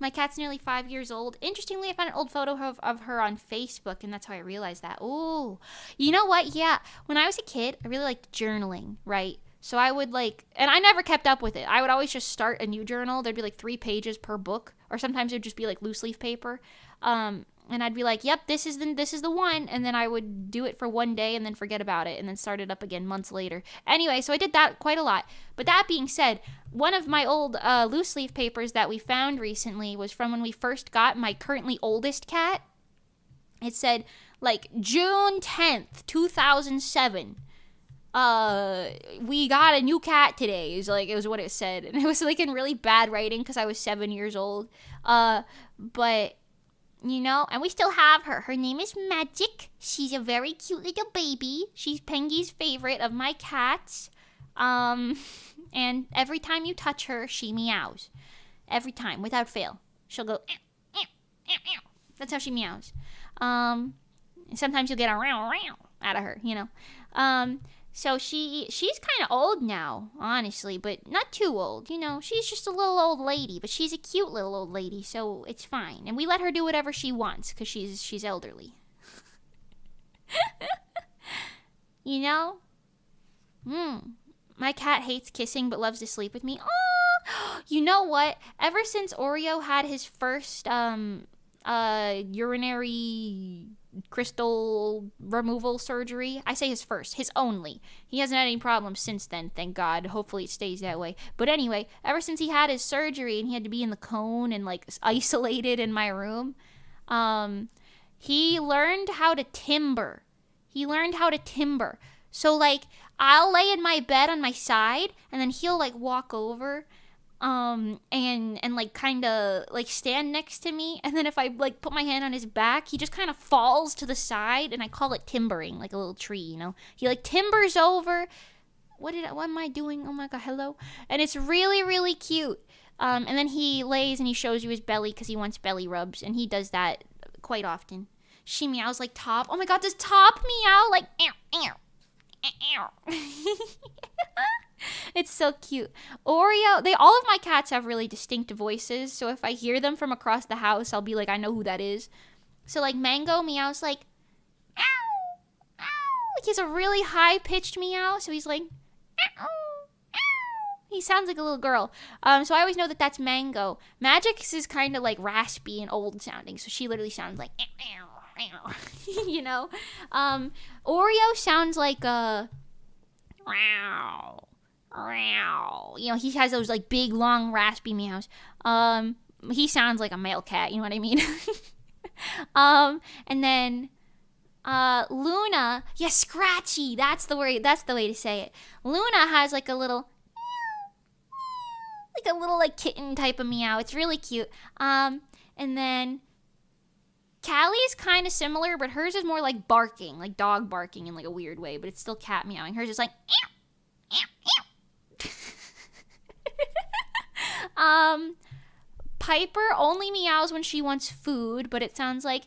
My cat's nearly 5 years old. Interestingly, I found an old photo of her on Facebook, and that's how I realized that. Ooh, you know what? Yeah, when I was a kid, I really liked journaling, right? So I would and I never kept up with it. I would always just start a new journal. There'd be like 3 pages per book, or sometimes it would just be like loose leaf paper. And I'd be like, yep, this is the one. And then I would do it for one day and then forget about it and then start it up again months later. Anyway, so I did that quite a lot. But that being said, one of my old loose leaf papers that we found recently was from when we first got my currently oldest cat. It said like June 10th, 2007. We got a new cat today. It was what it said. And it was like in really bad writing because I was 7 years old. But, you know, and we still have her. Her name is Magic. She's a very cute little baby. She's Pengy's favorite of my cats. And every time you touch her, she meows. Every time, without fail. She'll go, ew, ew, ew, ew. That's how she meows. Sometimes you'll get a row, row out of her, you know. So she's kind of old now, honestly, but not too old, you know. She's just a little old lady, but she's a cute little old lady, so it's fine. And we let her do whatever she wants because she's elderly. You know? My cat hates kissing but loves to sleep with me. Oh, you know what? Ever since Oreo had his first urinary crystal removal surgery. I say his first, his only. He hasn't had any problems since then, thank God. Hopefully it stays that way. But anyway, ever since he had his surgery and he had to be in the cone and like isolated in my room, he learned how to timber. So like I'll lay in my bed on my side and then he'll like walk over and like kind of like stand next to me, and then if I like put my hand on his back, he just kind of falls to the side, and I call it timbering, like a little tree, you know. He like timbers over. What am I doing? Oh my God, hello. And it's really, really cute. And then he lays and he shows you his belly because he wants belly rubs, and he does that quite often. She meows like Top. Oh my God, does Top meow like ew, ew, ew. It's so cute. Oreo, all of my cats have really distinct voices, so if I hear them from across the house, I'll be like, I know who that is. So like Mango meows like ow, ow. Like he has a really high-pitched meow, so he's like ow, ow. He sounds like a little girl. So I always know that that's Mango. Magic's is kind of like raspy and old sounding, so she literally sounds like ow, ow, ow. You know? Oreo sounds like a wow. You know, he has those like big, long, raspy meows. He sounds like a male cat, you know what I mean? And then Luna, yeah, Scratchy, that's the way to say it. Luna has like a little like kitten type of meow. It's really cute. And then Callie's kind of similar, but hers is more like barking, like dog barking in like a weird way, but it's still cat meowing. Hers is like ew, ew, ew. Piper only meows when she wants food, but it sounds like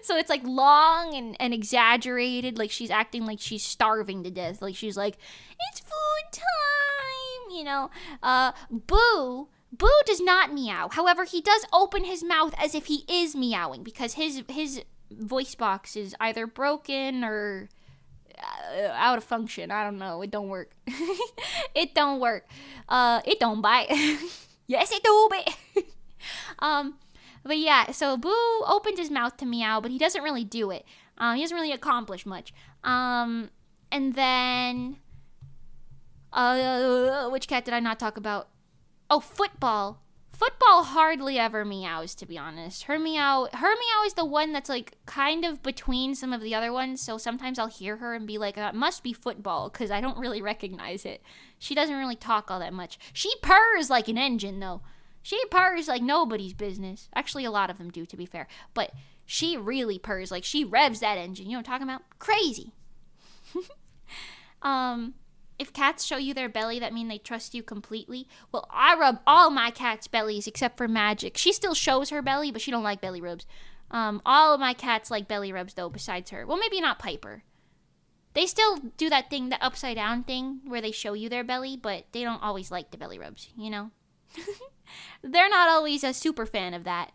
so it's like long and exaggerated, like she's acting like she's starving to death, like she's like, it's food time, you know. Boo does not meow. However, he does open his mouth as if he is meowing because his voice box is either broken or out of function. I don't know. It don't work. It don't work. It don't bite. Yes, it do, but but yeah, so Boo opens his mouth to meow, but he doesn't really do it. He doesn't really accomplish much. And then which cat did I not talk about? Oh, Football. Football hardly ever meows, to be honest. Her meow is the one that's like kind of between some of the other ones. So sometimes I'll hear her and be like, it must be Football, because I don't really recognize it. She doesn't really talk all that much. She purrs like an engine, though. She purrs like nobody's business. Actually, a lot of them do, to be fair. But she really purrs. Like, she revs that engine. You know what I'm talking about? Crazy. If cats show you their belly, that mean they trust you completely. Well, I rub all my cats' bellies except for Magic. She still shows her belly, but she don't like belly rubs. All of my cats like belly rubs, though, besides her. Well, maybe not Piper. They still do that thing, the upside down thing, where they show you their belly, but they don't always like the belly rubs, you know? They're not always a super fan of that.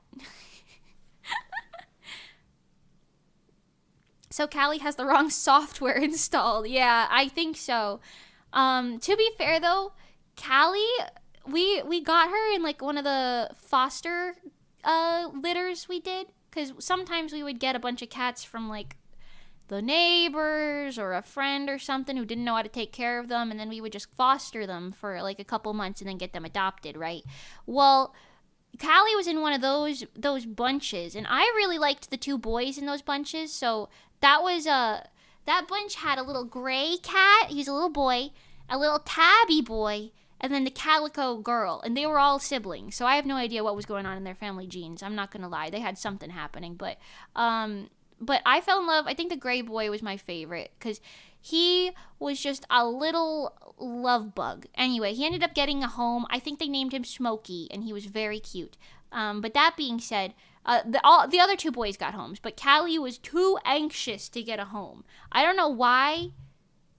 So Callie has the wrong software installed. Yeah, I think so. To be fair, though, Callie, we got her in, like, one of the foster litters we did. Because sometimes we would get a bunch of cats from, like, the neighbors or a friend or something who didn't know how to take care of them, and then we would just foster them for like a couple months and then get them adopted, right? Well, Callie was in one of those bunches, and I really liked the two boys in those bunches, so that was that bunch had a little gray cat, he's a little boy, a little tabby boy, and then the calico girl, and they were all siblings, so I have no idea what was going on in their family genes. I'm not gonna lie, they had something happening, but I fell in love. I think the gray boy was my favorite because he was just a little love bug. Anyway, he ended up getting a home. I think they named him Smokey, and he was very cute. But that being said, the other two boys got homes, but Callie was too anxious to get a home. I don't know why,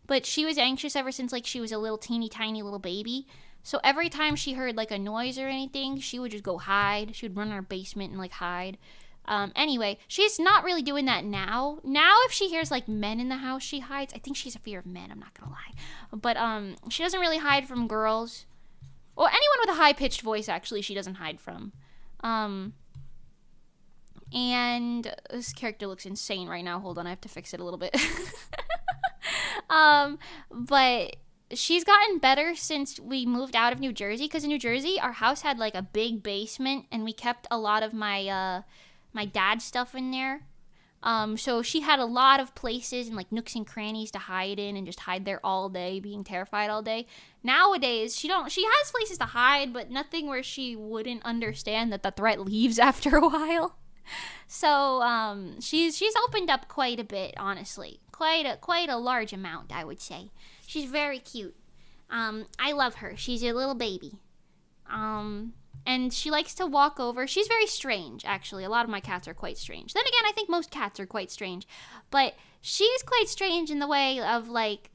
but she was anxious ever since like she was a little teeny tiny little baby. So every time she heard like a noise or anything, she would just go hide. She would run in her basement and like hide. Anyway, she's not really doing that now. Now, if she hears, like, men in the house, she hides. I think she's a fear of men, I'm not gonna lie. But, she doesn't really hide from girls. Or anyone with a high-pitched voice, actually, she doesn't hide from. And this character looks insane right now. Hold on, I have to fix it a little bit. But she's gotten better since we moved out of New Jersey. Because in New Jersey, our house had, like, a big basement, and we kept a lot of my dad's stuff in there. So she had a lot of places and like nooks and crannies to hide in and just hide there all day, being terrified all day. Nowadays, she has places to hide, but nothing where she wouldn't understand that the threat leaves after a while. So she's opened up quite a bit, honestly. Quite a large amount, I would say. She's very cute. I love her. She's a little baby. And she likes to walk over. She's very strange, actually. A lot of my cats are quite strange. Then again, I think most cats are quite strange. But she's quite strange in the way of, like,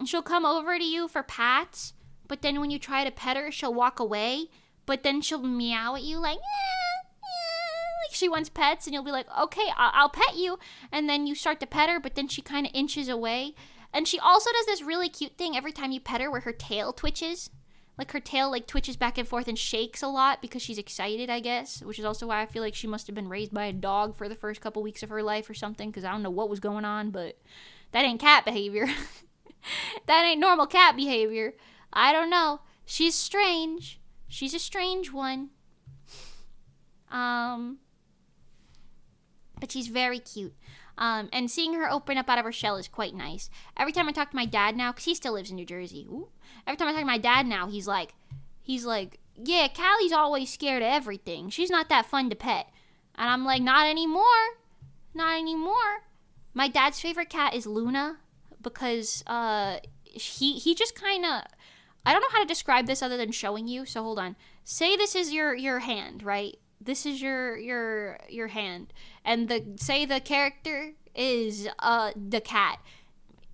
she'll come over to you for pats, but then when you try to pet her, she'll walk away, but then she'll meow at you like, like she wants pets, and you'll be like, okay, I'll pet you. And then you start to pet her, but then she kind of inches away. And she also does this really cute thing every time you pet her where her tail twitches. Like, her tail, like, twitches back and forth and shakes a lot because she's excited, I guess. Which is also why I feel like she must have been raised by a dog for the first couple weeks of her life or something. Because I don't know what was going on, but that ain't cat behavior. That ain't normal cat behavior. I don't know. She's strange. She's a strange one. But she's very cute. And seeing her open up out of her shell is quite nice. Every time I talk to my dad now, because he still lives in New Jersey. Ooh. Every time I talk to my dad now, he's like, yeah, Callie's always scared of everything. She's not that fun to pet. And I'm like, not anymore. Not anymore. My dad's favorite cat is Luna because he just kind of, I don't know how to describe this other than showing you. So hold on. Say this is your hand, right? This is your hand, and say the character is the cat.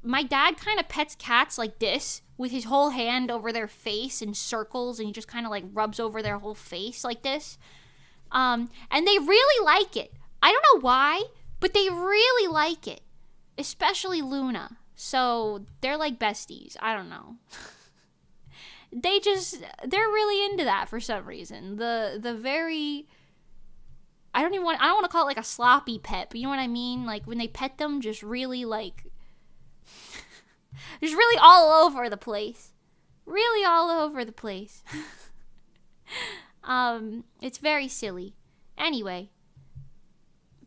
My dad kind of pets cats like this with his whole hand over their face in circles, and he just kind of like rubs over their whole face like this. And they really like it. I don't know why, but they really like it, especially Luna. So they're like besties. I don't know. They're really into that for some reason. The very, I don't want to call it like a sloppy pet, but you know what I mean? Like when they pet them, just really like, just really all over the place. Really all over the place. It's very silly. Anyway,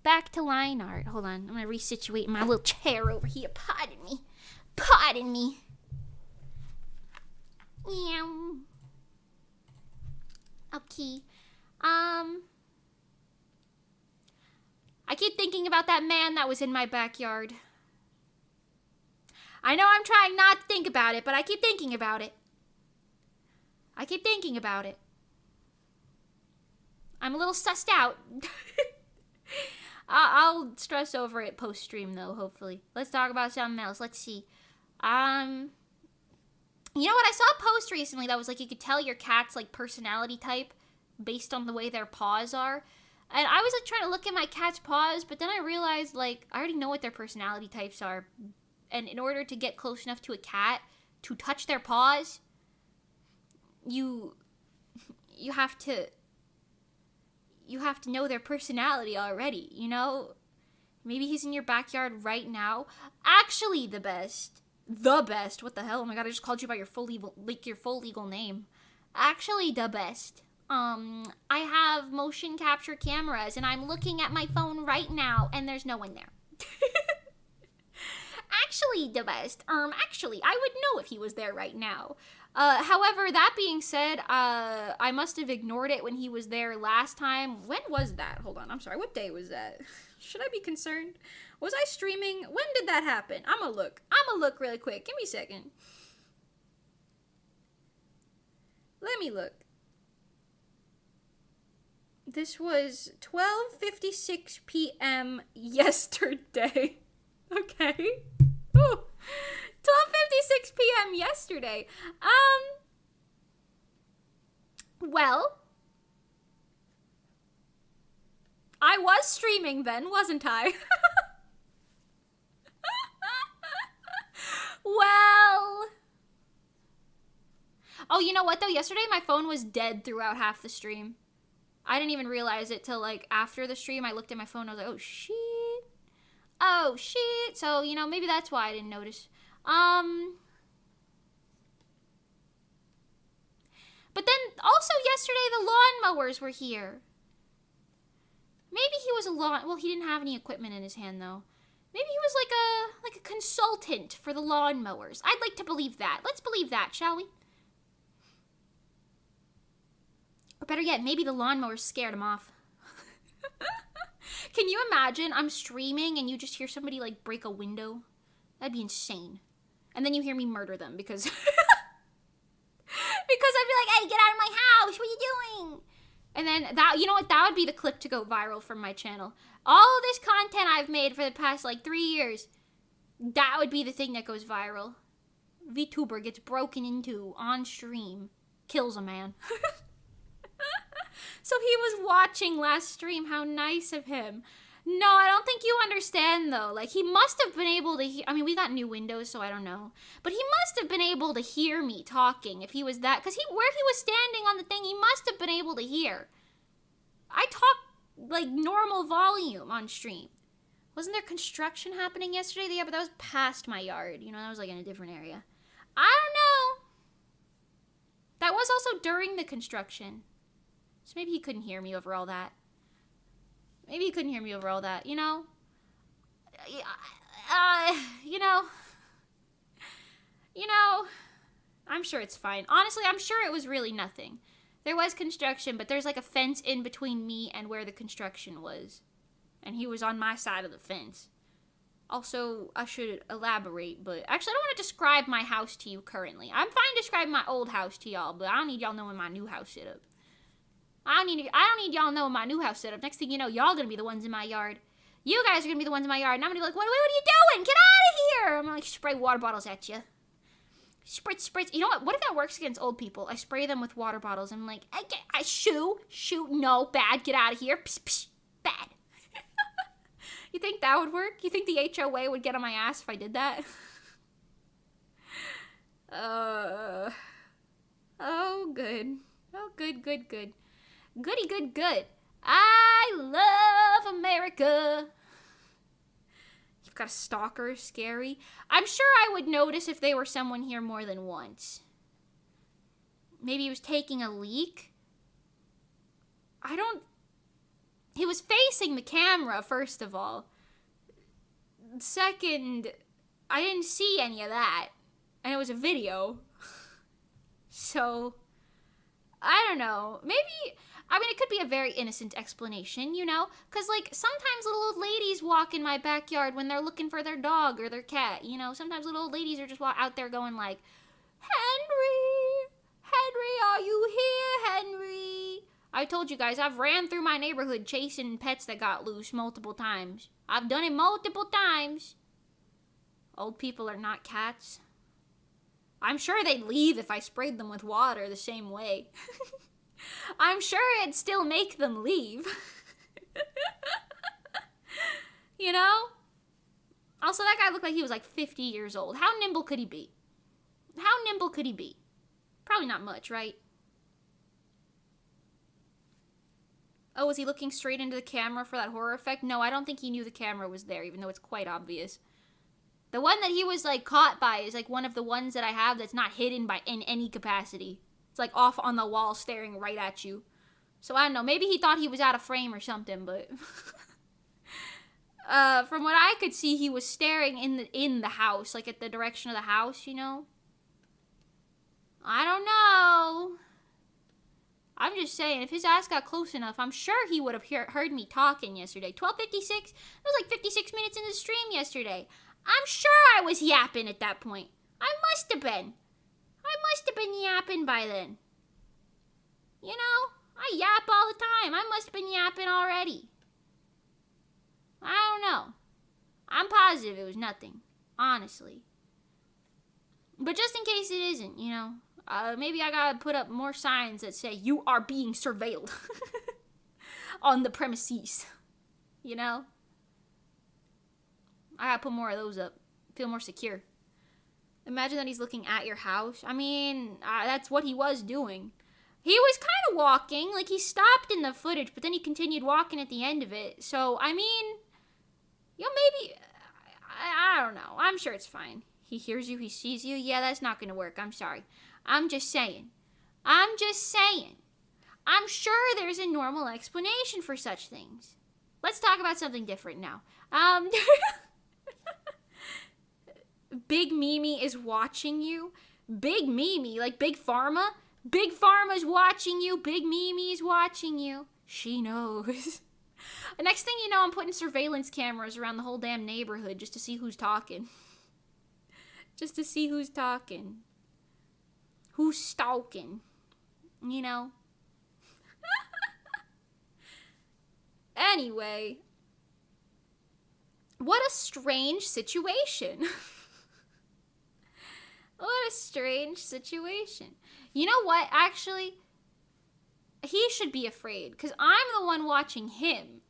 back to line art. Hold on, I'm gonna resituate my little chair over here. Pardon me. Pardon me. Meow. Okay. I keep thinking about that man that was in my backyard. I know I'm trying not to think about it, but I keep thinking about it. I keep thinking about it. I'm a little sussed out. I'll stress over it post-stream, though, hopefully. Let's talk about something else. Let's see. You know what? I saw a post recently that was like you could tell your cat's, like, personality type based on the way their paws are. And I was, like, trying to look at my cat's paws, but then I realized, like, I already know what their personality types are. And in order to get close enough to a cat to touch their paws, you have to know their personality already, you know? Maybe he's in your backyard right now. Actually, the best. What the hell? Oh my god, I just called you by your full legal name. Actually, the best. I have motion capture cameras, and I'm looking at my phone right now, and there's no one there. Actually, the best. Actually, I would know if he was there right now. However, that being said, I must have ignored it when he was there last time. When was that? Hold on, I'm sorry. What day was that? Should I be concerned? Was I streaming? When did that happen? I'm gonna look really quick. Give me a second. Let me look. This was 12:56 p.m. yesterday. Okay. Ooh. 12:56 p.m. yesterday. Well, I was streaming then, wasn't I? Well. Oh, you know what though? Yesterday my phone was dead throughout half the stream. I didn't even realize it till like after the stream. I looked at my phone and I was like, oh shit. Oh shit. So, you know, maybe that's why I didn't notice. But then also yesterday the lawnmowers were here. Maybe he was well, he didn't have any equipment in his hand though. Maybe he was like a consultant for the lawnmowers. I'd like to believe that. Let's believe that, shall we? Or better yet, maybe the lawnmowers scared him off. Can you imagine I'm streaming and you just hear somebody like break a window? That'd be insane. And then you hear me murder them because because I'd be like, hey, get out of my house. What are you doing? And then that, you know what? That would be the clip to go viral from my channel. All of this content I've made for the past like 3 years, that would be the thing that goes viral. VTuber gets broken into on stream, kills a man. So he was watching last stream. How nice of him. No, I don't think you understand, though. Like, he must have been able to hear... I mean, we got new windows, so I don't know. But he must have been able to hear me talking if he was that... Because where he was standing on the thing, he must have been able to hear. I talk, like, normal volume on stream. Wasn't there construction happening yesterday? Yeah, but that was past my yard. You know, that was, like, in a different area. I don't know. That was also during the construction. So maybe he couldn't hear me over all that. Maybe he couldn't hear me over all that, you know? You know, I'm sure it's fine. Honestly, I'm sure it was really nothing. There was construction, but there's like a fence in between me and where the construction was. And he was on my side of the fence. Also, I should elaborate, but actually I don't want to describe my house to you currently. I'm fine describing my old house to y'all, but I don't need y'all knowing my new house setup. I don't need y'all knowing my new house setup. Next thing you know, y'all gonna be the ones in my yard. You guys are gonna be the ones in my yard, and I'm gonna be like, what are you doing? Get out of here! I'm gonna like spray water bottles at you. Spritz, spritz. You know what? What if that works against old people? I spray them with water bottles. I'm like, I shoo, no, bad, get out of here. Psh, psh, bad. You think that would work? You think the HOA would get on my ass if I did that? Oh, good. Oh, good. Goody, good. I love America. You've got a stalker, scary. I'm sure I would notice if they were someone here more than once. Maybe he was taking a leak. He was facing the camera, first of all. Second, I didn't see any of that. And it was a video. So, I don't know. Maybe, it could be a very innocent explanation, you know? Because, like, sometimes little old ladies walk in my backyard when they're looking for their dog or their cat, you know? Sometimes little old ladies are just out there going like, Henry, are you here, Henry? I told you guys, I've ran through my neighborhood chasing pets that got loose multiple times. I've done it multiple times. Old people are not cats. I'm sure they'd leave if I sprayed them with water the same way. I'm sure it'd still make them leave. You know? Also, that guy looked like he was like 50 years old. How nimble could he be? Probably not much, right? Oh, was he looking straight into the camera for that horror effect? No, I don't think he knew the camera was there, even though it's quite obvious. The one that he was, like, caught by is, like, one of the ones that I have that's not hidden in any capacity. It's, like, off on the wall staring right at you. So, I don't know. Maybe he thought he was out of frame or something, but... from what I could see, he was staring in the house, like, at the direction of the house, you know? I don't know. I'm just saying, if his ass got close enough, I'm sure he would have heard me talking yesterday. 12:56? That was, like, 56 minutes in the stream yesterday. I'm sure I was yapping at that point. I must have been yapping by then. You know, I yap all the time. I must have been yapping already. I don't know. I'm positive it was nothing. Honestly. But just in case it isn't, you know, maybe I gotta put up more signs that say, you are being surveilled. On the premises. You know? I gotta put more of those up. Feel more secure. Imagine that he's looking at your house. I mean, that's what he was doing. He was kind of walking. Like, he stopped in the footage, but then he continued walking at the end of it. So, I mean, you know, maybe... I don't know. I'm sure it's fine. He hears you. He sees you. Yeah, that's not gonna work. I'm sorry. I'm just saying. I'm sure there's a normal explanation for such things. Let's talk about something different now. Big Mimi is watching you. Big Mimi, like Big Pharma. Big Pharma's watching you. Big Mimi's watching you. She knows. The next thing you know, I'm putting surveillance cameras around the whole damn neighborhood just to see who's talking. Just to see who's talking. Who's stalking. You know? Anyway. What a strange situation. What a strange situation. You know what? Actually, he should be afraid, because I'm the one watching him.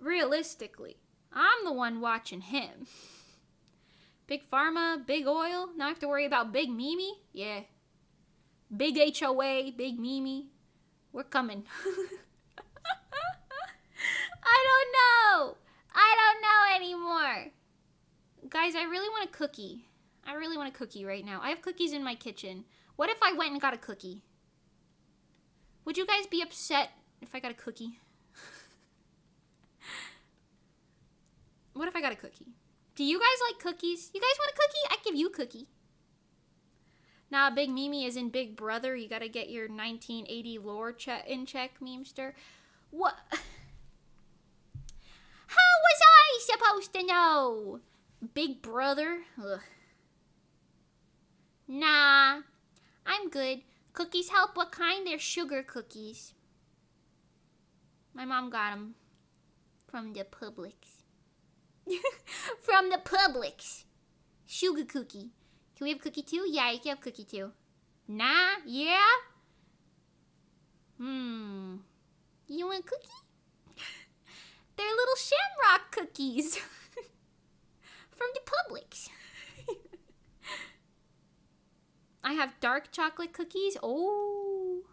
Realistically. I'm the one watching him. Big Pharma, Big Oil, now I have to worry about Big Mimi? Yeah. Big HOA, Big Mimi. We're coming. I don't know anymore. Guys, I really want a cookie. I really want a cookie right now. I have cookies in my kitchen. What if I went and got a cookie? Would you guys be upset if I got a cookie? What if I got a cookie? Do you guys like cookies? You guys want a cookie? I give you a cookie. Nah, Big Mimi is in Big Brother. You gotta get your 1980 lore in check, memester. What? How was I supposed to know? Big Brother? Ugh. Nah, I'm good. Cookies help. What kind? They're sugar cookies. My mom got them from the Publix. From the Publix. Sugar cookie. Can we have cookie too? Yeah, you can have cookie too. Nah? Yeah? You want a cookie? They're little shamrock cookies. From the Publix. I have dark chocolate cookies. Oh.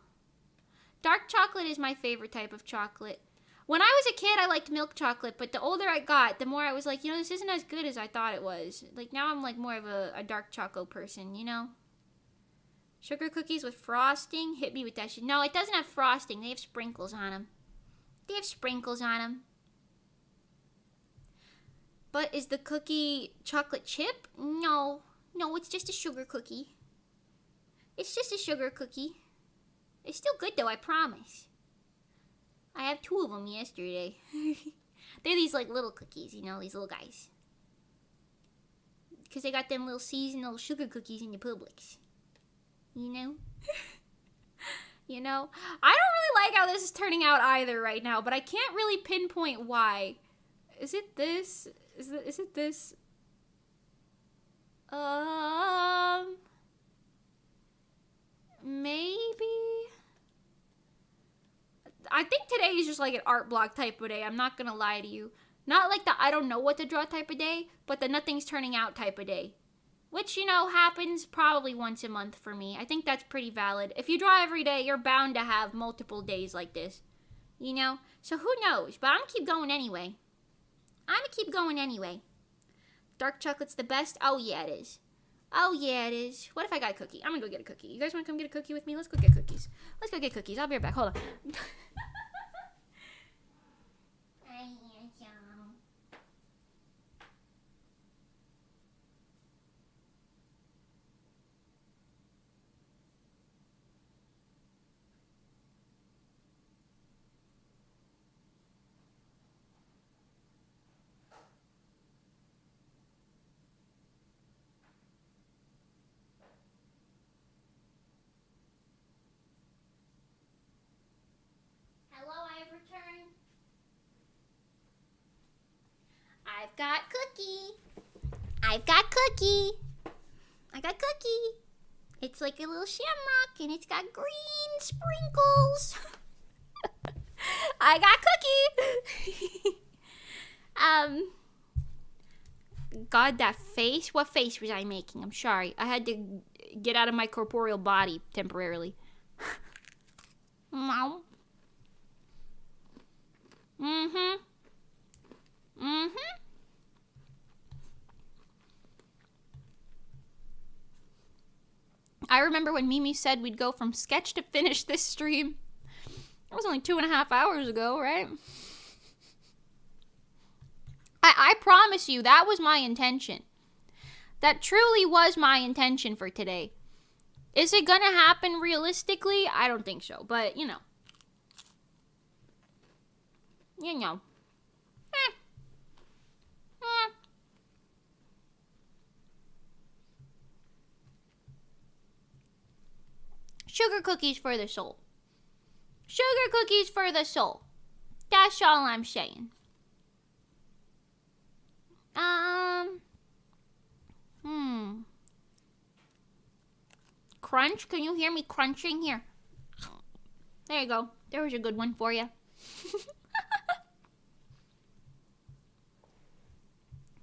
Dark chocolate is my favorite type of chocolate. When I was a kid, I liked milk chocolate, but the older I got, the more I was like, this isn't as good as I thought it was. Like, now I'm like more of a dark chocolate person, Sugar cookies with frosting? Hit me with that shit. No, it doesn't have frosting. They have sprinkles on them. But is the cookie chocolate chip? No, it's just a sugar cookie. It's still good though, I promise. I have 2 of them yesterday. They're these like little cookies, these little guys. Because they got them little seasonal sugar cookies in the Publix. I don't really like how this is turning out either right now, but I can't really pinpoint why. Is it this? Is it this? Maybe. I think today is just like an art block type of day. I'm not gonna lie to you. Not like the I don't know what to draw type of day, but the nothing's turning out type of day. Which, happens probably once a month for me. I think that's pretty valid. If you draw every day, you're bound to have multiple days like this. So who knows? But I'm gonna keep going anyway. Dark chocolate's the best? Oh, yeah, it is. What if I got a cookie? I'm gonna go get a cookie. You guys wanna come get a cookie with me? Let's go get cookies. I'll be right back. Hold on. I got cookie. It's like a little shamrock and it's got green sprinkles. I got cookie. God, that face. What face was I making? I'm sorry. I had to get out of my corporeal body temporarily. Meow. I remember when Mimi said we'd go from sketch to finish this stream. That was only 2.5 hours ago, right? I promise you, that was my intention. That truly was my intention for today. Is it gonna happen realistically? I don't think so, but Sugar cookies for the soul. Sugar cookies for the soul. That's all I'm saying. Crunch? Can you hear me crunching? Here. There you go. There was a good one for you.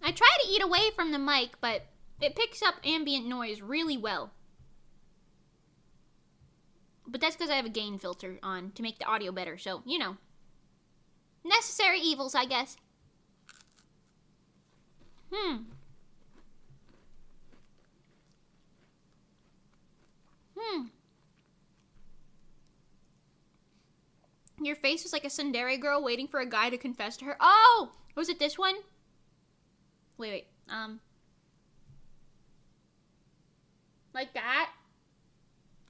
I try to eat away from the mic, but it picks up ambient noise really well. But that's because I have a gain filter on to make the audio better, so, necessary evils, I guess. Your face was like a tsundere girl waiting for a guy to confess to her. Oh! Was it this one? Wait. Like that?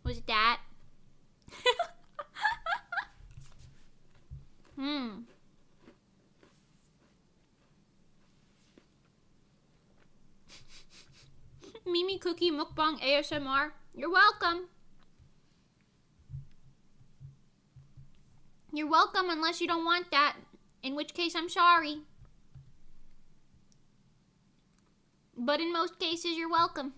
Was it that? Mimi Cookie Mukbang ASMR. You're welcome. You're welcome unless you don't want that. In which case, I'm sorry. But in most cases, you're welcome.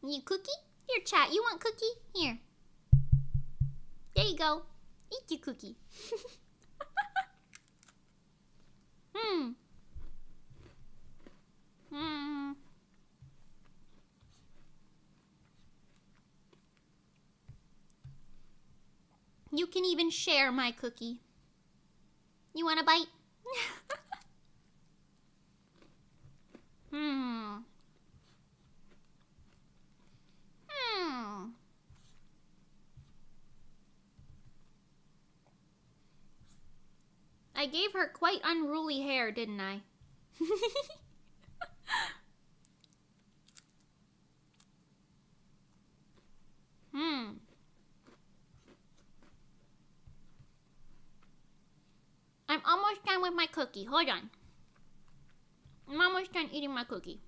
You cookie? Here, chat. You want cookie? Here. There you go. Eat your cookie. You can even share my cookie. You want a bite? I gave her quite unruly hair, didn't I? I'm almost done with my cookie. Hold on. I'm almost done eating my cookie.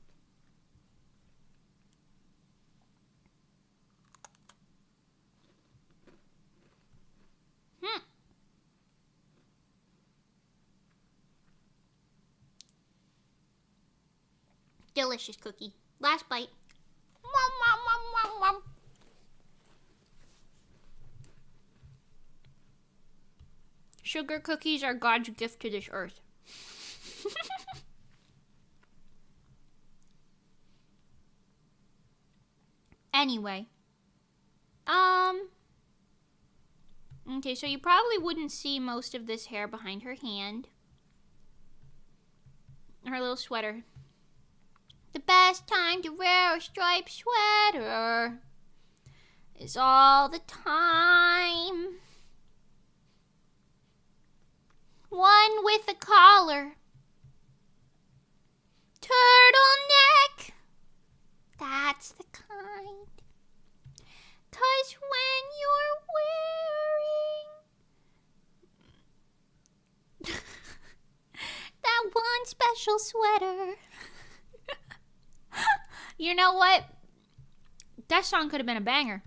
Delicious cookie. Last bite. Sugar cookies are God's gift to this earth. Anyway. Okay, so you probably wouldn't see most of this hair behind her hand. Her little sweater. The best time to wear a striped sweater is all the time. One with a collar. Turtleneck. That's the kind. 'Cause when you're wearing that one special sweater. You know what? That song could have been a banger.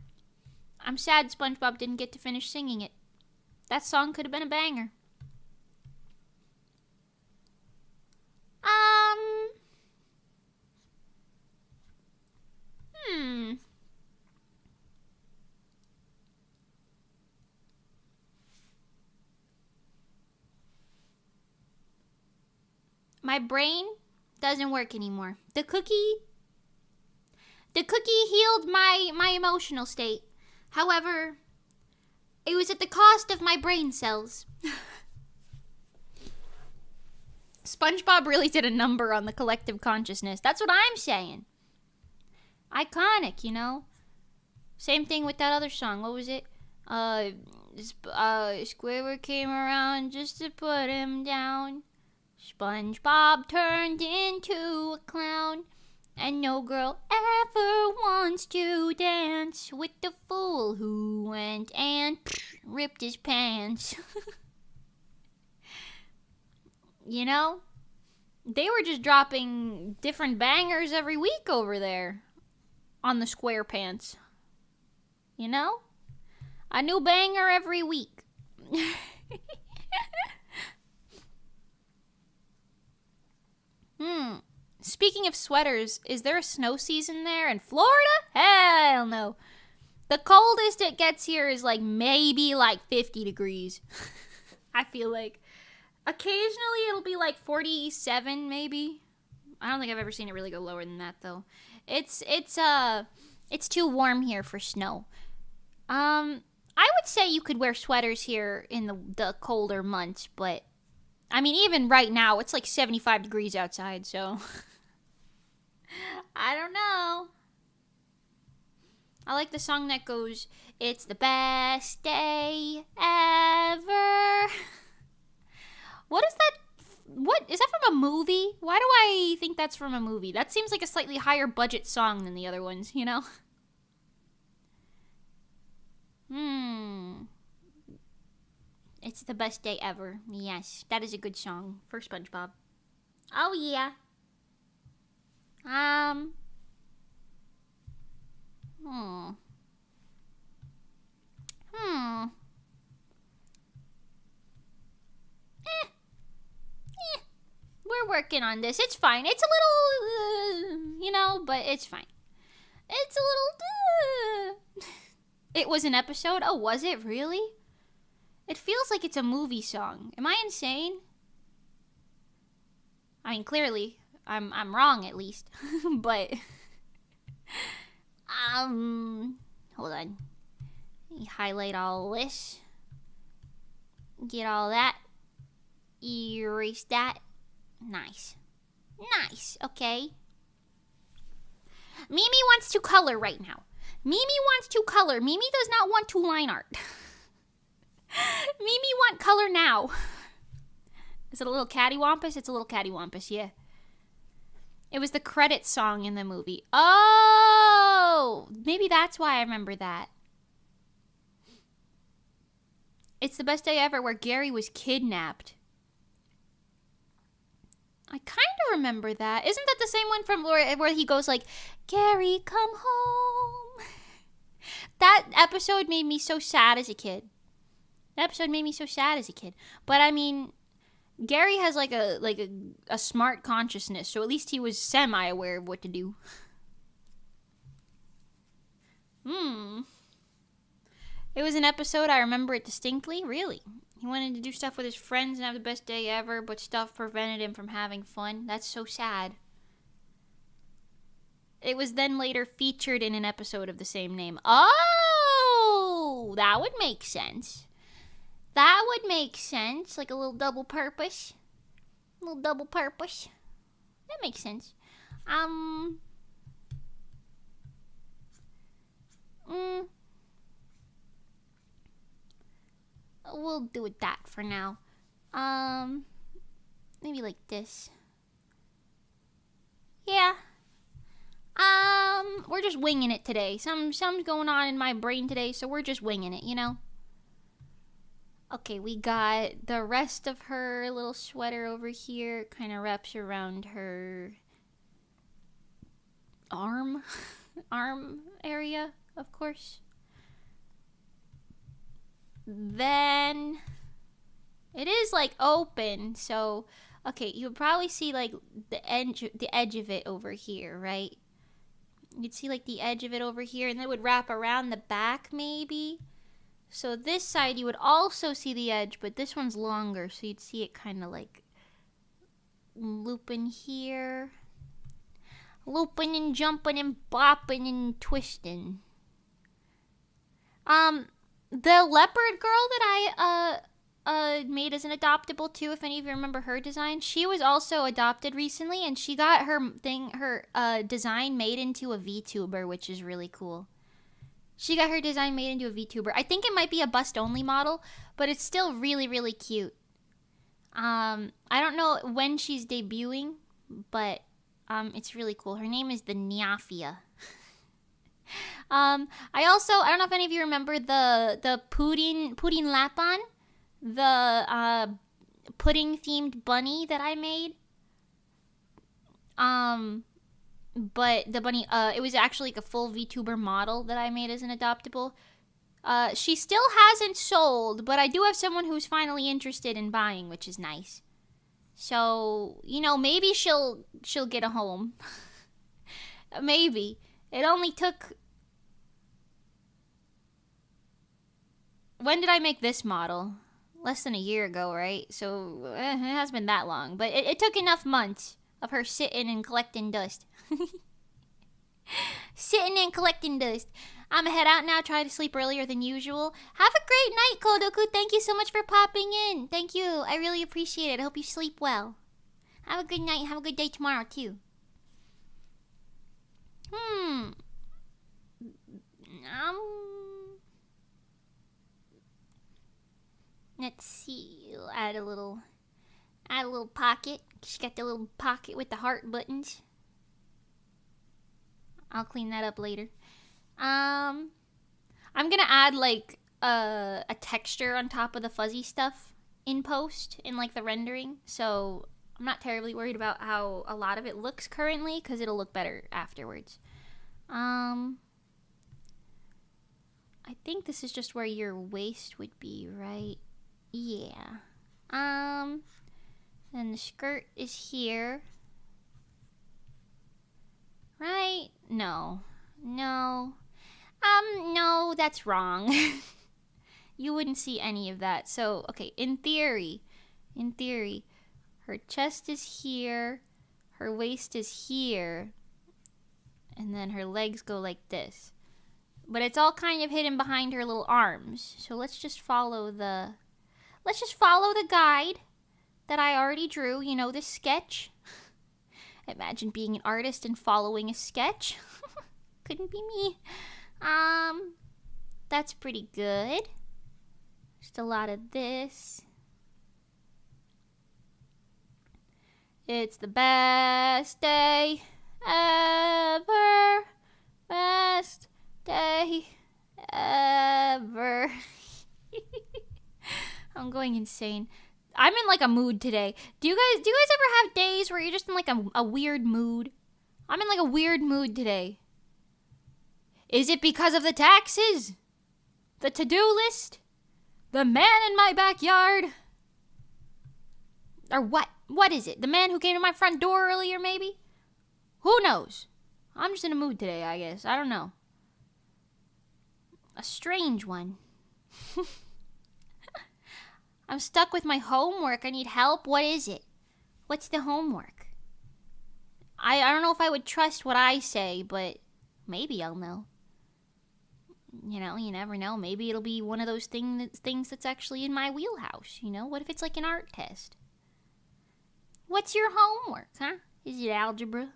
I'm sad SpongeBob didn't get to finish singing it. That song could have been a banger. My brain doesn't work anymore. The cookie healed my emotional state. However, it was at the cost of my brain cells. SpongeBob really did a number on the collective consciousness. That's what I'm saying. Iconic, you know? Same thing with that other song. What was it? Squidward came around just to put him down. SpongeBob turned into a clown. And no girl ever wants to dance with the fool who went and ripped his pants. You know? They were just dropping different bangers every week over there on the SquarePants. You know? A new banger every week. Speaking of sweaters, is there a snow season there in Florida? Hell no. The coldest it gets here is maybe 50 degrees. I feel like. Occasionally it'll be 47 maybe. I don't think I've ever seen it really go lower than that though. It's too warm here for snow. I would say you could wear sweaters here in the colder months, but I mean even right now it's 75 degrees outside, so I don't know. I like the song that goes, "It's the best day ever." What is that? What is that from a movie? Why do I think that's from a movie? That seems like a slightly higher budget song than the other ones, you know? It's the best day ever. Yes, that is a good song for SpongeBob. Oh yeah. We're working on this. It's fine. It's a little, you know, but it's fine. It's a little... It was an episode? Oh, was it really? It feels like it's a movie song. Am I insane? I mean, clearly, I'm wrong at least. But, hold on. Let me highlight all this. Get all that. Erase that. Nice. Nice, okay. Mimi wants to color right now. Mimi wants to color. Mimi does not want to line art. Mimi want color now. Is it a little cattywampus? It's a little cattywampus, yeah. It was the credit song in the movie. Oh! Maybe that's why I remember that. It's the best day ever where Gary was kidnapped. I kind of remember that. Isn't that the same one from where he goes like, Gary, come home? That episode made me so sad as a kid. But I mean, Gary has like a smart consciousness, so at least he was semi-aware of what to do. It was an episode, I remember it distinctly. Really? He wanted to do stuff with his friends and have the best day ever, but stuff prevented him from having fun. That's so sad. It was then later featured in an episode of the same name. Oh! That would make sense. That would make sense. Like a little double purpose. That makes sense. We'll do it that for now. Maybe like this. Yeah. We're just winging it today. Something's going on in my brain today, so we're just winging it, you know? Okay, we got the rest of her little sweater over here. Kind of wraps around her arm area, of course. Then it is like open, so okay, you would probably see like the edge of it over here, right? You'd see like the edge of it over here, and then it would wrap around the back maybe. So this side you would also see the edge, but this one's longer, so you'd see it kind of like looping here. Looping and jumping and bopping and twisting. The leopard girl that I made as an adoptable too, if any of you remember her design, she was also adopted recently, and she got her design made into a VTuber, which is really cool. She got her design made into a VTuber. I think it might be a bust-only model, but it's still really, really cute. I don't know when she's debuting, but it's really cool. Her name is the Niafia. I don't know if any of you remember the pudding Lapon, the pudding themed bunny that I made. But the bunny, it was actually like a full VTuber model that I made as an adoptable. She still hasn't sold, but I do have someone who's finally interested in buying, which is nice. So, you know, maybe she'll get a home. Maybe. It only took... When did I make this model? Less than a year ago, right? So, it hasn't been that long. But it took enough months of her sitting and collecting dust. Sitting and collecting dust. I'm gonna head out now, try to sleep earlier than usual. Have a great night, Kodoku. Thank you so much for popping in. Thank you. I really appreciate it. I hope you sleep well. Have a good night. Have a good day tomorrow, too. Let's see. We'll add a little pocket. She got the little pocket with the heart buttons. I'll clean that up later. I'm gonna add like a texture on top of the fuzzy stuff in post, in like the rendering. So I'm not terribly worried about how a lot of it looks currently, because it'll look better afterwards. I think this is just where your waist would be, right? Yeah. And the skirt is here. Right? No. No. No, that's wrong. You wouldn't see any of that. So, okay, in theory, her chest is here, her waist is here, and then her legs go like this. But it's all kind of hidden behind her little arms. So let's just follow the guide that I already drew, you know, this sketch. Imagine being an artist and following a sketch. Couldn't be me. That's pretty good. Just a lot of this. It's the best day ever. Best day ever. I'm going insane. I'm in like a mood today. Do you guys ever have days where you're just in like a weird mood? I'm in like a weird mood today. Is it because of the taxes? The to-do list? The man in my backyard? Or what? What is it? The man who came to my front door earlier, maybe? Who knows? I'm just in a mood today, I guess. I don't know. A strange one. I'm stuck with my homework. I need help. What is it? What's the homework? I don't know if I would trust what I say, but maybe I'll know. You know, you never know. Maybe it'll be one of those things that's actually in my wheelhouse. You know, what if it's like an art test? What's your homework, huh? Is it algebra?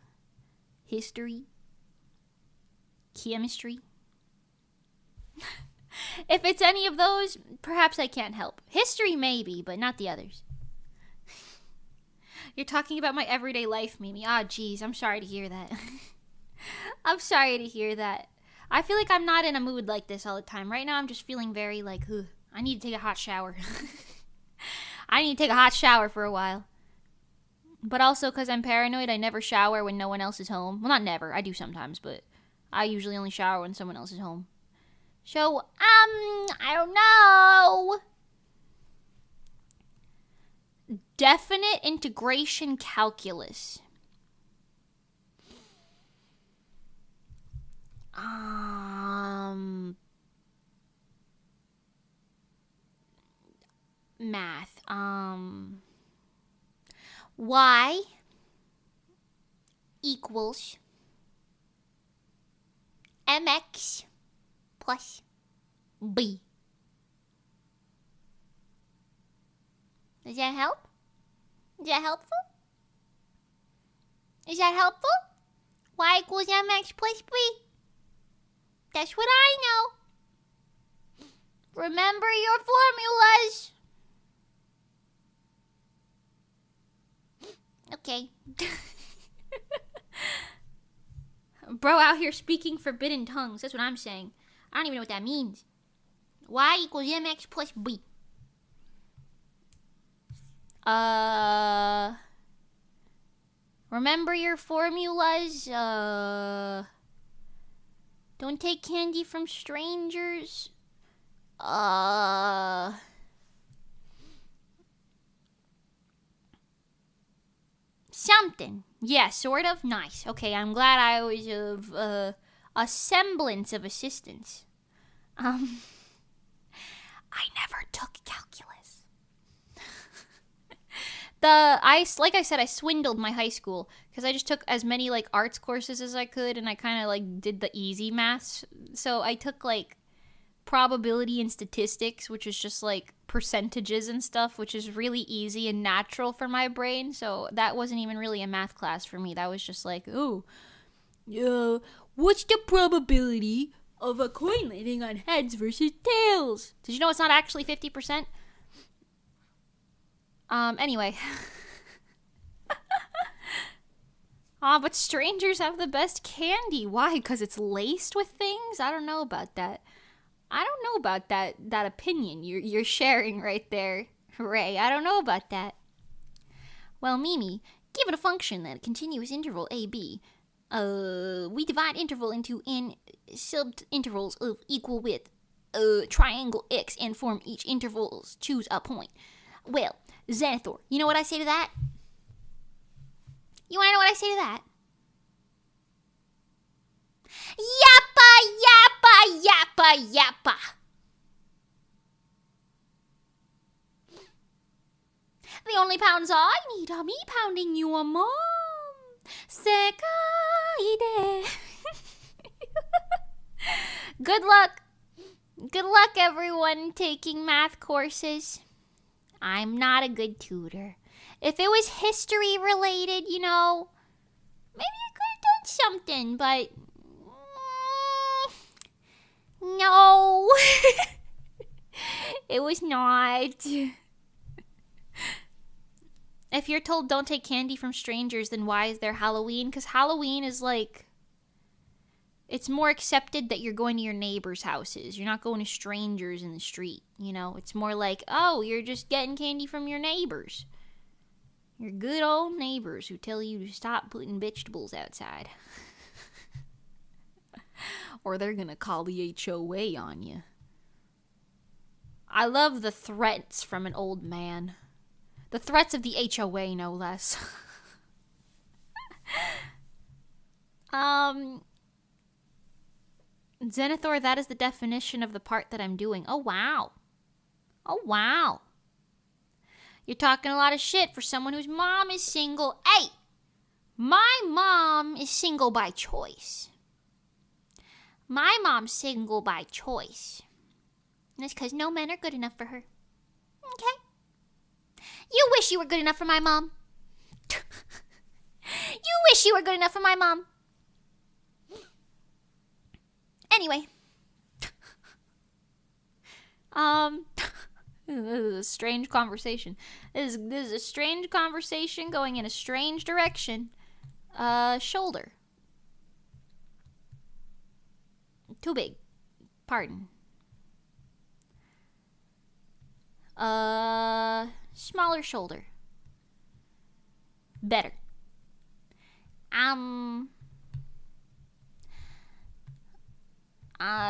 History? Chemistry? If it's any of those, perhaps I can't help. History, maybe, but not the others. You're talking about my everyday life, Mimi. Ah, geez, I'm sorry to hear that. I'm sorry to hear that. I feel like I'm not in a mood like this all the time. Right now, I'm just feeling very like, ugh, I need to take a hot shower. I need to take a hot shower for a while. But also, because I'm paranoid, I never shower when no one else is home. Well, not never. I do sometimes, but I usually only shower when someone else is home. So, I don't know. Definite integration calculus. Math. Y equals mx plus b. Does that help? Is that helpful? Is that helpful? Y equals mx plus b. That's what I know. Remember your formulas. Okay. Bro out here speaking forbidden tongues. That's what I'm saying. I don't even know what that means. Y equals mx plus b. Remember your formulas. Don't take candy from strangers. Something. Yeah, sort of. Nice. Okay, I'm glad I was of a semblance of assistance. I never took calculus. Like I said, I swindled my high school because I just took as many like arts courses as I could, and I kind of like did the easy maths. So I took like probability and statistics, which is just like percentages and stuff, which is really easy and natural for my brain. So that wasn't even really a math class for me. That was just like, oh, what's the probability of a coin landing on heads versus tails? Did you know it's not actually 50%? Anyway. But strangers have the best candy. Why? Because it's laced with things? I don't know about that. I don't know about that opinion you're sharing right there, Ray. I don't know about that. Well, Mimi, given a function that continuous interval AB, we divide interval into n sub-intervals of equal width, triangle x, and form each intervals. Choose a point. Well, Xanathor, you know what I say to that? You want to know what I say to that? Yappa, yappa, yappa, yappa. The only pounds I need are me pounding your mom. Sekai de. Good luck. Good luck, everyone taking math courses. I'm not a good tutor. If it was history related, maybe I could have done something, but no. It was not. If you're told don't take candy from strangers, then why is there Halloween? Because Halloween is like, it's more accepted that you're going to your neighbors' houses. You're not going to strangers in the street, It's more like, oh, you're just getting candy from your neighbors. Your good old neighbors who tell you to stop putting vegetables outside. Or they're going to call the HOA on you. I love the threats from an old man. The threats of the HOA, no less. Zenithor, that is the definition of the part that I'm doing. Oh, wow. Oh, wow. You're talking a lot of shit for someone whose mom is single. Hey! My mom is single by choice. My mom's single by choice. And that's because no men are good enough for her. Okay? You wish you were good enough for my mom. You wish you were good enough for my mom. Anyway. This is a strange conversation. This is a strange conversation going in a strange direction. Shoulder. Too big. Pardon. Smaller shoulder. Better.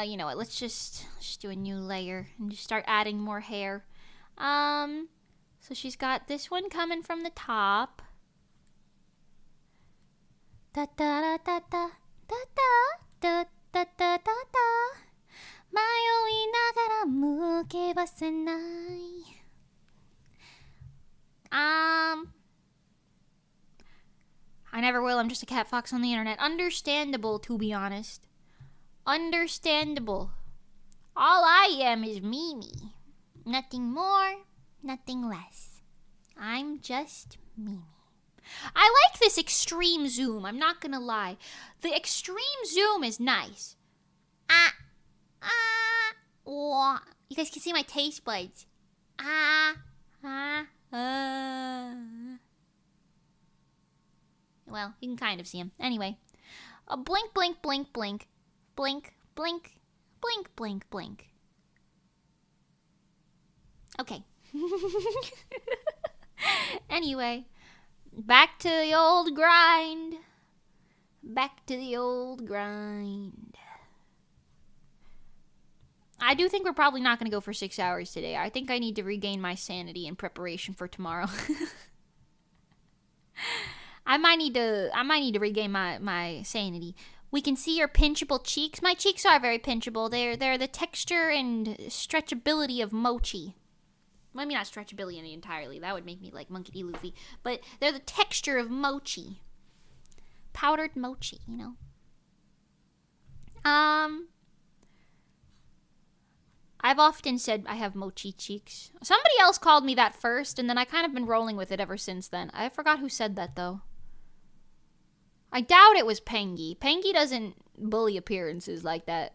You know what? Let's just do a new layer and just start adding more hair. So she's got this one coming from the top. Da da da da da da da da da da da. 迷いながら向けばせない。I never will. I'm just a cat fox on the internet. Understandable, to be honest. Understandable. All I am is Mimi. Nothing more, nothing less. I'm just Mimi. I like this extreme zoom. I'm not gonna lie. The extreme zoom is nice. You guys can see my taste buds. Well, you can kind of see them. Anyway. Blink, blink, blink, blink. Blink, blink, blink, blink, blink. Okay. Anyway. Back to the old grind. Back to the old grind. I do think we're probably not going to go for 6 hours today. I think I need to regain my sanity in preparation for tomorrow. I might need to regain my sanity. We can see your pinchable cheeks. My cheeks are very pinchable. They're the texture and stretchability of mochi. Well, I mean, not stretchability entirely. That would make me like Monkey D. Luffy. But they're the texture of mochi. Powdered mochi, you know. I've often said I have mochi cheeks. Somebody else called me that first, and then I kind of been rolling with it ever since then. I forgot who said that, though. I doubt it was Pengy. Pengy doesn't bully appearances like that.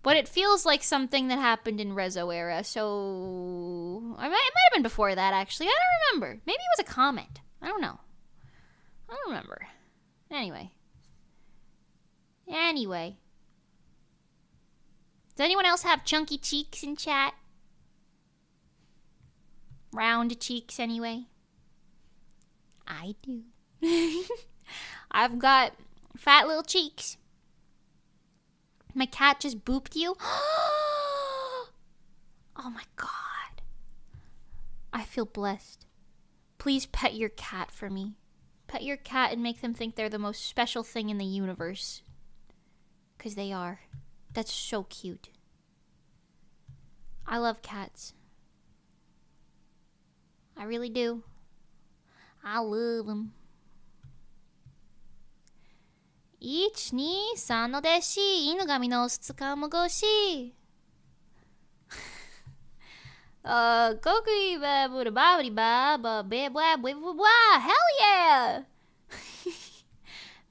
But it feels like something that happened in Rezo era, so... It might have been before that, actually. I don't remember. Maybe it was a comment. I don't know. I don't remember. Anyway. Does anyone else have chunky cheeks in chat? Round cheeks, anyway. I do. I've got fat little cheeks. My cat just booped you. Oh my god. I feel blessed. Please pet your cat for me. Pet your cat and make them think they're the most special thing in the universe. Because they are. That's so cute. I love cats. I really do. I love them. 1、2、3の弟子、犬神の2日も越し。Cookie, hell yeah!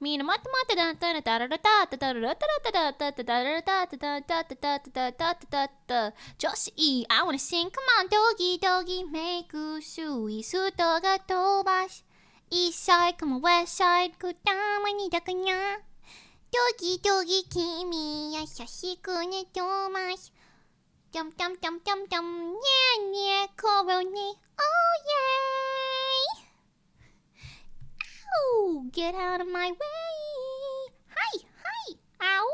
みんな待って待ってだったらたららたたたららたらたたたたたらたたたたたたたたたた女子いい I wanna sing come on doggy doggy make you スイストが飛ばし East side come on west side くたまにだかにゃドギドギ君優しくね飛ばしDum dum dum dum dum, yeah yeah, corony, oh yay! Ow, get out of my way! Hi, hi, ow!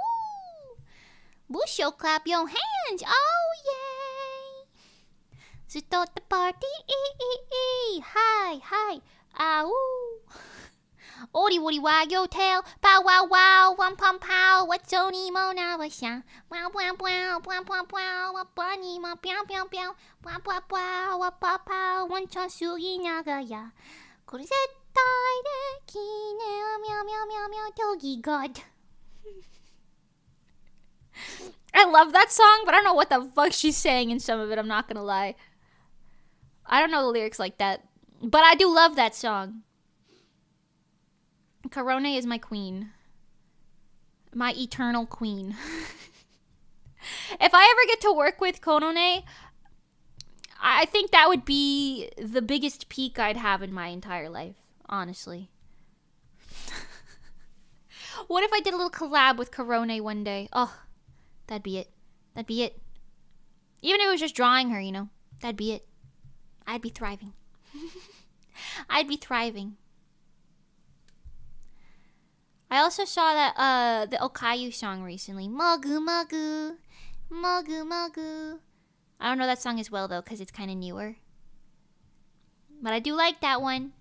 Busho, clap your hands, oh yay! Start the party, hi, hi, ow! Ori woody wag your tail, pow wow wow, wam pum pow, what's only mo now a shang? Wow wow wow, wow wow wow, a bunny ma pew pew pew, wow wow wow, a papa, one chan sugi naga ya. Korezettai de kine, meow meow meow meow, doggy god. I love that song, but I don't know what the fuck she's saying in some of it, I'm not gonna lie. I don't know the lyrics like that, but I do love that song. Corone is my queen. My eternal queen. If I ever get to work with Konone, I think that would be the biggest peak I'd have in my entire life, honestly. What if I did a little collab with Corone one day? Oh, that'd be it. That'd be it. Even if it was just drawing her, you know, that'd be it. I'd be thriving. I'd be thriving. I also saw that the Okayu song recently. Mogu Mogu. Mogu Mogu. I don't know that song as well though, because it's kind of newer. But I do like that one.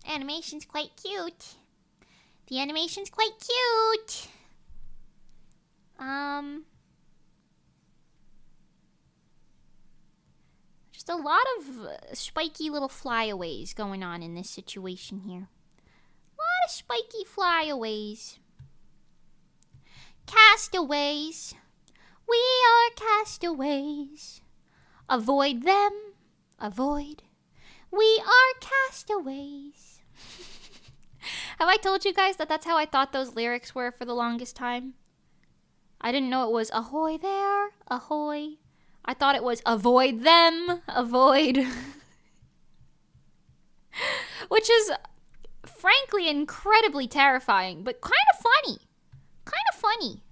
Animation's quite cute. The animation's quite cute. Just a lot of spiky little flyaways going on in this situation here. Lot of spiky flyaways. Castaways. We are castaways. Avoid them. Avoid. We are castaways. Have I told you guys that that's how I thought those lyrics were for the longest time? I didn't know it was ahoy there, ahoy. I thought it was avoid them, avoid. Which is frankly incredibly terrifying, but kind of funny. Kind of funny.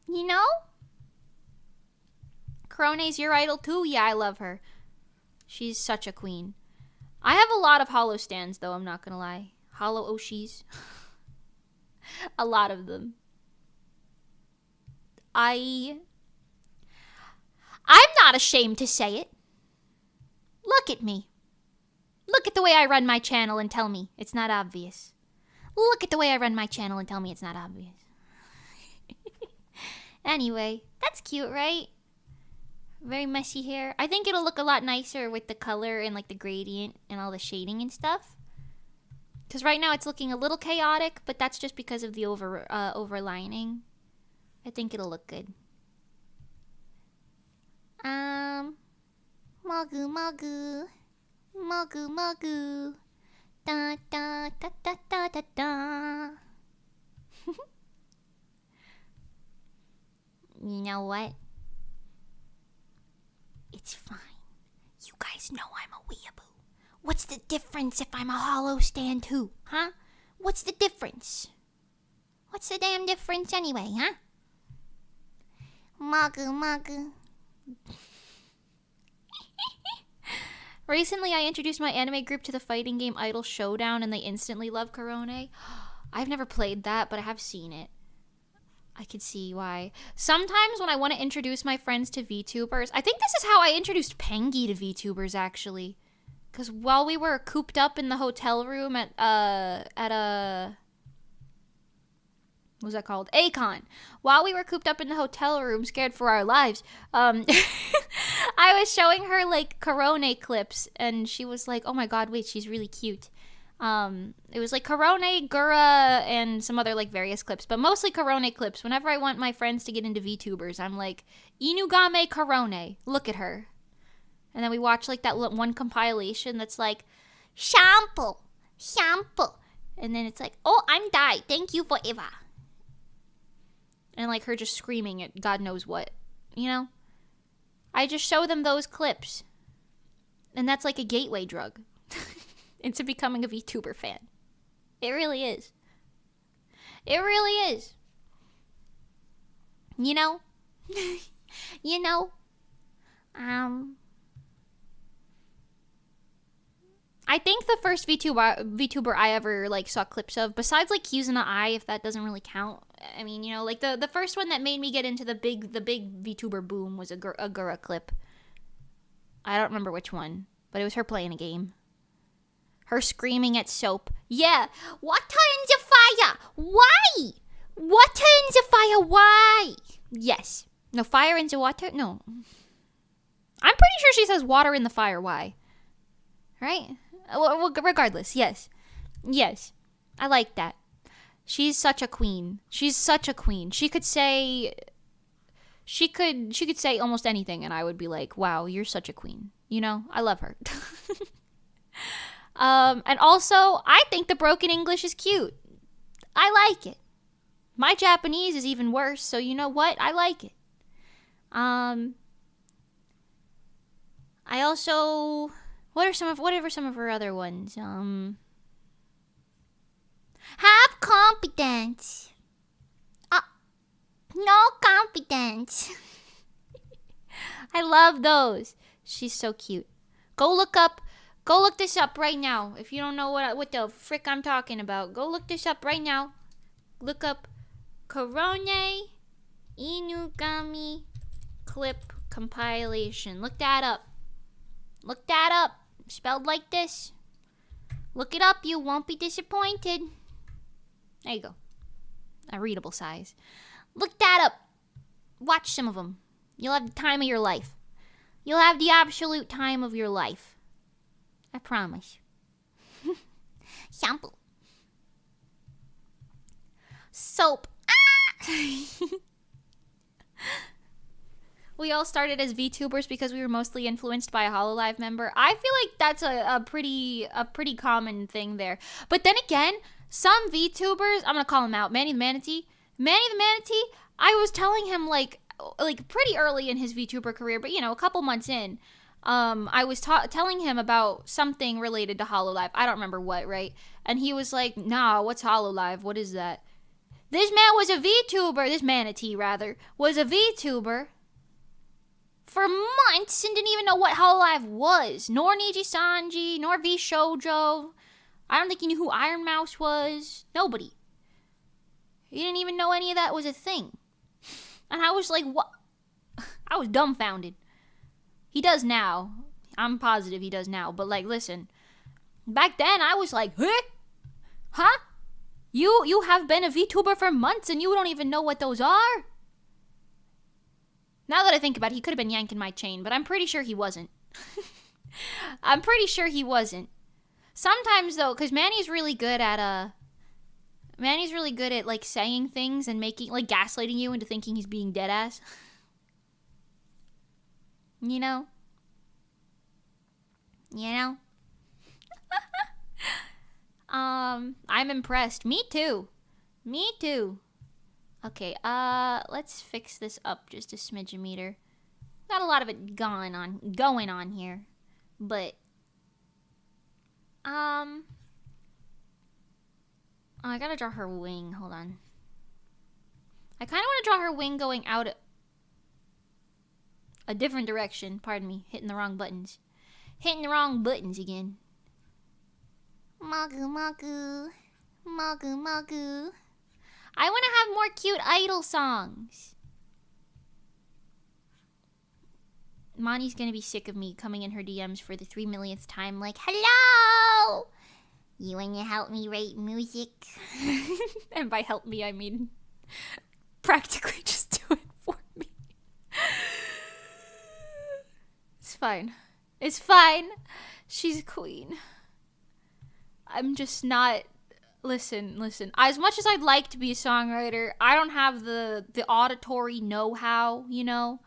You know? Corone's your idol too? Yeah, I love her. She's such a queen. I have a lot of hollow stands though, I'm not gonna lie. Hollow Oshis. A lot of them. I'm not ashamed to say it. Look at me. Look at the way I run my channel and tell me it's not obvious. Look at the way I run my channel and tell me it's not obvious. Anyway, that's cute, right? Very messy hair. I think it'll look a lot nicer with the color and like the gradient and all the shading and stuff. Because right now it's looking a little chaotic, but that's just because of the overlining. I think it'll look good. Mogu mogu. Mogu mogu. Da da da da da da da. You know what? It's fine. You guys know I'm a weeaboo. What's the difference if I'm a hollow stand too, huh? What's the difference? What's the damn difference anyway, huh? Magu magu. Recently, I introduced my anime group to the fighting game Idol Showdown, and they instantly love Corone. I've never played that, but I have seen it. I could see why. Sometimes when I want to introduce my friends to VTubers, I think this is how I introduced Pengi to VTubers, actually. Because while we were cooped up in the hotel room at a what was that called? Acon. While we were cooped up in the hotel room, scared for our lives, I was showing her like Corona clips, and she was like, "Oh my god, wait, she's really cute." It was like Corona, Gura, and some other like various clips, but mostly Corona clips. Whenever I want my friends to get into VTubers, I'm like, "Inugame Corona, look at her." And then we watch like that one compilation that's like, shampoo, shampoo. And then it's like, "Oh, I'm died. Thank you forever." And like her just screaming at God knows what, you know? I just show them those clips. And that's like a gateway drug into becoming a VTuber fan. It really is. It really is. You know? You know? I think the first VTuber I ever like saw clips of, besides like YEAAAAA, if that doesn't really count. I mean, you know, like the first one that made me get into the big VTuber boom was a Gura clip. I don't remember which one, but it was her playing a game. Her screaming at soap. Yeah, water in the fire. Why? Water in the fire. Why? Yes. No, fire in the water. No. I'm pretty sure she says water in the fire. Why? Right? Well, regardless, yes. Yes. I like that. She's such a queen. She's such a queen. She could say almost anything and I would be like, "Wow, you're such a queen." You know? I love her. And also, I think the broken English is cute. I like it. My Japanese is even worse, so you know what? I like it. I also, whatever some of her other ones? Have confidence. No confidence. I love those. She's so cute. Go look this up right now. If you don't know what the frick I'm talking about, go look this up right now. Look up Korone Inugami clip compilation. Look that up. Look that up. Spelled like this. Look it up. You won't be disappointed. There you go. A readable size. Look that up. Watch some of them. You'll have the time of your life. You'll have the absolute time of your life. I promise. Shampoo. Soap. We all started as VTubers because we were mostly influenced by a HoloLive member. I feel like that's a pretty common thing there. But then again, some VTubers, I'm gonna call him out, Manny the Manatee, I was telling him like pretty early in his VTuber career, but you know, a couple months in, I was telling him about something related to HoloLive. I don't remember what, right? And he was like, "Nah, what's HoloLive? What is that?" This man was a VTuber, this manatee rather, was a VTuber for months and didn't even know what HoloLive was. Nor Niji Sanji, nor V Shoujo. I don't think he knew who Iron Mouse was. Nobody. He didn't even know any of that was a thing. And I was like, what? I was dumbfounded. He does now. I'm positive he does now. But like, listen. Back then, I was like, huh? Huh? You have been a VTuber for months and you don't even know what those are? Now that I think about it, he could have been yanking my chain, but I'm pretty sure he wasn't. I'm pretty sure he wasn't. Sometimes though, because Manny's really good at like saying things and making like gaslighting you into thinking he's being dead ass. You know? I'm impressed. Me too. Okay, let's fix this up just a smidgen meter. Got a lot of it going on here. But oh, I gotta draw her wing. Hold on. I kind of want to draw her wing going out a different direction. Pardon me, hitting the wrong buttons. Hitting the wrong buttons again. Magu magu. Magu magu. I want to have more cute idol songs. Monty's gonna be sick of me coming in her DMs for the 3 millionth time, like, hello! You wanna help me write music? And by help me, I mean practically just do it for me. It's fine. It's fine. She's a queen. I'm just not... Listen. As much as I'd like to be a songwriter, I don't have the auditory know-how, you know?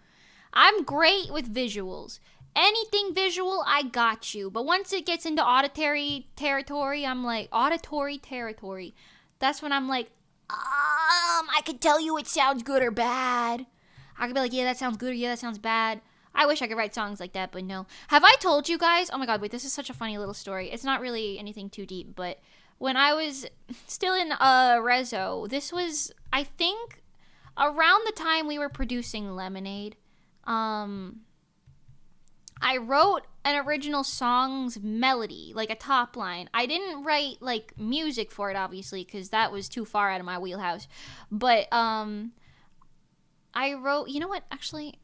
I'm great with visuals. Anything visual, I got you. But once it gets into auditory territory, I'm like, auditory territory. That's when I'm like, I can tell you it sounds good or bad. I could be like, yeah, that sounds good, or yeah, that sounds bad. I wish I could write songs like that, but no. Have I told you guys? Oh my god, wait, this is such a funny little story. It's not really anything too deep, but when I was still in Rezo, this was, I think, around the time we were producing Lemonade. I wrote an original song's melody, like a top line. I didn't write, like, music for it, obviously, because that was too far out of my wheelhouse. But, I wrote, you know what, actually,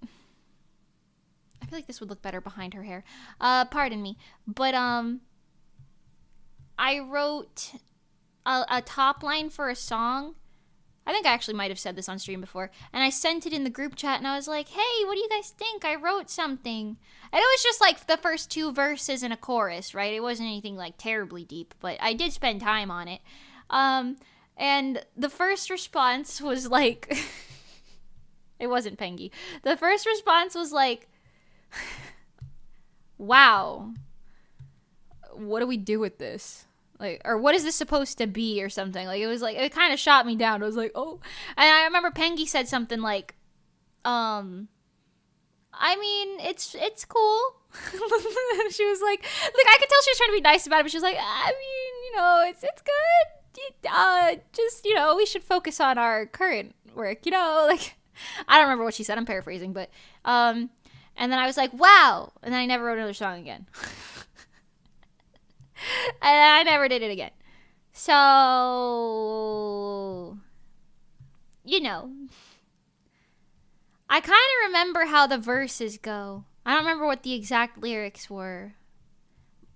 I feel like this would look better behind her hair. Pardon me. But, I wrote a top line for a song. I think I actually might have said this on stream before. And I sent it in the group chat, and I was like, hey, what do you guys think? I wrote something. And it was just, like, the first 2 verses and a chorus, right? It wasn't anything, like, terribly deep, but I did spend time on it. And the first response was, like... It wasn't Pengy. The first response was, like... Wow. What do we do with this? Like, or what is this supposed to be or something? Like, it was like, it kind of shot me down. I was like, oh. And I remember Pengy said something like, I mean, it's cool. She was like, I could tell she was trying to be nice about it, but she was like, I mean, you know, it's good. Just, you know, we should focus on our current work, you know, like, I don't remember what she said. I'm paraphrasing, but, and then I was like, wow. And then I never wrote another song again. And I never did it again. So, you know, I kind of remember how the verses go. I don't remember what the exact lyrics were.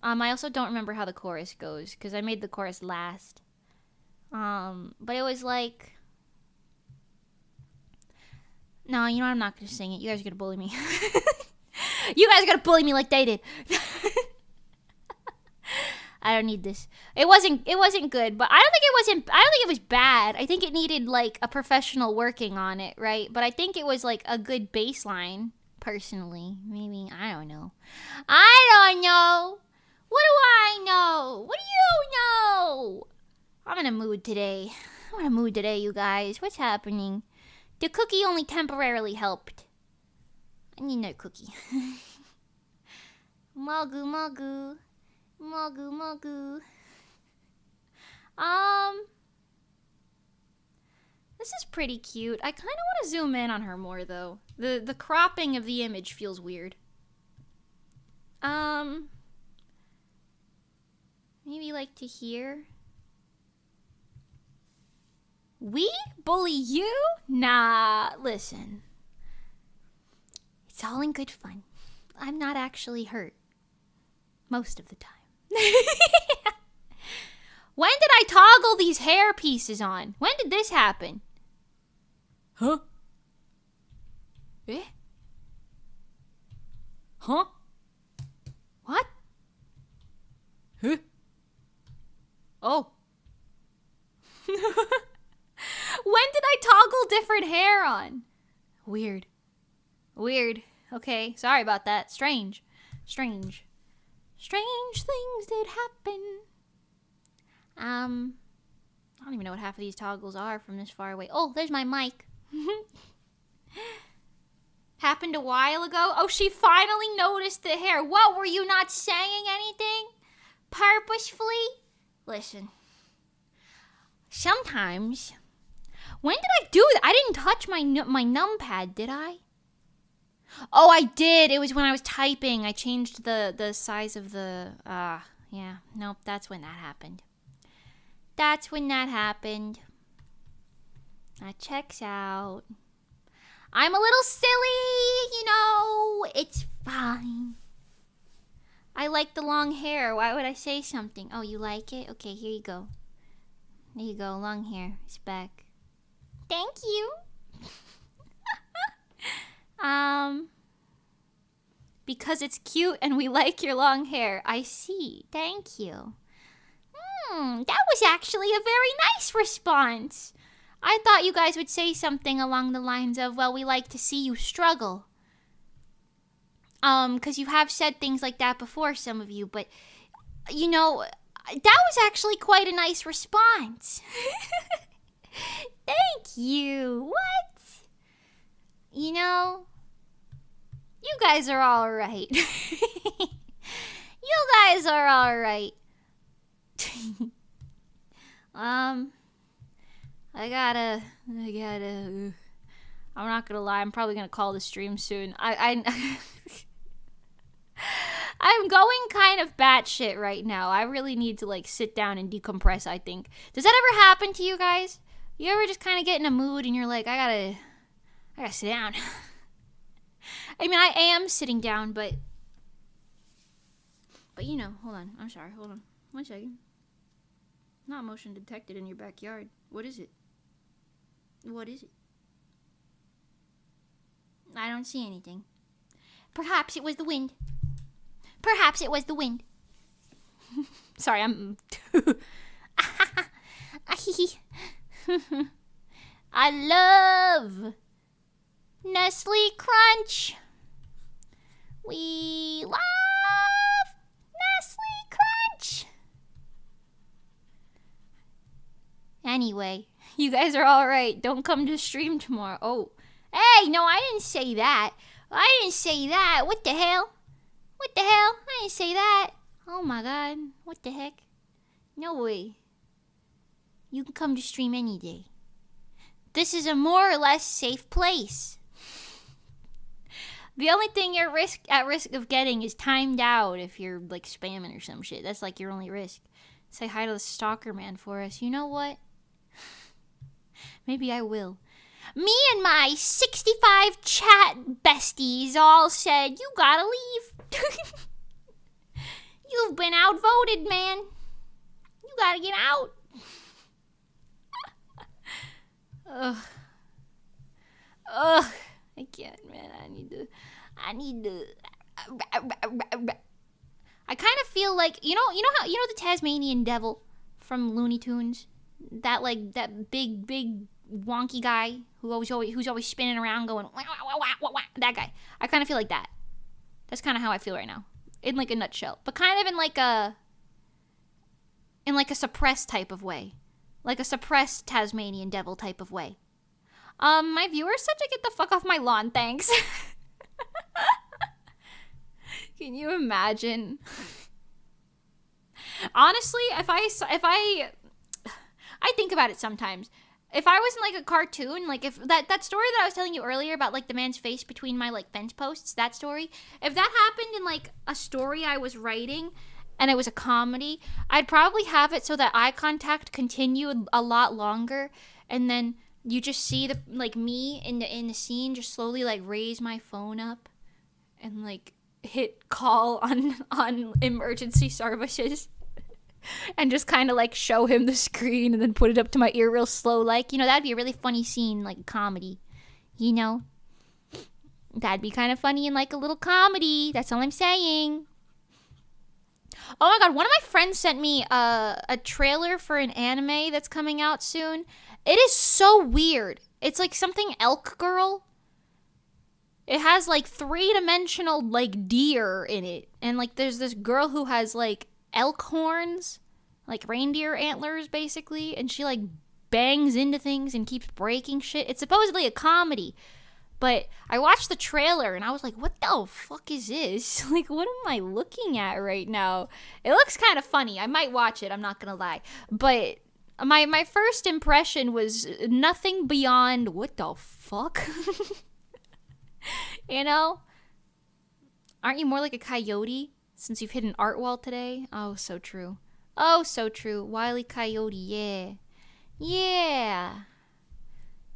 I also don't remember how the chorus goes, because I made the chorus last. But it was like... No, you know what? I'm not going to sing it. You guys are going to bully me. You guys are going to bully me like they did. I don't need this. It wasn't good, but I don't think it was bad. I think it needed, like, a professional working on it, right? But I think it was, like, a good baseline, personally. Maybe, I don't know. I don't know. What do I know? What do you know? I'm in a mood today, you guys. What's happening? The cookie only temporarily helped. I need another cookie. Magu, magu. Magu, magu. This is pretty cute. I kind of want to zoom in on her more, though. The cropping of the image feels weird. Maybe like to here. We bully you? Nah, listen. It's all in good fun. I'm not actually hurt. Most of the time. When did I toggle these hair pieces on? When did this happen? Huh? Eh? Huh? What? Huh? Oh. When did I toggle different hair on? Weird. Okay, sorry about that. Strange things did happen. I don't even know what half of these toggles are from this far away. Oh, there's my mic. Happened a while ago. Oh, she finally noticed the hair. What, were you not saying anything? Purposefully? Listen. Sometimes. When did I do that? I didn't touch my numpad, did I? Oh, I did. It was when I was typing. I changed the size of the... yeah. Nope, that's when that happened. That checks out. I'm a little silly, you know. It's Fine. I like the long hair. Why would I say something? Oh, you like it? Okay, here you go. There you go. Long hair. It's back. Thank you. Because it's cute and we like your long hair. I see. Thank you. That was actually a very nice response. I thought you guys would say something along the lines of, well, we like to see you struggle. Because you have said things like that before, some of you, but, you know, that was actually quite a nice response. Thank you. What? You know, you guys are all right. You guys are all right. I'm not gonna lie, I'm probably gonna call the stream soon. I'm going kind of batshit right now. I really need to, like, sit down and decompress, I think. Does that ever happen to you guys? You ever just kind of get in a mood and you're like, I gotta sit down. I mean, I am sitting down, but you know, hold on. I'm sorry, hold on. 1 second. Not motion detected in your backyard. What is it? What is it? I don't see anything. Perhaps it was the wind. Perhaps it was the wind. Sorry, I'm... I love Nestle Crunch. We love Nestle Crunch. Anyway, you guys are all right. Don't come to stream tomorrow. Oh, hey, no, I didn't say that. I didn't say that. What the hell? What the hell? I didn't say that. Oh my god. What the heck? No way. You can come to stream any day. This is a more or less safe place. The only thing you're at risk of getting is timed out if you're, like, spamming or some shit. That's, like, your only risk. Say hi to the stalker man for us. You know what? Maybe I will. Me and my 65 chat besties all said, you gotta leave. You've been outvoted, man. You gotta get out. Ugh. I can't, man. I need to. I kind of feel like, you know the Tasmanian devil from Looney Tunes? That big wonky guy who's always spinning around going, wah, wah, wah, wah, wah. That guy. I kind of feel like that. That's kind of how I feel right now. In, like, a nutshell. But kind of in like a suppressed type of way. Like a suppressed Tasmanian devil type of way. My viewers said to get the fuck off my lawn, thanks. Can you imagine? Honestly, if I think about it sometimes. If I was in, like, a cartoon, like, if that story that I was telling you earlier about, like, the man's face between my, like, fence posts, that story, if that happened in, like, a story I was writing and it was a comedy, I'd probably have it so that eye contact continued a lot longer, and then you just see the, like, me in the scene just slowly, like, raise my phone up and, like, hit call on emergency services. And just kind of, like, show him the screen and then put it up to my ear real slow, like, you know, that'd be a really funny scene, like a comedy, you know? That'd be kind of funny in, like, a little comedy. That's all I'm saying. Oh my god, one of my friends sent me a trailer for an anime that's coming out soon. It is so weird. It's like something elk girl. It has, like, 3-dimensional, like, deer in it. And, like, there's this girl who has, like, elk horns, like reindeer antlers, basically, and she, like, bangs into things and keeps breaking shit. It's supposedly a comedy, but I watched the trailer and I was like, what the fuck is this? Like, what am I looking at right now? It looks kind of funny. I might watch it, I'm not gonna lie, but my first impression was nothing beyond what the fuck. You know? Aren't you more like a coyote? Since you've hit an art wall today? Oh, so true. Oh, so true. Wile E. Coyote, yeah. Yeah.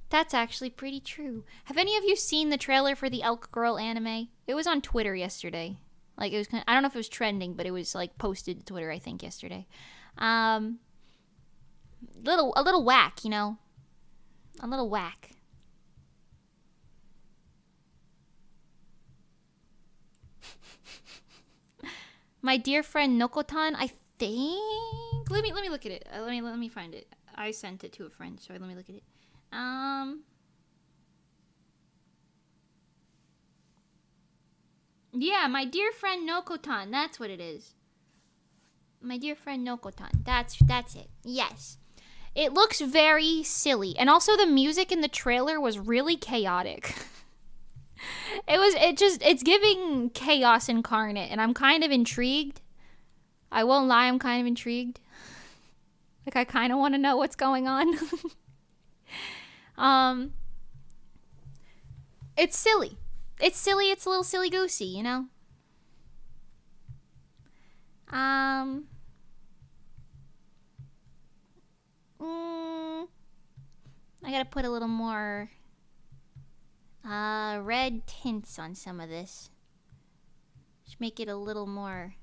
That's actually pretty true. Have any of you seen the trailer for the Elk Girl anime? It was on Twitter yesterday. Like, it was I don't know if it was trending, but it was like posted to Twitter, I think, yesterday. A little whack, you know? A little whack. My dear friend Nokotan, I think. Let me look at it. Let me find it. I sent it to a friend, so let me look at it. Yeah, my dear friend Nokotan. That's what it is. My dear friend Nokotan. That's it. Yes. It looks very silly. And also the music in the trailer was really chaotic. It's giving chaos incarnate, and I'm kind of intrigued. I won't lie, I'm kind of intrigued. Like, I kind of want to know what's going on. It's silly. It's silly, it's a little silly-goosey, you know? I gotta put a little more red tints on some of this. Just make it a little more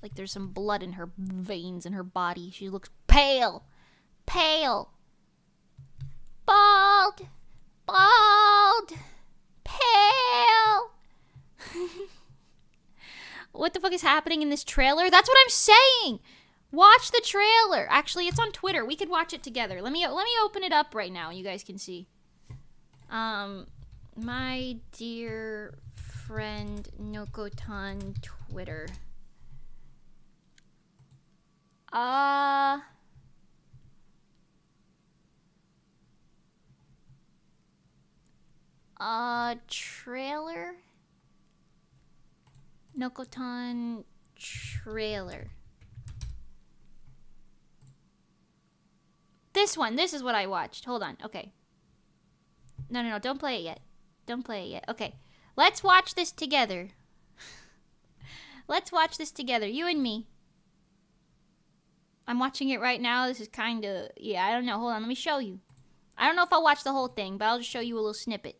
like there's some blood in her veins in her body. She looks pale. Pale. Bald. Bald. Pale. What the fuck is happening in this trailer? That's what I'm saying. Watch the trailer. Actually, it's on Twitter. We could watch it together. Let me open it up right now. You guys can see. My dear friend Nokotan Twitter. Trailer? Nokotan trailer. This one. This is what I watched. Hold on. Okay. No. Don't play it yet. Don't play it yet. Okay. Let's watch this together. Let's watch this together. You and me. I'm watching it right now. This is kind of... Yeah, I don't know. Hold on. Let me show you. I don't know if I'll watch the whole thing, but I'll just show you a little snippet.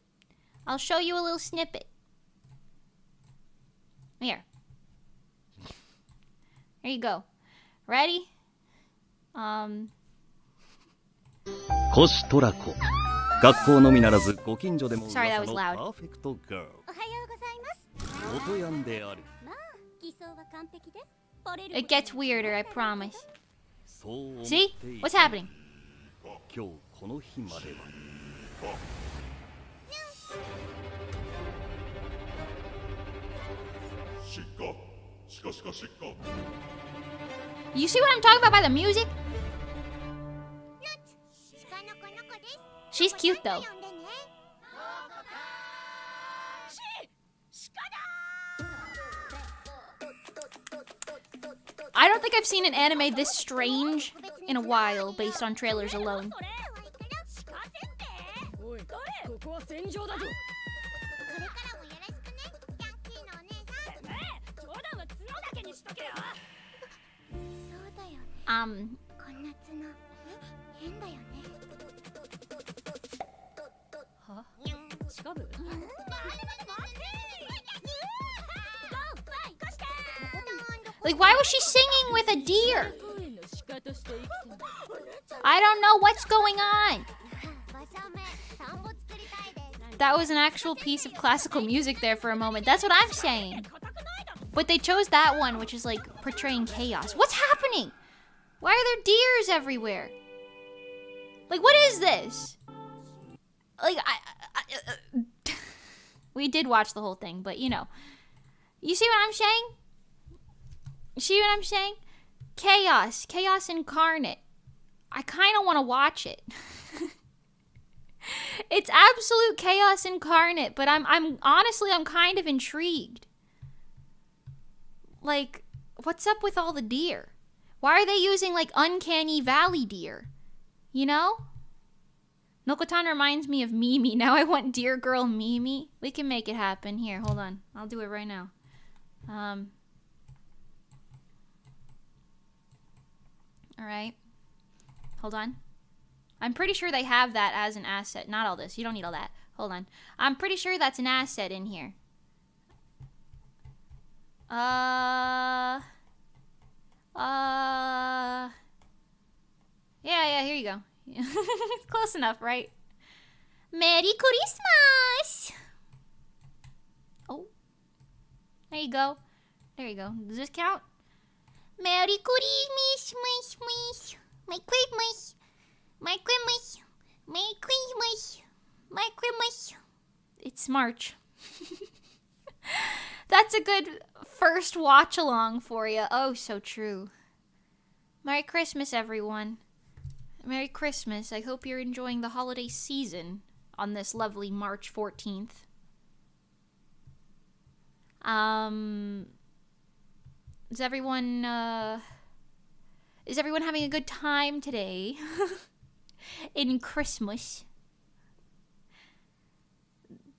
I'll show you a little snippet. Here. There you go. Ready? Sorry, that was loud. It gets weirder, I promise. See? What's happening? You see what I'm talking about by the music? She's cute though. I don't think I've seen an anime this strange in a while based on trailers alone. Like, why was she singing with a deer? I don't know what's going on. That was an actual piece of classical music there for a moment. That's what I'm saying. But they chose that one, which is like portraying chaos. What's happening? Why are there deers everywhere? Like, what is this? Like, we did watch the whole thing, but you know. You see what I'm saying? See what I'm saying? Chaos. Chaos incarnate. I kind of want to watch it. It's absolute chaos incarnate, but I'm honestly, I'm kind of intrigued. Like, what's up with all the deer? Why are they using, like, uncanny valley deer? You know? Nokotan reminds me of Mimi. Now I want Deer Girl Mimi. We can make it happen. Here, hold on. I'll do it right now. Alright. Hold on. I'm pretty sure they have that as an asset. Not all this. You don't need all that. Hold on. I'm pretty sure that's an asset in here. Yeah, here you go. Close enough, right? Merry Christmas! Oh. There you go. There you go. Does this count? Merry Christmas! My Christmas! My Christmas! My Christmas! My Christmas! It's March. That's a good first watch along for you. Oh, so true. Merry Christmas, everyone. Merry Christmas. I hope you're enjoying the holiday season on this lovely March 14th. Is everyone having a good time today? In Christmas?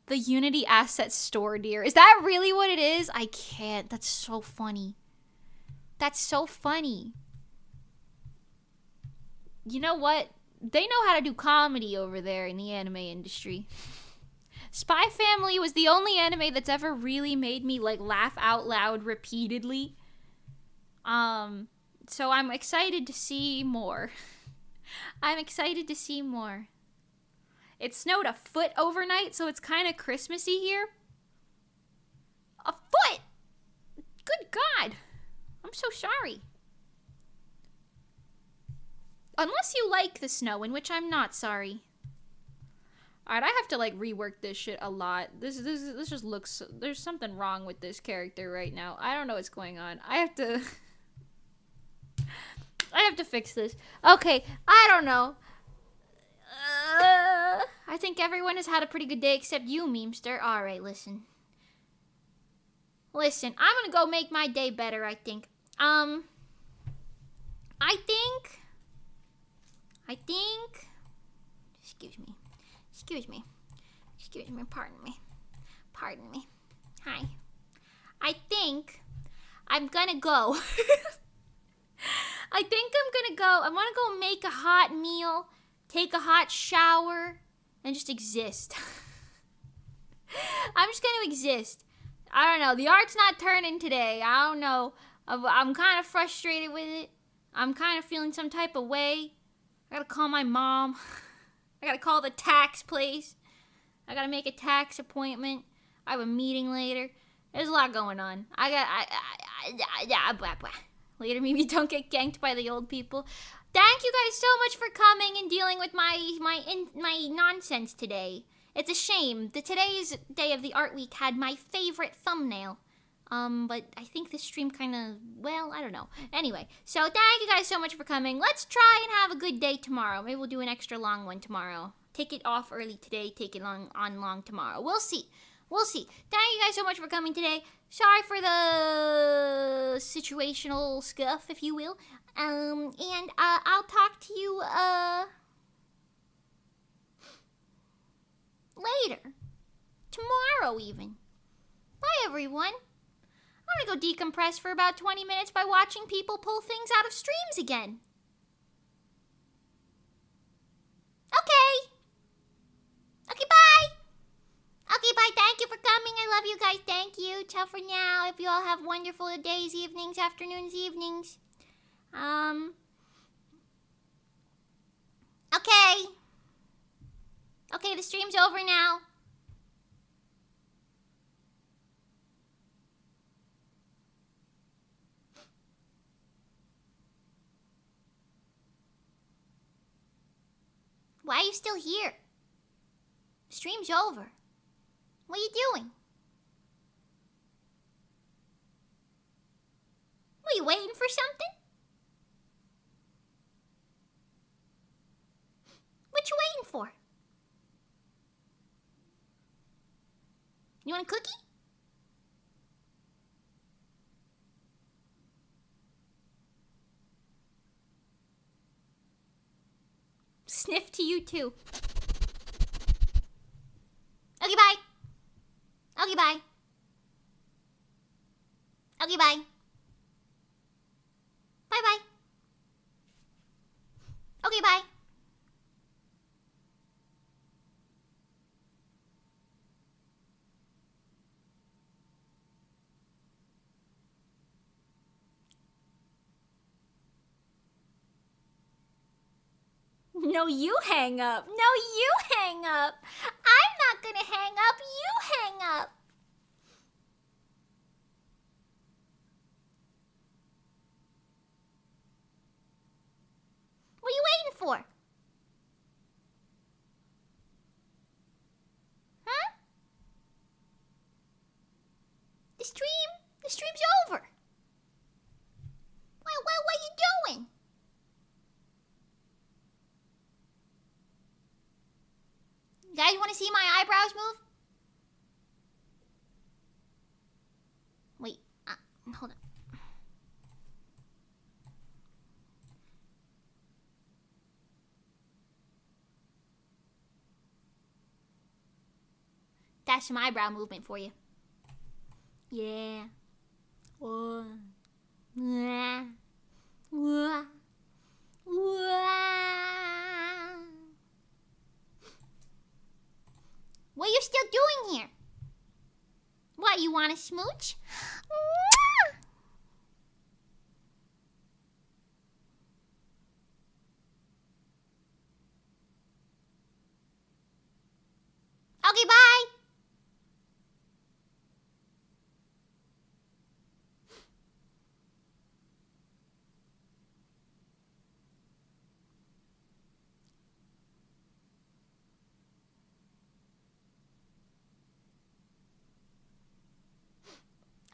The Unity Asset Store, dear. Is that really what it is? I can't. That's so funny. That's so funny. You know what? They know how to do comedy over there in the anime industry. Spy Family was the only anime that's ever really made me like laugh out loud repeatedly. So I'm excited to see more. I'm excited to see more. It snowed a foot overnight, so it's kind of Christmassy here. A foot! Good God. I'm so sorry. Unless you like the snow, in which I'm not sorry. Alright, I have to like rework this shit a lot. This just looks... There's something wrong with this character right now. I don't know what's going on. I have to... I have to fix this. Okay, I don't know. I think everyone has had a pretty good day except you, Memester. Alright, listen. Listen, I'm gonna go make my day better, I think. I think... Excuse me, pardon me. Hi. I think I'm gonna go. I want to go make a hot meal, take a hot shower, and just exist. I'm just gonna exist. I don't know. The art's not turning today. I don't know. I'm kind of frustrated with it. I'm kind of feeling some type of way. I gotta call my mom. I gotta call the tax place. I gotta make a tax appointment. I have a meeting later. There's a lot going on. Later, maybe don't get ganked by the old people. Thank you guys so much for coming and dealing with my nonsense today. It's a shame. Today's day of the art week had my favorite thumbnail. But I think this stream kind of, well, I don't know. Anyway, so thank you guys so much for coming. Let's try and have a good day tomorrow. Maybe we'll do an extra long one tomorrow. Take it off early today, take it long tomorrow. We'll see. Thank you guys so much for coming today. Sorry for the situational stuff, if you will. And I'll talk to you later. Tomorrow even. Bye everyone. I'm gonna go decompress for about 20 minutes by watching people pull things out of streams again. Okay. Okay, bye. Okay, bye. Thank you for coming. I love you guys. Thank you. Ciao for now. If you all have wonderful days, evenings, afternoons, evenings. Okay. Okay, the stream's over now. Why are you still here? Stream's over. What are you doing? Were you waiting for something? What you waiting for? You want a cookie? Sniff to you too. Okay, bye. Okay, bye. Okay, bye. Bye-bye. Okay, bye. No, you hang up. No, you hang up. I'm not gonna hang up. You hang up. What are you waiting for? Huh? The stream's over. What are you doing? You guys want to see my eyebrows move? Wait, hold on. That's some eyebrow movement for you. Yeah. Whoa. Wah. Wah. Wah. What are you still doing here? What, you want to smooch? Okay, bye.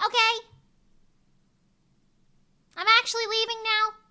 Okay. I'm actually leaving now.